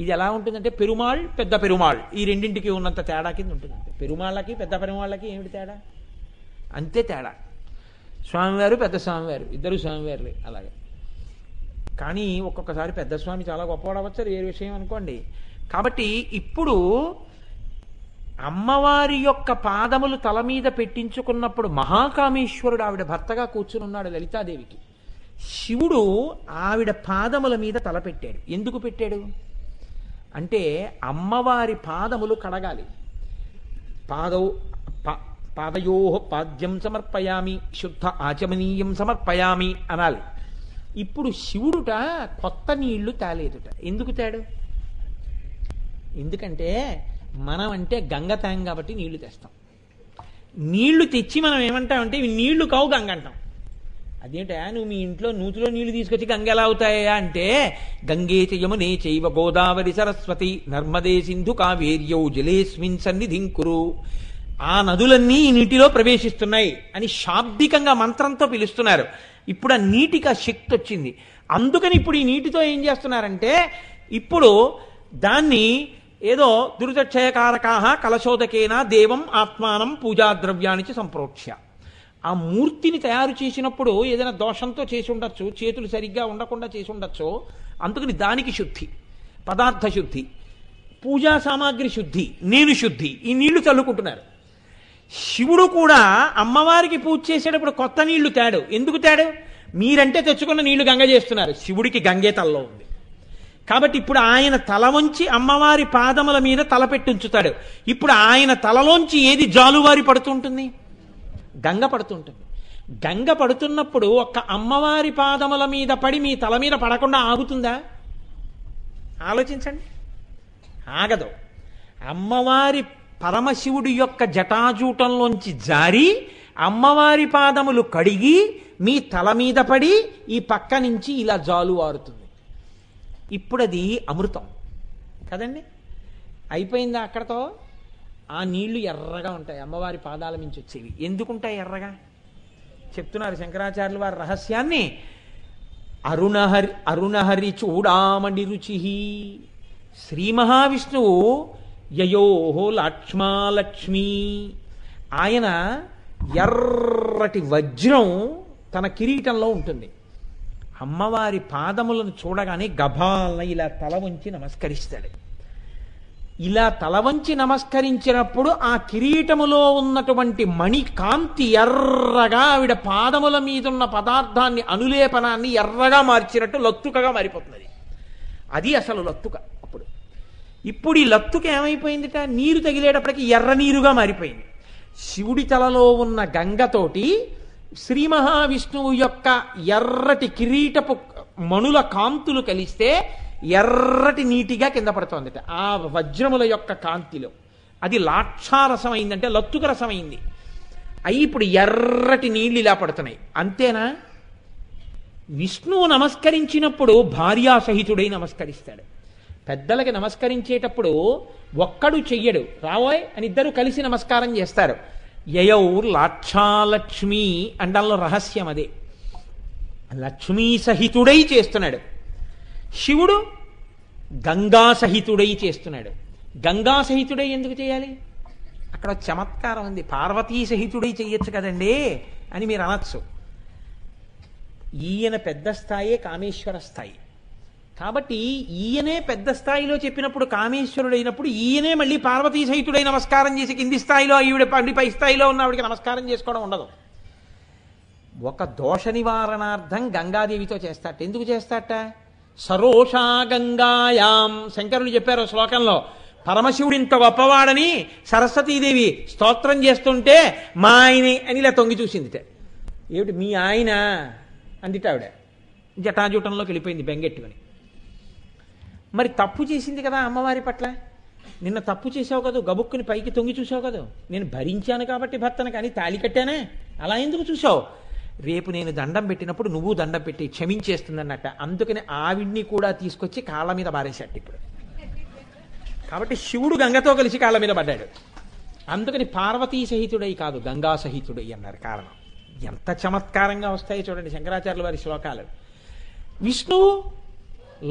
S1: ఇది ఎలా ఉంటుందంటే పెరుమాళ్ పెద్ద పెరుమాళ్ ఈ రెండింటికి ఉన్నంత తేడా కింద ఉంటుంది. అంతే. పెరుమాళ్ళకి పెద్ద పెరుమాళ్ళకి ఏమిటి తేడా? అంతే తేడా. స్వామివారు పెద్ద స్వామివారు ఇద్దరు స్వామివారులే అలాగే. కానీ ఒక్కొక్కసారి పెద్ద స్వామి చాలా గొప్పవాడు అవ్వచ్చు, అది వేరే విషయం అనుకోండి. కాబట్టి ఇప్పుడు అమ్మవారి యొక్క పాదములు తల మీద పెట్టించుకున్నప్పుడు మహాకామేశ్వరుడు ఆవిడ భర్తగా కూర్చుని ఉన్నాడు లలితాదేవికి. శివుడు ఆవిడ పాదముల మీద తల పెట్టాడు. ఎందుకు పెట్టాడు అంటే అమ్మవారి పాదములు కడగాలి. పాదయో పాద్యం సమర్పయామి శుద్ధ ఆచమనీయం సమర్పయామి అనాలి. ఇప్పుడు శివుడుట కొత్త నీళ్లు తేలేదుట. ఎందుకు తేడు? ఎందుకంటే మనం అంటే గంగ తాం కాబట్టి నీళ్లు తెస్తాం. నీళ్లు తెచ్చి మనం ఏమంటామంటే ఇవి నీళ్లు కావు గంగ అంటాం. అదేంటా నువ్వు మీ ఇంట్లో నూతిలో నీళ్లు తీసుకొచ్చి గంగ ఎలా అవుతాయా అంటే, గంగే చ యమునే చైవ గోదావరి సరస్వతి నర్మదే సింధు కావేర్యౌ జలేస్మిన్ సన్నిధిం కురు. ఆ నదులన్నీ ఈ నీటిలో ప్రవేశిస్తున్నాయి అని శాబ్దికంగా మంత్రంతో పిలుస్తున్నారు. ఇప్పుడు ఆ నీటికి ఆ శక్తి వచ్చింది. అందుకని ఇప్పుడు ఈ నీటితో ఏం చేస్తున్నారంటే, ఇప్పుడు దాన్ని ఏదో దురితక్షయకారకాహ కలశోదకేన దేవం ఆత్మానం పూజాద్రవ్యానికి సంప్రోక్ష్య. ఆ మూర్తిని తయారు చేసినప్పుడు ఏదైనా దోషంతో చేసి ఉండొచ్చు, చేతులు సరిగ్గా ఉండకుండా చేసి ఉండొచ్చు. అందుకని దానికి శుద్ధి, పదార్థ శుద్ధి, పూజా సామాగ్రి శుద్ధి, నేను శుద్ధి, ఈ నీళ్లు చల్లుకుంటున్నారు. శివుడు కూడా అమ్మవారికి పూజ చేసేటప్పుడు కొత్త నీళ్లు తేడు. ఎందుకు తేడు? మీరంటే తెచ్చుకున్న నీళ్లు గంగ చేస్తున్నారు, శివుడికి గంగే తలలో ఉంది. కాబట్టి ఇప్పుడు ఆయన తల వంచి అమ్మవారి పాదముల మీద తల పెట్టుంచుతాడు. ఇప్పుడు ఆయన తలలోంచి ఏది జాలువారి పడుతుంటుంది? గంగ పడుతుంటుంది. గంగ పడుతున్నప్పుడు ఒక్క అమ్మవారి పాదముల మీద పడి మీ తల మీద పడకుండా ఆగుతుందా? ఆలోచించండి, ఆగదు. అమ్మవారి పరమశివుడి యొక్క జటాజూటంలోంచి జారి అమ్మవారి పాదములు కడిగి మీ తల మీద పడి ఈ పక్క నుంచి ఇలా జాలువారుతుంది. ఇప్పుడు అది అమృతం కదండి. అయిపోయిందా అక్కడతో? ఆ నీళ్లు ఎర్రగా ఉంటాయి, అమ్మవారి పాదాల నుంచి వచ్చేవి. ఎందుకుంటాయి ఎర్రగా? చెప్తున్నారు శంకరాచార్యులు వారి రహస్యాన్ని. అరుణహరి చూడామణి రుచి. శ్రీ మహావిష్ణువు యయోహో లక్ష్మాలక్ష్మి. ఆయన ఎర్రటి వజ్రం తన కిరీటంలో ఉంటుంది. అమ్మవారి పాదములను చూడగానే గభాలన ఇలా తల వంచి నమస్కరిస్తాడు. ఇలా తల వంచి నమస్కరించినప్పుడు ఆ కిరీటములో ఉన్నటువంటి మణి కాంతి ఎర్రగా ఆవిడ పాదముల మీదున్న పదార్థాన్ని, అనులేపనాన్ని ఎర్రగా మార్చినట్టు లత్తుకగా మారిపోతుంది. అది అసలు లత్తుక. ఇప్పుడు ఈ లత్తుక ఏమైపోయిందిట? నీరు తగిలేటప్పటికి ఎర్ర నీరుగా మారిపోయింది. శివుడి తలలో ఉన్న గంగతోటి శ్రీ మహావిష్ణువు యొక్క ఎర్రటి కిరీటపు మణుల కాంతులు కలిస్తే ఎర్రటి నీటిగా కింద పడుతోందిట ఆ వజ్రముల యొక్క కాంతిలో. అది లాక్షారసం అయిందంటే లత్తుక రసం అయింది. అయి ఇప్పుడు ఎర్రటి నీళ్ళు ఇలా పడుతున్నాయి. అంతేనా? విష్ణువు నమస్కరించినప్పుడు భార్యాసహితుడై నమస్కరిస్తాడు. పెద్దలకి నమస్కరించేటప్పుడు ఒక్కడు చెయ్యడు, రావోయ్ అని ఇద్దరు కలిసి నమస్కారం చేస్తారు. యయౌర్ లాక్షాలక్ష్మి అండంలో రహస్యం అదే. లక్ష్మీ సహితుడై చేస్తున్నాడు. శివుడు గంగా సహితుడై చేస్తున్నాడు. గంగా సహితుడై ఎందుకు చేయాలి? అక్కడ చమత్కారం ఉంది. పార్వతీ సహితుడై చెయ్యొచ్చు కదండి అని మీరు అనొచ్చు. ఈయన పెద్ద స్థాయే కామేశ్వర స్థాయి. కాబట్టి ఈయనే పెద్ద స్థాయిలో చెప్పినప్పుడు కామేశ్వరుడైనప్పుడు ఈయనే మళ్ళీ పార్వతీ సహితుడై నమస్కారం చేసి కింది స్థాయిలో ఈవిడ పై స్థాయిలో ఉన్నవాడికి నమస్కారం చేసుకోవడం ఉండదు. ఒక దోష నివారణార్థం గంగాదేవితో చేస్తాట. ఎందుకు చేస్తాట? సరోషా గంగాయాం. శంకరులు చెప్పారు శ్లోకంలో, పరమశివుడు ఇంత గొప్పవాడని సరస్వతీదేవి స్తోత్రం చేస్తుంటే మా ఆయనే అని ఇలా తొంగి చూసిందిట. ఏమిటి మీ ఆయన అందిట ఆవిడ. జటాజూటంలోకి వెళ్ళిపోయింది బెంగెట్టుకొని. మరి తప్పు చేసింది కదా అమ్మవారి పట్ల. నిన్న తప్పు చేసావు కదా, గబుక్కుని పైకి తొంగి చూసావు కదా, నేను భరించాను కాబట్టి భర్తను కానీ తాళి కట్టానే, అలా ఎందుకు చూసావు? రేపు నేను దండం పెట్టినప్పుడు నువ్వు దండం పెట్టి క్షమించేస్తుందన్నట్ట. అందుకని ఆవిడ్ని కూడా తీసుకొచ్చి కాళ్ళ మీద బారేశాడు ఇప్పుడు. కాబట్టి శివుడు గంగతో కలిసి కాళ్ళ మీద పడ్డాడు. అందుకని పార్వతీ సహితుడై కాదు గంగా సహితుడై అన్నారు. కారణం ఎంత చమత్కారంగా వస్తాయో చూడండి శంకరాచార్యుల వారి శ్లోకాలు. విష్ణువు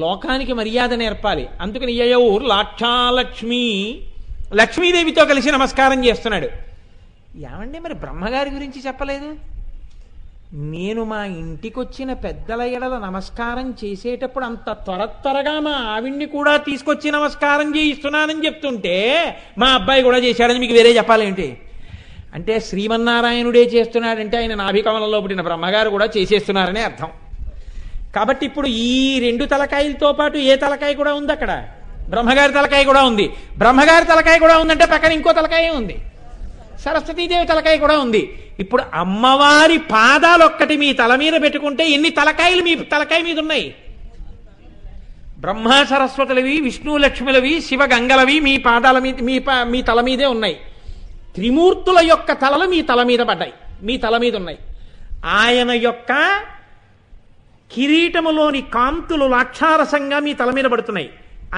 S1: లోకానికి మర్యాద నేర్పాలి. అందుకని యయౌర్ లాక్షాలక్ష్మి, లక్ష్మీదేవితో కలిసి నమస్కారం చేస్తున్నాడు. ఏమండి మరి బ్రహ్మగారి గురించి చెప్పలేదు? నేను మా ఇంటికొచ్చిన పెద్దల ఎడల నమస్కారం చేసేటప్పుడు అంత త్వరగా మా ఆవిడ్ని కూడా తీసుకొచ్చి నమస్కారం చేయిస్తున్నానని చెప్తుంటే మా అబ్బాయి కూడా చేశాడని మీకు వేరే చెప్పాలేంటి? అంటే శ్రీమన్నారాయణుడే చేస్తున్నాడంటే ఆయన నాభికమలంలో పుట్టిన బ్రహ్మగారు కూడా చేసేస్తున్నారనే అర్థం. కాబట్టి ఇప్పుడు ఈ రెండు తలకాయలతో పాటు ఏ తలకాయ కూడా ఉంది అక్కడ? బ్రహ్మగారి తలకాయ కూడా ఉంది. బ్రహ్మగారి తలకాయ కూడా ఉందంటే పక్కన ఇంకో తలకాయ ఉంది, సరస్వతీదేవి తలకాయ కూడా ఉంది. ఇప్పుడు అమ్మవారి పాదాలు ఒక్కటి మీ తల మీద పెట్టుకుంటే ఎన్ని తలకాయలు మీ తలకాయ మీద ఉన్నాయి? బ్రహ్మ సరస్వతులవి, విష్ణు లక్ష్ములవి, శివ గంగలవి మీ పాదాల మీద మీ తల మీదే ఉన్నాయి. త్రిమూర్తుల యొక్క తలలు మీ తల మీద పడ్డాయి, మీ తల మీద ఉన్నాయి.
S2: ఆయన యొక్క కిరీటములోని కాంతులు లాక్షారసంగా మీ తల మీద పడుతున్నాయి.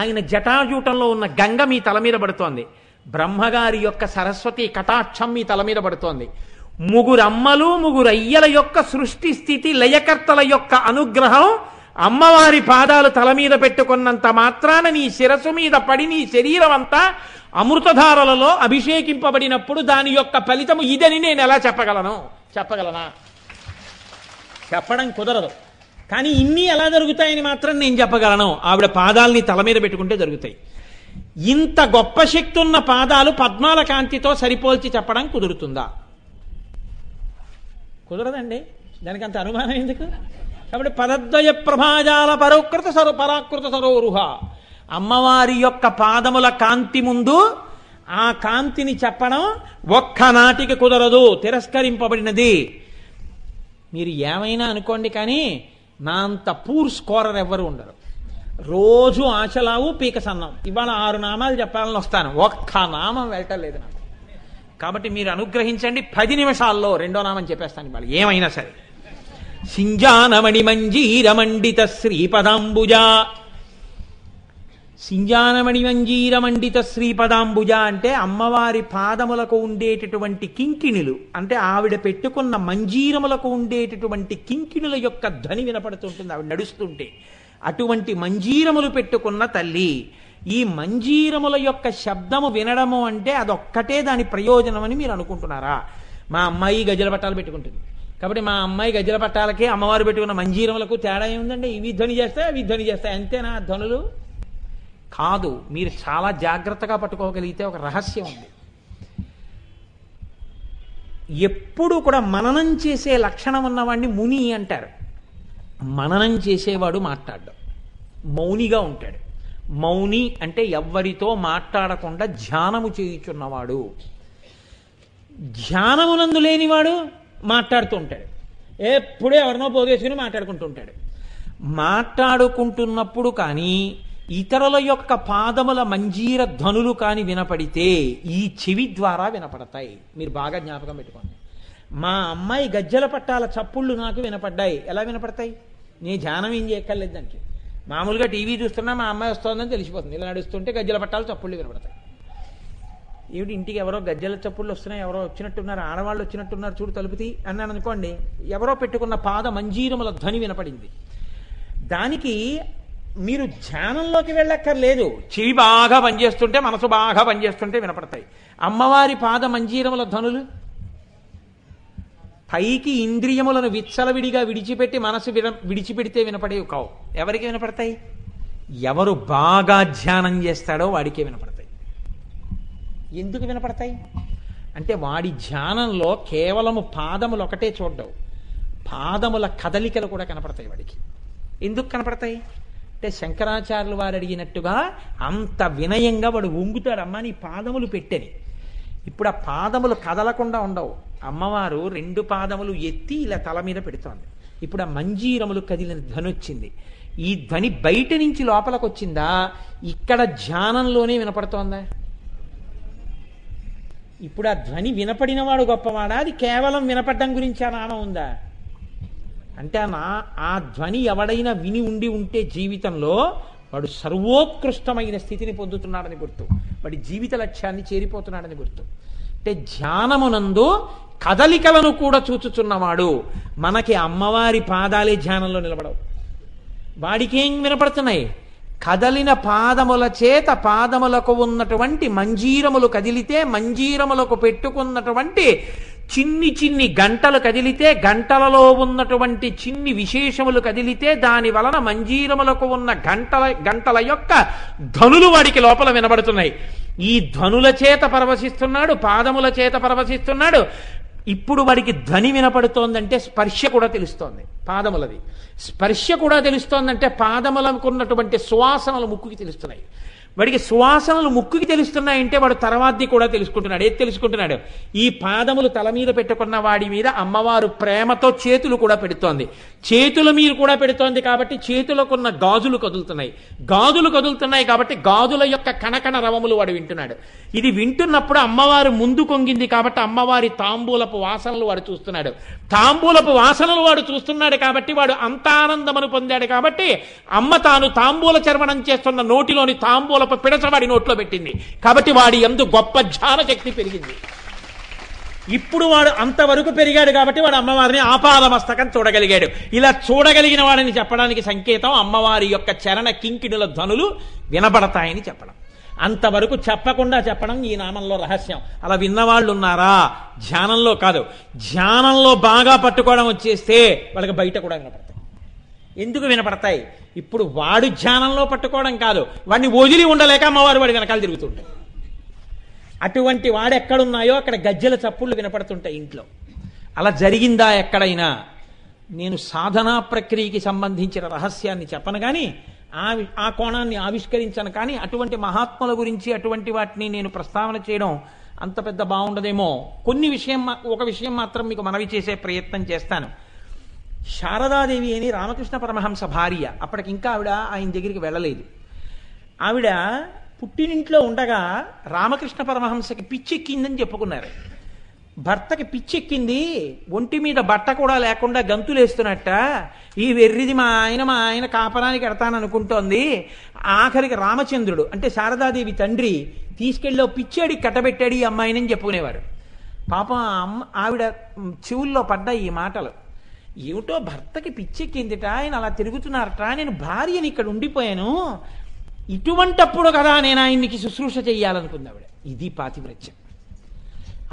S2: ఆయన జటాజూటంలో ఉన్న గంగ మీ తల మీద పడుతోంది. బ్రహ్మగారి యొక్క సరస్వతి కటాక్షం మీ తల మీద పడుతోంది. ముగ్గురు అమ్మలు ముగ్గురు అయ్యల యొక్క సృష్టి స్థితి లయకర్తల యొక్క అనుగ్రహం అమ్మవారి పాదాలు తల మీద పెట్టుకున్నంత మాత్రాన నీ శిరస్సు మీద పడి నీ శరీరం అంతా అమృతధారలలో అభిషేకింపబడినప్పుడు దాని యొక్క ఫలితము ఇదని నేను ఎలా చెప్పగలనా? చెప్పడం కుదరదు. కానీ ఇన్ని ఎలా జరుగుతాయని మాత్రం నేను చెప్పగలను. ఆవిడ పాదాలని తల మీద పెట్టుకుంటే జరుగుతాయి. ఇంత గొప్ప శక్తి ఉన్న పాదాలు పద్మాల కాంతితో సరిపోల్చి చెప్పడం కుదురుతుందా? కుదరదండి. దానికి అంత అనుమానం ఎందుకు? కాబట్టి పదద్వయ ప్రభాజాల పరాకృత సరోరుహ, అమ్మవారి యొక్క పాదముల కాంతి ముందు ఆ కాంతిని చెప్పడం ఒక్కనాటికి కుదరదు, తిరస్కరింపబడినది. మీరు ఏమైనా అనుకోండి, కానీ నా అంత పూర్ స్కోరర్ ఎవ్వరు ఉండరు. రోజు ఆశలావు పీక సన్నం. ఇవాళ 6 నామాలు చెప్పాలని వస్తాను, ఒక్క నామం వెళ్ళటలేదు నాకు. కాబట్టి మీరు అనుగ్రహించండి, 10 నిమిషాల్లో 2వ నామం చెప్పేస్తాను ఇవాళ ఏమైనా సరే. సింజానమణి మంజీరమండిత శ్రీపదాంబుజ. సింజానమణి మంజీరమండిత శ్రీపదాంబుజ అంటే అమ్మవారి పాదములకు ఉండేటటువంటి కింకిణులు, అంటే ఆవిడ పెట్టుకున్న మంజీరములకు ఉండేటటువంటి కింకిణుల యొక్క ధ్వని వినపడుతుంటుంది ఆవిడ నడుస్తుంటే. అటువంటి మంజీరములు పెట్టుకున్న తల్లి. ఈ మంజీరముల యొక్క శబ్దము వినడము అంటే అదొక్కటే దాని ప్రయోజనం అని మీరు అనుకుంటున్నారా? మా అమ్మాయి గజల పట్టాలు పెట్టుకుంటుంది కాబట్టి మా అమ్మాయి గజల పట్టాలకి అమ్మవారు పెట్టుకున్న మంజీరములకు తేడా ఏముందండి? ఇవి ధ్వని చేస్తాయి, అవి ధ్వని చేస్తాయి, అంతేనా ధ్వనులు? కాదు. మీరు చాలా జాగ్రత్తగా పట్టుకోగలిగితే ఒక రహస్యం ఉంది. ఎప్పుడు కూడా మననం చేసే లక్షణం ఉన్నవాడిని ముని అంటారు. మననం చేసేవాడు మాట్లాడ్డం, మౌనిగా ఉంటాడు. మౌని అంటే ఎవ్వరితో మాట్లాడకుండా ధ్యానము చేయుచున్నవాడు. ధ్యానమునందు లేనివాడు మాట్లాడుతూ ఉంటాడు, ఎప్పుడూ ఎవరినో పోగేసుకుని మాట్లాడుకుంటూ ఉంటాడు. మాట్లాడుకుంటున్నప్పుడు కానీ ఇతరుల యొక్క పాదముల మంజీర ధ్వనులు కాని వినపడితే ఈ చెవి ద్వారా వినపడతాయి. మీరు బాగా జ్ఞాపకం పెట్టుకోండి. మా అమ్మాయి గజ్జల పట్టాల చప్పుళ్ళు నాకు వినపడ్డాయి. ఎలా వినపడతాయి? నేను ధ్యానం ఏం చేయక్కర్లేదు దానికి. మామూలుగా టీవీ చూస్తున్నా మా అమ్మాయి వస్తుందని తెలిసిపోతుంది. ఇలా నడుస్తుంటే గజ్జల పట్టాల చప్పుళ్ళు వినపడతాయి. ఏమిటి ఇంటికి ఎవరో గజ్జల చప్పుళ్ళు వస్తున్నాయి, ఎవరో వచ్చినట్టున్నారు, ఆడవాళ్ళు వచ్చినట్టున్నారు, చూడు తలుపుతి అన్నాను అనుకోండి, ఎవరో పెట్టుకున్న పాద మంజీరముల ధ్వని వినపడింది. దానికి మీరు ధ్యానంలోకి వెళ్ళక్కర్లేదు. చెవి బాగా పనిచేస్తుంటే, మనసు బాగా పనిచేస్తుంటే వినపడతాయి. అమ్మవారి పాద మంజీరముల ధ్వనులు పైకి ఇంద్రియములను విచ్చలవిడిగా విడిచిపెట్టి మనసు విడిచిపెడితే వినపడేవి కావు. ఎవరికి వినపడతాయి? ఎవరు బాగా ధ్యానం చేస్తాడో వాడికే వినపడతాయి. ఎందుకు వినపడతాయి అంటే వాడి ధ్యానంలో కేవలము పాదములు ఒకటే చూడ్డవు, పాదముల కదలికలు కూడా కనపడతాయి వాడికి. ఎందుకు కనపడతాయి అంటే శంకరాచార్యులు వారు అడిగినట్టుగా అంత వినయంగా వాడు వంగుతాడమ్మా నీ పాదములు పెట్టని. ఇప్పుడు ఆ పాదములు కదలకుండా ఉండవు. అమ్మవారు 2 పాదములు ఎత్తి ఇలా తల మీద పెడుతోంది. ఇప్పుడు ఆ మంజీరములు కదిలిన ధ్వని వచ్చింది. ఈ ధ్వని బయట నుంచి లోపలికి వచ్చిందా, ఇక్కడ ధ్యానంలోనే వినపడుతోందా? ఇప్పుడు ఆ ధ్వని వినపడినవాడు గొప్పవాడా, అది కేవలం వినపడడం గురించి ఆ నామం ఉందా? అంటే ఆ ధ్వని ఎవడైనా విని ఉంటే జీవితంలో వాడు సర్వోత్కృష్టమైన స్థితిని పొందుతున్నాడని గుర్తు, వాడి జీవిత లక్ష్యాన్ని చేరిపోతున్నాడని గుర్తు. అంటే ధ్యానమునందు కదలికలను కూడా చూచుచున్నవాడు. మనకి అమ్మవారి పాదాలే ధ్యానంలో నిలబడవు. వాడికేం వినపడుతున్నాయి? కదలిన పాదముల చేత పాదములకు ఉన్నటువంటి మంజీరములు కదిలితే, మంజీరములకు పెట్టుకున్నటువంటి చిన్ని చిన్ని గంటలు కదిలితే, గంటలలో ఉన్నటువంటి చిన్ని విశేషములు కదిలితే, దాని వలన మంజీరములకు ఉన్న గంటల యొక్క ధ్వనులు వాడికి లోపల వినబడుతున్నాయి. ఈ ధ్వనుల చేత పరవశిస్తున్నాడు, పాదముల చేత పరవశిస్తున్నాడు. ఇప్పుడు వాడికి ధ్వని వినపడుతోందంటే స్పర్శ కూడా తెలుస్తోంది. పాదములది స్పర్శ కూడా తెలుస్తోందంటే పాదములకు ఉన్నటువంటి సువాసనలు ముక్కుకి తెలుస్తున్నాయి. వాడికి సువాసనలు ముక్కుకి తెలుస్తున్నాయంటే వాడు తర్వాతది కూడా తెలుసుకుంటున్నాడు. ఏది తెలుసుకుంటున్నాడు? ఈ పాదములు తల మీద పెట్టుకున్న వాడి మీద అమ్మవారు ప్రేమతో చేతులు కూడా పెడుతోంది. చేతుల మీద కూడా పెడుతోంది కాబట్టి చేతులకున్న గాజులు కదులుతున్నాయి. గాజులు కదులుతున్నాయి కాబట్టి గాజుల యొక్క కణకణ రవములు వాడు వింటున్నాడు. ఇది వింటున్నప్పుడు అమ్మవారు ముందు కొంగింది కాబట్టి అమ్మవారి తాంబూలపు వాసనలు వాడు చూస్తున్నాడు. తాంబూలపు వాసనలు వాడు చూస్తున్నాడు కాబట్టి వాడు అంత ఆనందమును పొందాడు కాబట్టి అమ్మ తాను తాంబూల చర్వణం చేస్తున్న నోటిలోని తాంబూలపు పిడచ వాడి నోట్లో పెట్టింది కాబట్టి వాడి యందు గొప్ప జ్ఞాన శక్తి పెరిగింది. ఇప్పుడు వాడు అంతవరకు పెరిగాడు కాబట్టి వాడు అమ్మవారిని ఆపాదమస్తకం చూడగలిగాడు. ఇలా చూడగలిగిన వాడిని చెప్పడానికి సంకేతం అమ్మవారి యొక్క చరణ కింకిణుల ధ్వనులు వినబడతాయని చెప్పడం. అంతవరకు చెప్పకుండా చెప్పడం ఈ నామంలో రహస్యం. అలా విన్నవాళ్ళు ఉన్నారా? ధ్యానంలో కాదు, ధ్యానంలో బాగా పట్టుకోవడం వచ్చేస్తే వాళ్ళకి బయట కూడా వినపడతాయి. ఎందుకు వినపడతాయి? ఇప్పుడు వాడు ధ్యానంలో పట్టుకోవడం కాదు, వాడిని వదిలి ఉండలేక అమ్మవారు వాడి వెనకాల తిరుగుతుంటాయి. అటువంటి వాడు ఎక్కడున్నాయో అక్కడ గజ్జెల చప్పుళ్ళు వినపడుతుంటాయి ఇంట్లో. అలా జరిగిందా ఎక్కడైనా? నేను సాధనా ప్రక్రియకి సంబంధించిన రహస్యాన్ని చెప్పను కానీ ఆ కోణాన్ని ఆవిష్కరించను కానీ అటువంటి మహాత్ముల గురించి అటువంటి వాటిని నేను ప్రస్తావన చేయడం అంత పెద్ద బాగుండదేమో. ఒక విషయం మాత్రం మీకు మనవి చేసే ప్రయత్నం చేస్తాను. శారదాదేవి అని రామకృష్ణ పరమహంస భార్య. అప్పటికి ఇంకా ఆవిడ ఆయన దగ్గరికి వెళ్ళలేదు. ఆవిడ పుట్టినింట్లో ఉండగా రామకృష్ణ పరమహంసకి పిచ్చెక్కిందని చెప్పుకున్నారు. భర్తకి పిచ్చెక్కింది, ఒంటి మీద బట్ట కూడా లేకుండా గంతులేస్తున్నట్ట. ఈ వెర్రిది మా ఆయన కాపరానికి ఎడతాననుకుంటోంది. ఆఖరికి రామచంద్రుడు అంటే శారదాదేవి తండ్రి తీసుకెళ్ళి పిచ్చేడికి కట్టబెట్టాడు ఈ అమ్మాయిని చెప్పుకునేవారు. పాపం ఆవిడ చెవుల్లో పడ్డ ఈ మాటలు. ఏమిటో భర్తకి పిచ్చెక్కిందిట, ఆయన అలా తిరుగుతున్నారట, నేను భార్యని ఇక్కడ ఉండిపోయాను, ఇటువంటప్పుడు కదా నేను ఆయన్నికి శుశ్రూష చెయ్యాలనుకుంది ఆవిడ. ఇది పాతివ్రత్యం.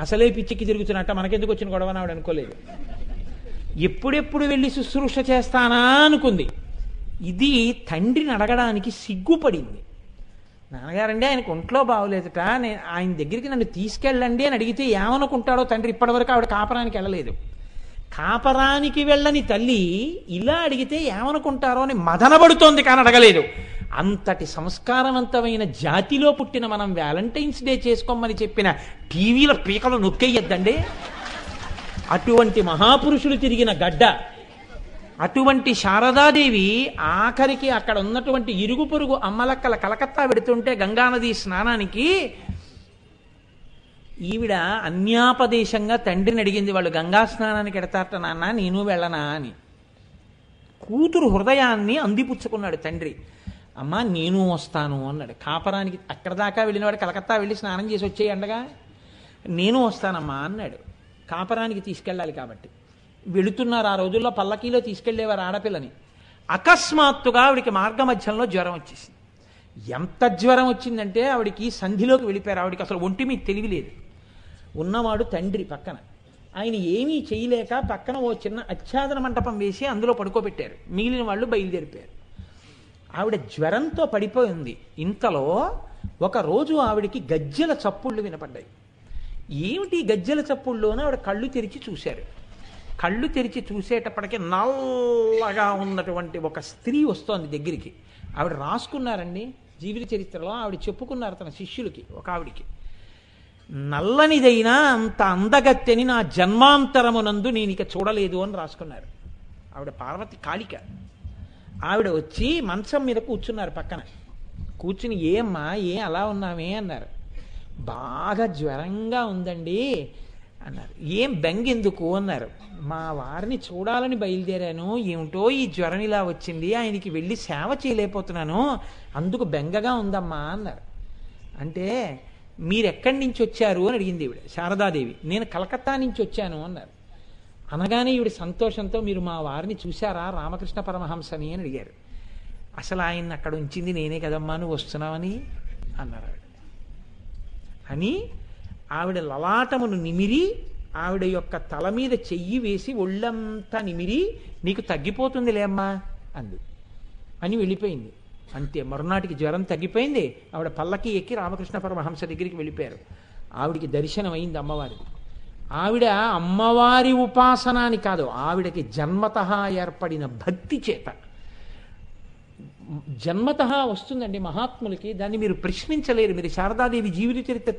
S2: అసలే పిచ్చెక్కి తిరుగుతున్నట్ట మనకెందుకు వచ్చిన గొడవని ఆవిడ అనుకోలేదు. ఎప్పుడెప్పుడు వెళ్ళి శుశ్రూష చేస్తానా అనుకుంది. ఇది తండ్రిని అడగడానికి సిగ్గుపడింది. నాన్నగారండి ఆయనకు ఒంట్లో బాగోలేదట, నేను ఆయన దగ్గరికి నన్ను తీసుకెళ్ళండి అని అడిగితే ఏమనుకుంటాడో తండ్రి. ఇప్పటివరకు ఆవిడ కాపరానికి వెళ్ళలేదు. కాపరానికి వెళ్ళని తల్లి ఇలా అడిగితే ఏమనుకుంటారో అని మదనబడుతోంది కానీ అడగలేదు. అంతటి సంస్కారవంతమైన జాతిలో పుట్టిన మనం వ్యాలంటైన్స్ డే చేసుకోమని చెప్పిన టీవీల పీకలు నొక్కేయద్దండి. అటువంటి మహాపురుషులు తిరిగిన గడ్డ. అటువంటి శారదాదేవి ఆఖరికి అక్కడ ఉన్నటువంటి ఇరుగు పొరుగు అమ్మలక్కల కలకత్తా పెడుతుంటే గంగానది స్నానానికి ఈవిడ అన్యాపదేశంగా తండ్రిని అడిగింది, వాళ్ళు గంగా స్నానానికి ఎడతారట నాన్న, నేను వెళ్ళనా అని. కూతురు హృదయాన్ని అందిపుచ్చుకున్నాడు తండ్రి. అమ్మా నేను వస్తాను అన్నాడు. కాపరానికి అక్కడ దాకా వెళ్ళినవాడు కలకత్తా వెళ్ళి స్నానం చేసి వచ్చేయండగా, నేను వస్తానమ్మా అన్నాడు. కాపరానికి తీసుకెళ్ళాలి కాబట్టి వెళుతున్నారు. ఆ రోజుల్లో పల్లకీలో తీసుకెళ్లేవారు ఆడపిల్లని. అకస్మాత్తుగా ఆవిడికి మార్గ మధ్యంలో జ్వరం వచ్చేసింది. ఎంత జ్వరం వచ్చిందంటే ఆవిడికి సంధిలోకి వెళ్ళిపోయారు. ఆవిడికి అసలు ఒంటి మీద తెలివి లేదు. ఉన్నవాడు తండ్రి పక్కన. ఆయన ఏమీ చేయలేక పక్కన ఓ చిన్న ఆచ్ఛాదన మంటపం వేసి అందులో పడుకోబెట్టారు. మిగిలిన వాళ్ళు బయలుదేరిపోయారు. ఆవిడ జ్వరంతో పడిపోయింది. ఇంతలో ఒకరోజు ఆవిడికి గజ్జెల చప్పుళ్ళు వినపడ్డాయి. ఏమిటి గజ్జెల చప్పుళ్ళలోనే ఆవిడ కళ్ళు తెరిచి చూశారు. కళ్ళు తెరిచి చూసేటప్పటికీ నల్లగా ఉన్నటువంటి ఒక స్త్రీ వస్తోంది దగ్గరికి. ఆవిడ రాసుకున్నారండి జీవిత చరిత్రలో. ఆవిడ చెప్పుకున్నారు తన శిష్యులకి, ఒక ఆవిడికి, నల్లనిదైనా అంత అందగత్తెని నా జన్మాంతరమునందు నేను ఇక చూడలేదు అని రాసుకున్నారు. ఆవిడ పార్వతి కాళిక. ఆవిడ వచ్చి మంచం మీద కూర్చున్నారు పక్కన. కూర్చుని ఏమ్మా అలా ఉన్నామే అన్నారు. బాగా జ్వరంగా ఉందండి అన్నారు. ఏం బెంగెందుకు అన్నారు. మా వారిని చూడాలని బయలుదేరాను, ఏమిటో ఈ జ్వరం ఇలా వచ్చింది, ఆయనకి వెళ్ళి సేవ చేయలేకపోతున్నాను, అందుకు బెంగగా ఉందమ్మా అన్నారు. అంటే మీరెక్కడి నుంచి వచ్చారు అని అడిగింది ఈవిడ శారదాదేవి. నేను కలకత్తా నుంచి వచ్చాను అన్నారు. అనగానే ఈవిడ సంతోషంతో మీరు మా వారిని చూశారా రామకృష్ణ పరమహంసని అని అడిగారు. అసలు ఆయన అక్కడ ఉంచింది నేనే కదమ్మా, నువ్వు వస్తున్నావని అన్నారు ఆవిడ. అని ఆవిడ లలాటమును నిమిరి ఆవిడ యొక్క తల మీద చెయ్యి వేసి ఒళ్ళంతా నిమిరి నీకు తగ్గిపోతుందిలే అమ్మా అంది. అని వెళ్ళిపోయింది. అంతే, మరునాటికి జ్వరం తగ్గిపోయింది. ఆవిడ పల్లకి ఎక్కి రామకృష్ణ పరమహంస దగ్గరికి వెళ్ళిపోయారు. ఆవిడికి దర్శనం అయింది అమ్మవారిది. ఆవిడ అమ్మవారి ఉపాసన అని కాదు, ఆవిడకి జన్మతః ఏర్పడిన భక్తి చేత జన్మతః వస్తుందండి మహాత్ములకి. దాన్ని మీరు ప్రశ్నించలేరు. మీరు శారదాదేవి జీవిత చరిత్ర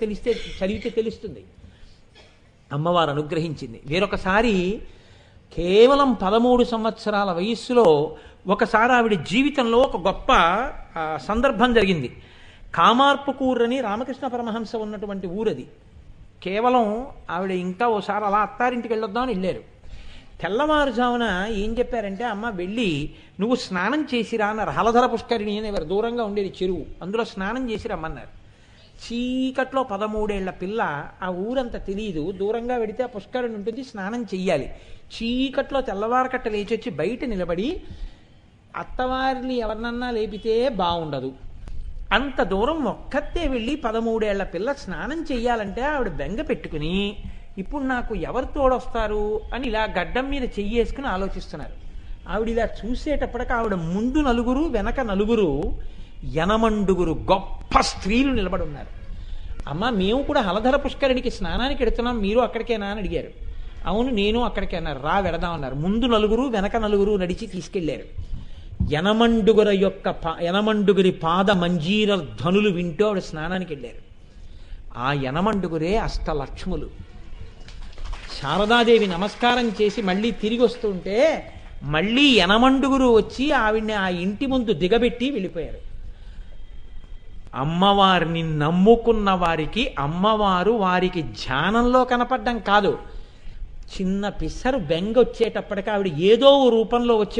S2: చదివితే తెలుస్తుంది. అమ్మవారు అనుగ్రహించింది. వేరొకసారి కేవలం 13 సంవత్సరాల వయస్సులో ఒకసారి ఆవిడ జీవితంలో ఒక గొప్ప సందర్భం జరిగింది. కామార్పుకూర్ అని రామకృష్ణ పరమహంస ఉన్నటువంటి ఊరది. కేవలం ఆవిడ ఇంకా ఓసారి అలా అత్తారింటికి వెళ్ళొద్దామని వెళ్ళారు. తెల్లవారుజామున ఏం చెప్పారంటే, అమ్మ వెళ్ళి నువ్వు స్నానం చేసిరా అన్నారు. హలధర పుష్కరిణి అని ఎవరు దూరంగా ఉండేది చెరువు, అందులో స్నానం చేసి రమ్మన్నారు. చీకట్లో 13 ఏళ్ల పిల్ల, ఆ ఊరంతా తెలియదు, దూరంగా వెడితే ఆ పుష్కరిణి ఉంటుంది, స్నానం చెయ్యాలి. చీకట్లో తెల్లవారకట్ట లేచొచ్చి బయట నిలబడి అత్తవారిని ఎవరినన్నా లేపితే బాగుండదు, అంత దూరం ఒక్కతే వెళ్ళి 13 ఏళ్ల పిల్ల స్నానం చెయ్యాలంటే ఆవిడ బెంగ పెట్టుకుని ఇప్పుడు నాకు ఎవరు తోడొస్తారు అని ఇలా గడ్డం మీద చెయ్యేసుకుని ఆలోచిస్తున్నారు. ఆవిడ ఇలా చూసేటప్పటికి ఆవిడ ముందు 4 వెనక 4 యనమండుగురు గొప్ప స్త్రీలు నిలబడి ఉన్నారు. అమ్మ మేము కూడా హలధర పుష్కరిణికి స్నానానికి వెడుతున్నాం, మీరు అక్కడికేనా అని అడిగారు. అవును నేను అక్కడికే అన్నారు. రా వెడదామన్నారు. ముందు 4 వెనక 4 నడిచి తీసుకెళ్లారు. యనమండుగురి పాద మంజీర ధ్వనులు వింటూ ఆవిడ స్నానానికి వెళ్ళారు. ఆ యనమండుగురే అష్టలక్ష్ములు. శారదాదేవి నమస్కారం చేసి మళ్ళీ తిరిగి వస్తుంటే మళ్ళీ యనమండుగురు వచ్చి ఆవిడ్ని ఆ ఇంటి ముందు దిగబెట్టి వెళ్ళిపోయారు. అమ్మవారిని నమ్ముకున్న వారికి అమ్మవారు వారికి ధ్యానంలో కనపడ్డం కాదు, చిన్న పిసరు బెంగ వచ్చేటప్పటికి ఆవిడ ఏదో రూపంలో వచ్చి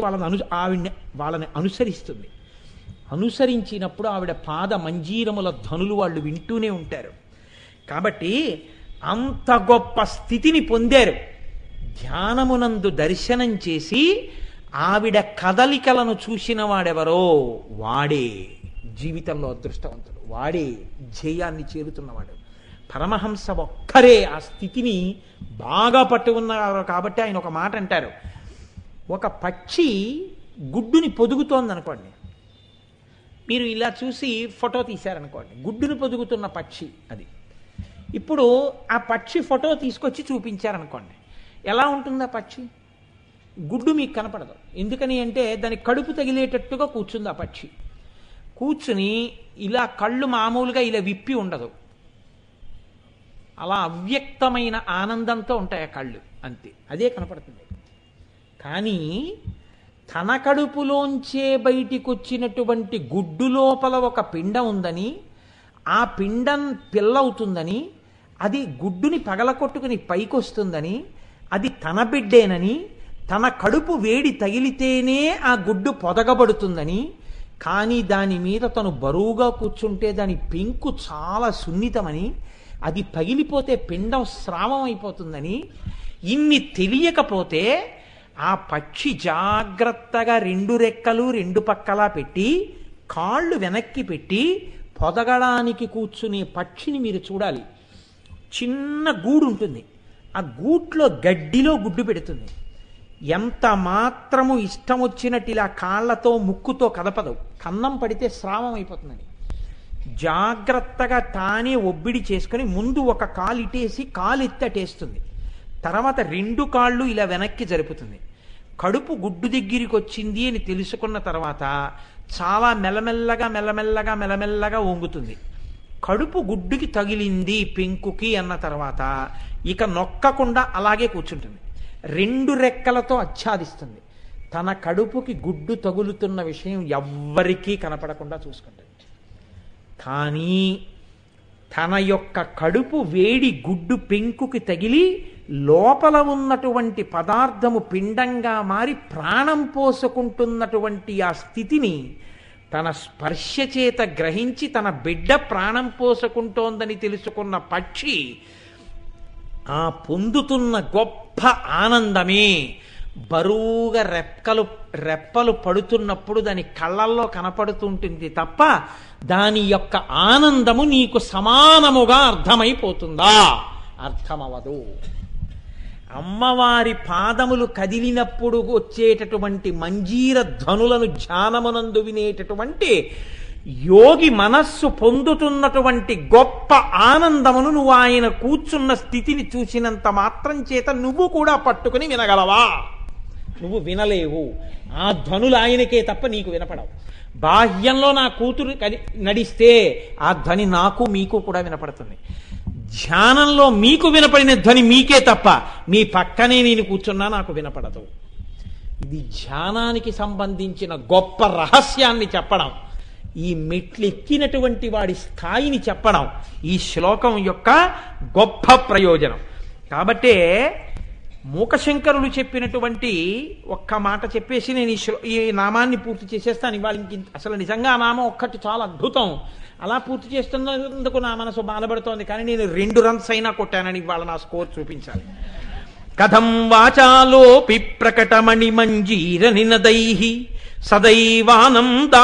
S2: వాళ్ళని అనుసరిస్తుంది. అనుసరించినప్పుడు ఆవిడ పాద మంజీరముల ధ్వనులు వాళ్ళు వింటూనే ఉంటారు. కాబట్టి అంత గొప్ప స్థితిని పొందారు. ధ్యానమునందు దర్శనం చేసి ఆవిడ కదలికలను చూసిన వాడెవరో వాడే జీవితంలో అదృష్టవంతుడు, వాడే జయాన్ని చేరుతున్నవాడు. పరమహంస ఒక్కరే ఆ స్థితిని బాగా పట్టు ఉన్నారు. కాబట్టి ఆయన ఒక మాట అంటారు, ఒక పక్షి గుడ్డుని పొదుగుతోంది అనుకోండి, మీరు ఇలా చూసి ఫోటో తీశారనుకోండి, గుడ్డుని పొదుగుతున్న పక్షి అది. ఇప్పుడు ఆ పక్షి ఫోటో తీసుకొచ్చి చూపించారనుకోండి, ఎలా ఉంటుంది ఆ పక్షి? గుడ్డు మీకు కనపడదు. ఎందుకని అంటే దాని కడుపు తగిలేటట్టుగా కూర్చుంది ఆ పక్షి. కూర్చుని ఇలా కళ్ళు మామూలుగా ఇలా విప్పి ఉండదు, అలా అవ్యక్తమైన ఆనందంతో ఉంటాయి ఆ కళ్ళు, అంతే, అదే కనపడుతుంది. కానీ తన కడుపులోంచే బయటికి వచ్చినటువంటి గుడ్డు లోపల ఒక పిండం ఉందని, ఆ పిండం పిల్లవుతుందని, అది గుడ్డుని పగలకొట్టుకుని పైకొస్తుందని, అది తన బిడ్డేనని, తన కడుపు వేడి తగిలితేనే ఆ గుడ్డు పొదగబడుతుందని, కానీ దాని మీద తను బరువుగా కూర్చుంటే దాని పెంకు చాలా సున్నితమని, అది పగిలిపోతే పిండం స్రావం అయిపోతుందని, ఇన్ని తెలియకపోతే ఆ పక్షి జాగ్రత్తగా 2 రెక్కలు 2 పక్కలా పెట్టి కాళ్ళు వెనక్కి పెట్టి పొదగడానికి కూర్చునే పక్షిని మీరు చూడాలి. చిన్న గూడు ఉంటుంది, ఆ గూట్లో గడ్డిలో గుడ్డు పెడుతుంది. ఎంత మాత్రము ఇష్టం వచ్చినట్టు ఇలా కాళ్లతో ముక్కుతో కదపదు, కన్నం పడితే స్రావం అయిపోతుందని. జాగ్రత్తగా తానే ఒబ్బిడి చేసుకుని ముందు ఒక కాలు ఇటేసి కాలు ఎత్తటేస్తుంది, తర్వాత 2 కాళ్ళు ఇలా వెనక్కి జరుపుతుంది. కడుపు గుడ్డు దగ్గరికి వచ్చింది అని తెలుసుకున్న తర్వాత చాలా మెల్లమెల్లగా వంగుతుంది. కడుపు గుడ్డుకి తగిలింది పెంకుకి అన్న తర్వాత ఇక నొక్కకుండా అలాగే కూర్చుంటుంది. 2 రెక్కలతో ఆచ్ఛాదిస్తుంది. తన కడుపుకి గుడ్డు తగులుతున్న విషయం ఎవ్వరికీ కనపడకుండా చూసుకుంటుంది. కానీ తన యొక్క కడుపు వేడి గుడ్డు పెంకుకి తగిలి లోపల ఉన్నటువంటి పదార్థము పిండంగా మారి ప్రాణం పోసుకుంటున్నటువంటి ఆ స్థితిని తన స్పర్శ చేత గ్రహించి తన బిడ్డ ప్రాణం పోసుకుంటోందని తెలుసుకున్న పక్షి ఆ పొందుతున్న గొప్ప ఆనందమే బరువుగా రెప్పలు పడుతున్నప్పుడు దాని కళ్ళల్లో కనపడుతుంటుంది తప్ప దాని యొక్క ఆనందము నీకు సమానముగా అర్థమైపోతుందా? అర్థమవదు. అమ్మవారి పాదములు కదిలినప్పుడు వచ్చేటటువంటి మంజీర ధ్వనులను ధ్యానమునందు వినేటటువంటి యోగి మనస్సు పొందుతున్నటువంటి గొప్ప ఆనందమును నువ్వు ఆయన కూర్చున్న స్థితిని చూసినంత మాత్రం చేత నువ్వు కూడా పట్టుకుని వినగలవా? నువ్వు వినలేవు. ఆ ధ్వనులు ఆయనకే తప్ప నీకు వినపడవు. బాహ్యంలో నా కూతురు నడిస్తే ఆ ధ్వని నాకు మీకు కూడా వినపడుతుంది. ధ్యానంలో మీకు వినపడిన ధ్వని మీకే తప్ప మీ పక్కనే నేను కూర్చున్నా నాకు వినపడదు. ఇది ధ్యానానికి సంబంధించిన గొప్ప రహస్యాన్ని చెప్పడం, ఈ మెట్లెక్కినటువంటి వాడి స్థాయిని చెప్పడం ఈ శ్లోకం యొక్క గొప్ప ప్రయోజనం. కాబట్టే మూకశంకరులు చెప్పినటువంటి ఒక్క మాట చెప్పేసి నేను ఈ నామాన్ని పూర్తి చేసేస్తాను. ఇవాళ అసలు నిజంగా ఆ నామం ఒక్కటి చాలా అద్భుతం. అలా పూర్తి చేస్తున్నందుకు నా మనసు బాధపడుతోంది. కానీ నేను 2 రన్స్ అయినా కొట్టానని ఇవాళ నా స్కోర్ చూపించాలి. కథం వాచాలోపి ప్రకటమణి మంజీర నినదైః సదైవానందార్ధ్రాన్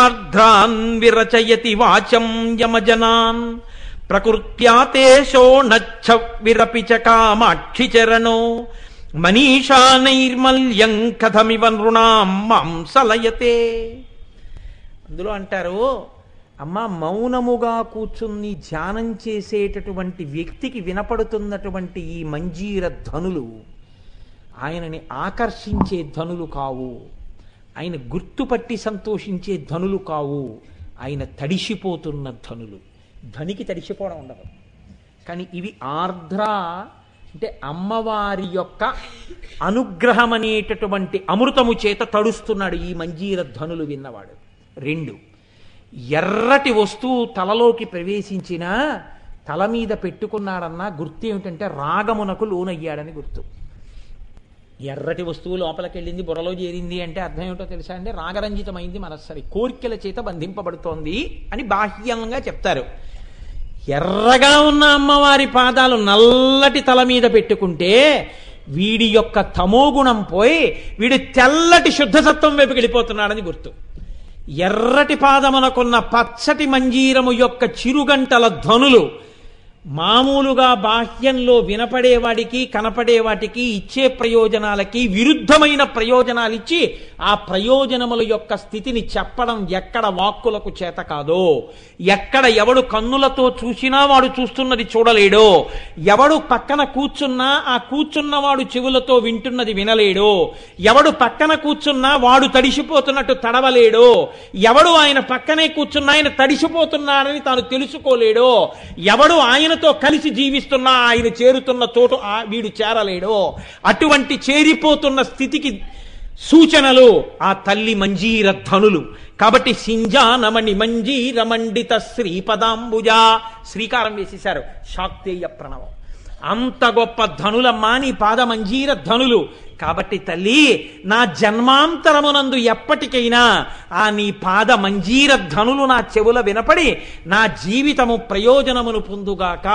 S2: విరచయతి వాచం యమజనాన్ ప్రకృత్యాతేషో నచ్చ విరపి చ కామాక్షి చరణో మనీషా నైర్మల్యం కథమివ నృణాం మాంసలయతే. అందులో అంటారు, అమ్మ మౌనముగా కూర్చుని ధ్యానం చేసేటటువంటి వ్యక్తికి వినపడుతున్నటువంటి ఈ మంజీర ధ్వనులు ఆయనని ఆకర్షించే ధ్వనులు కావు, ఆయన గుర్తుపట్టి సంతోషించే ధ్వనులు కావు, ఆయన తడిసిపోతున్న ధ్వనులు. ధ్వనికి తడిసిపోవడం ఉండదు. కానీ ఇవి ఆర్ద్ర అంటే అమ్మవారి యొక్క అనుగ్రహం అనేటటువంటి అమృతము చేత తడుస్తున్నాడు ఈ మంజీర ధ్వనులు విన్నవాడు. 2, ఎర్రటి వస్తువు తలలోకి ప్రవేశించినా తల మీద పెట్టుకున్నాడన్నా గుర్తు ఏమిటంటే రాగమునకు లోనయ్యాడని గుర్తు. ఎర్రటి వస్తువు లోపలికి వెళ్ళింది, బుర్రలో చేరింది అంటే అర్థం ఏమిటో తెలుసా అండి? రాగరంజితమైంది మనస్సరి, కోరికల చేత బంధింపబడుతోంది అని బాహ్యంగా చెప్తారు. ఎర్రగా ఉన్న అమ్మవారి పాదాలు నల్లటి తల మీద పెట్టుకుంటే వీడి యొక్క తమోగుణం పోయి వీడి తెల్లటి శుద్ధసత్వం వైపుకి వెళ్ళిపోతున్నాడని గుర్తు. ఎర్రటి పాదమునకున్న పచ్చటి మంజీరము యొక్క చిరుగంటల ధ్వనులు మామూలుగా బాహ్యంలో వినపడేవాడికి కనపడేవాటికి ఇచ్చే ప్రయోజనాలకి విరుద్ధమైన ప్రయోజనాలు ఇచ్చి ఆ ప్రయోజనముల యొక్క స్థితిని చెప్పడం ఎక్కడ వాక్కులకు చేత కాదో, ఎక్కడ ఎవడు కన్నులతో చూసినా వాడు చూస్తున్నది చూడలేడో, ఎవడు పక్కన కూర్చున్నా ఆ కూర్చున్నవాడు చెవులతో వింటున్నది వినలేడో, ఎవడు పక్కన కూర్చున్నా వాడు తడిసిపోతున్నట్టు తడవలేడో, ఎవడు ఆయన పక్కనే కూర్చున్నా ఆయన తడిసిపోతున్నాడని తాను తెలుసుకోలేడో, ఎవడు ఆయనతో కలిసి జీవిస్తున్నా ఆయన చేరుతున్న చోటు వీడు చేరలేడో, అటువంటి చేరిపోతున్న స్థితికి సూచనలు ఆ తల్లి మంజీర ధ్వనులు. కాబట్టి సింజానమణి మంజీర మండిత శ్రీపదాంబుజ, శ్రీకారం వేసేశారు, శాక్తేయ ప్రణవం. అంత గొప్ప ధ్వనులమ్మా నీ పాద మంజీర ధ్వనులు. కాబట్టి తల్లి నా జన్మాంతరమునందు ఎప్పటికైనా ఆ నీ పాద మంజీర ధ్వనులు నా చెవుల వినపడి నా జీవితము ప్రయోజనమును పొందుగాక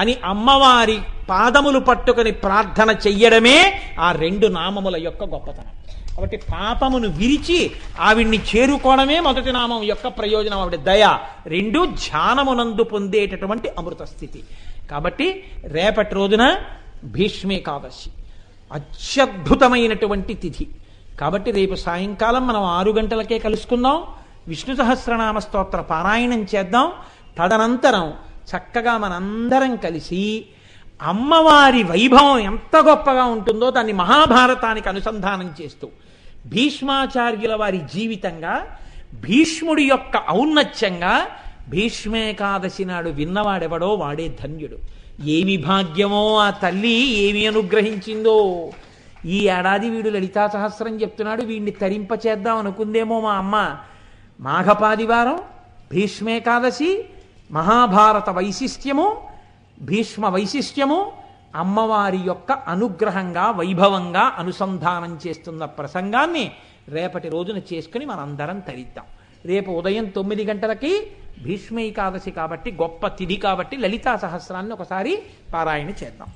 S2: అని అమ్మవారి పాదములు పట్టుకుని ప్రార్థన చెయ్యడమే ఆ 2 నామముల యొక్క గొప్పతనం. కాబట్టి పాపమును విరిచి ఆవిడ్ని చేరుకోవడమే మొదటి నామం యొక్క ప్రయోజనం. ఆవిడ దయ. 2 ధ్యానమునందు పొందేటటువంటి అమృత స్థితి. కాబట్టి రేపటి రోజున భీష్మేకాదశి అత్యద్భుతమైనటువంటి తిథి. కాబట్టి రేపు సాయంకాలం మనం 6 గంటలకే కలుసుకుందాం. విష్ణు సహస్రనామ స్తోత్ర పారాయణం చేద్దాం. తదనంతరం చక్కగా మనందరం కలిసి అమ్మవారి వైభవం ఎంత గొప్పగా ఉంటుందో దాన్ని మహాభారతానికి అనుసంధానం చేస్తూ భీష్మాచార్యుల వారి జీవితంగా, భీష్ముడి యొక్క ఔన్నత్యంగా, భీష్మేకాదశి నాడు విన్నవాడెవడో వాడే ధన్యుడు. ఏమి భాగ్యమో ఆ తల్లి ఏమి అనుగ్రహించిందో. ఈ ఏడాది వీడు లలితా సహస్రం చెప్తున్నాడు, వీడిని తరింపచేద్దాం అనుకుందేమో మా అమ్మ. మాఘపాదివారం, భీష్మేకాదశి, మహాభారత వైశిష్ట్యము, భీష్మ వైశిష్ట్యము అమ్మవారి యొక్క అనుగ్రహంగా వైభవంగా అనుసంధానం చేస్తున్న ప్రసంగాన్ని రేపటి రోజున చేసుకుని మనందరం తరిద్దాం. రేపు ఉదయం 9 గంటలకి భీష్మేకాదశి కాబట్టి గొప్ప తిథి కాబట్టి లలితా సహస్రాన్ని ఒకసారి పారాయణ చేద్దాం.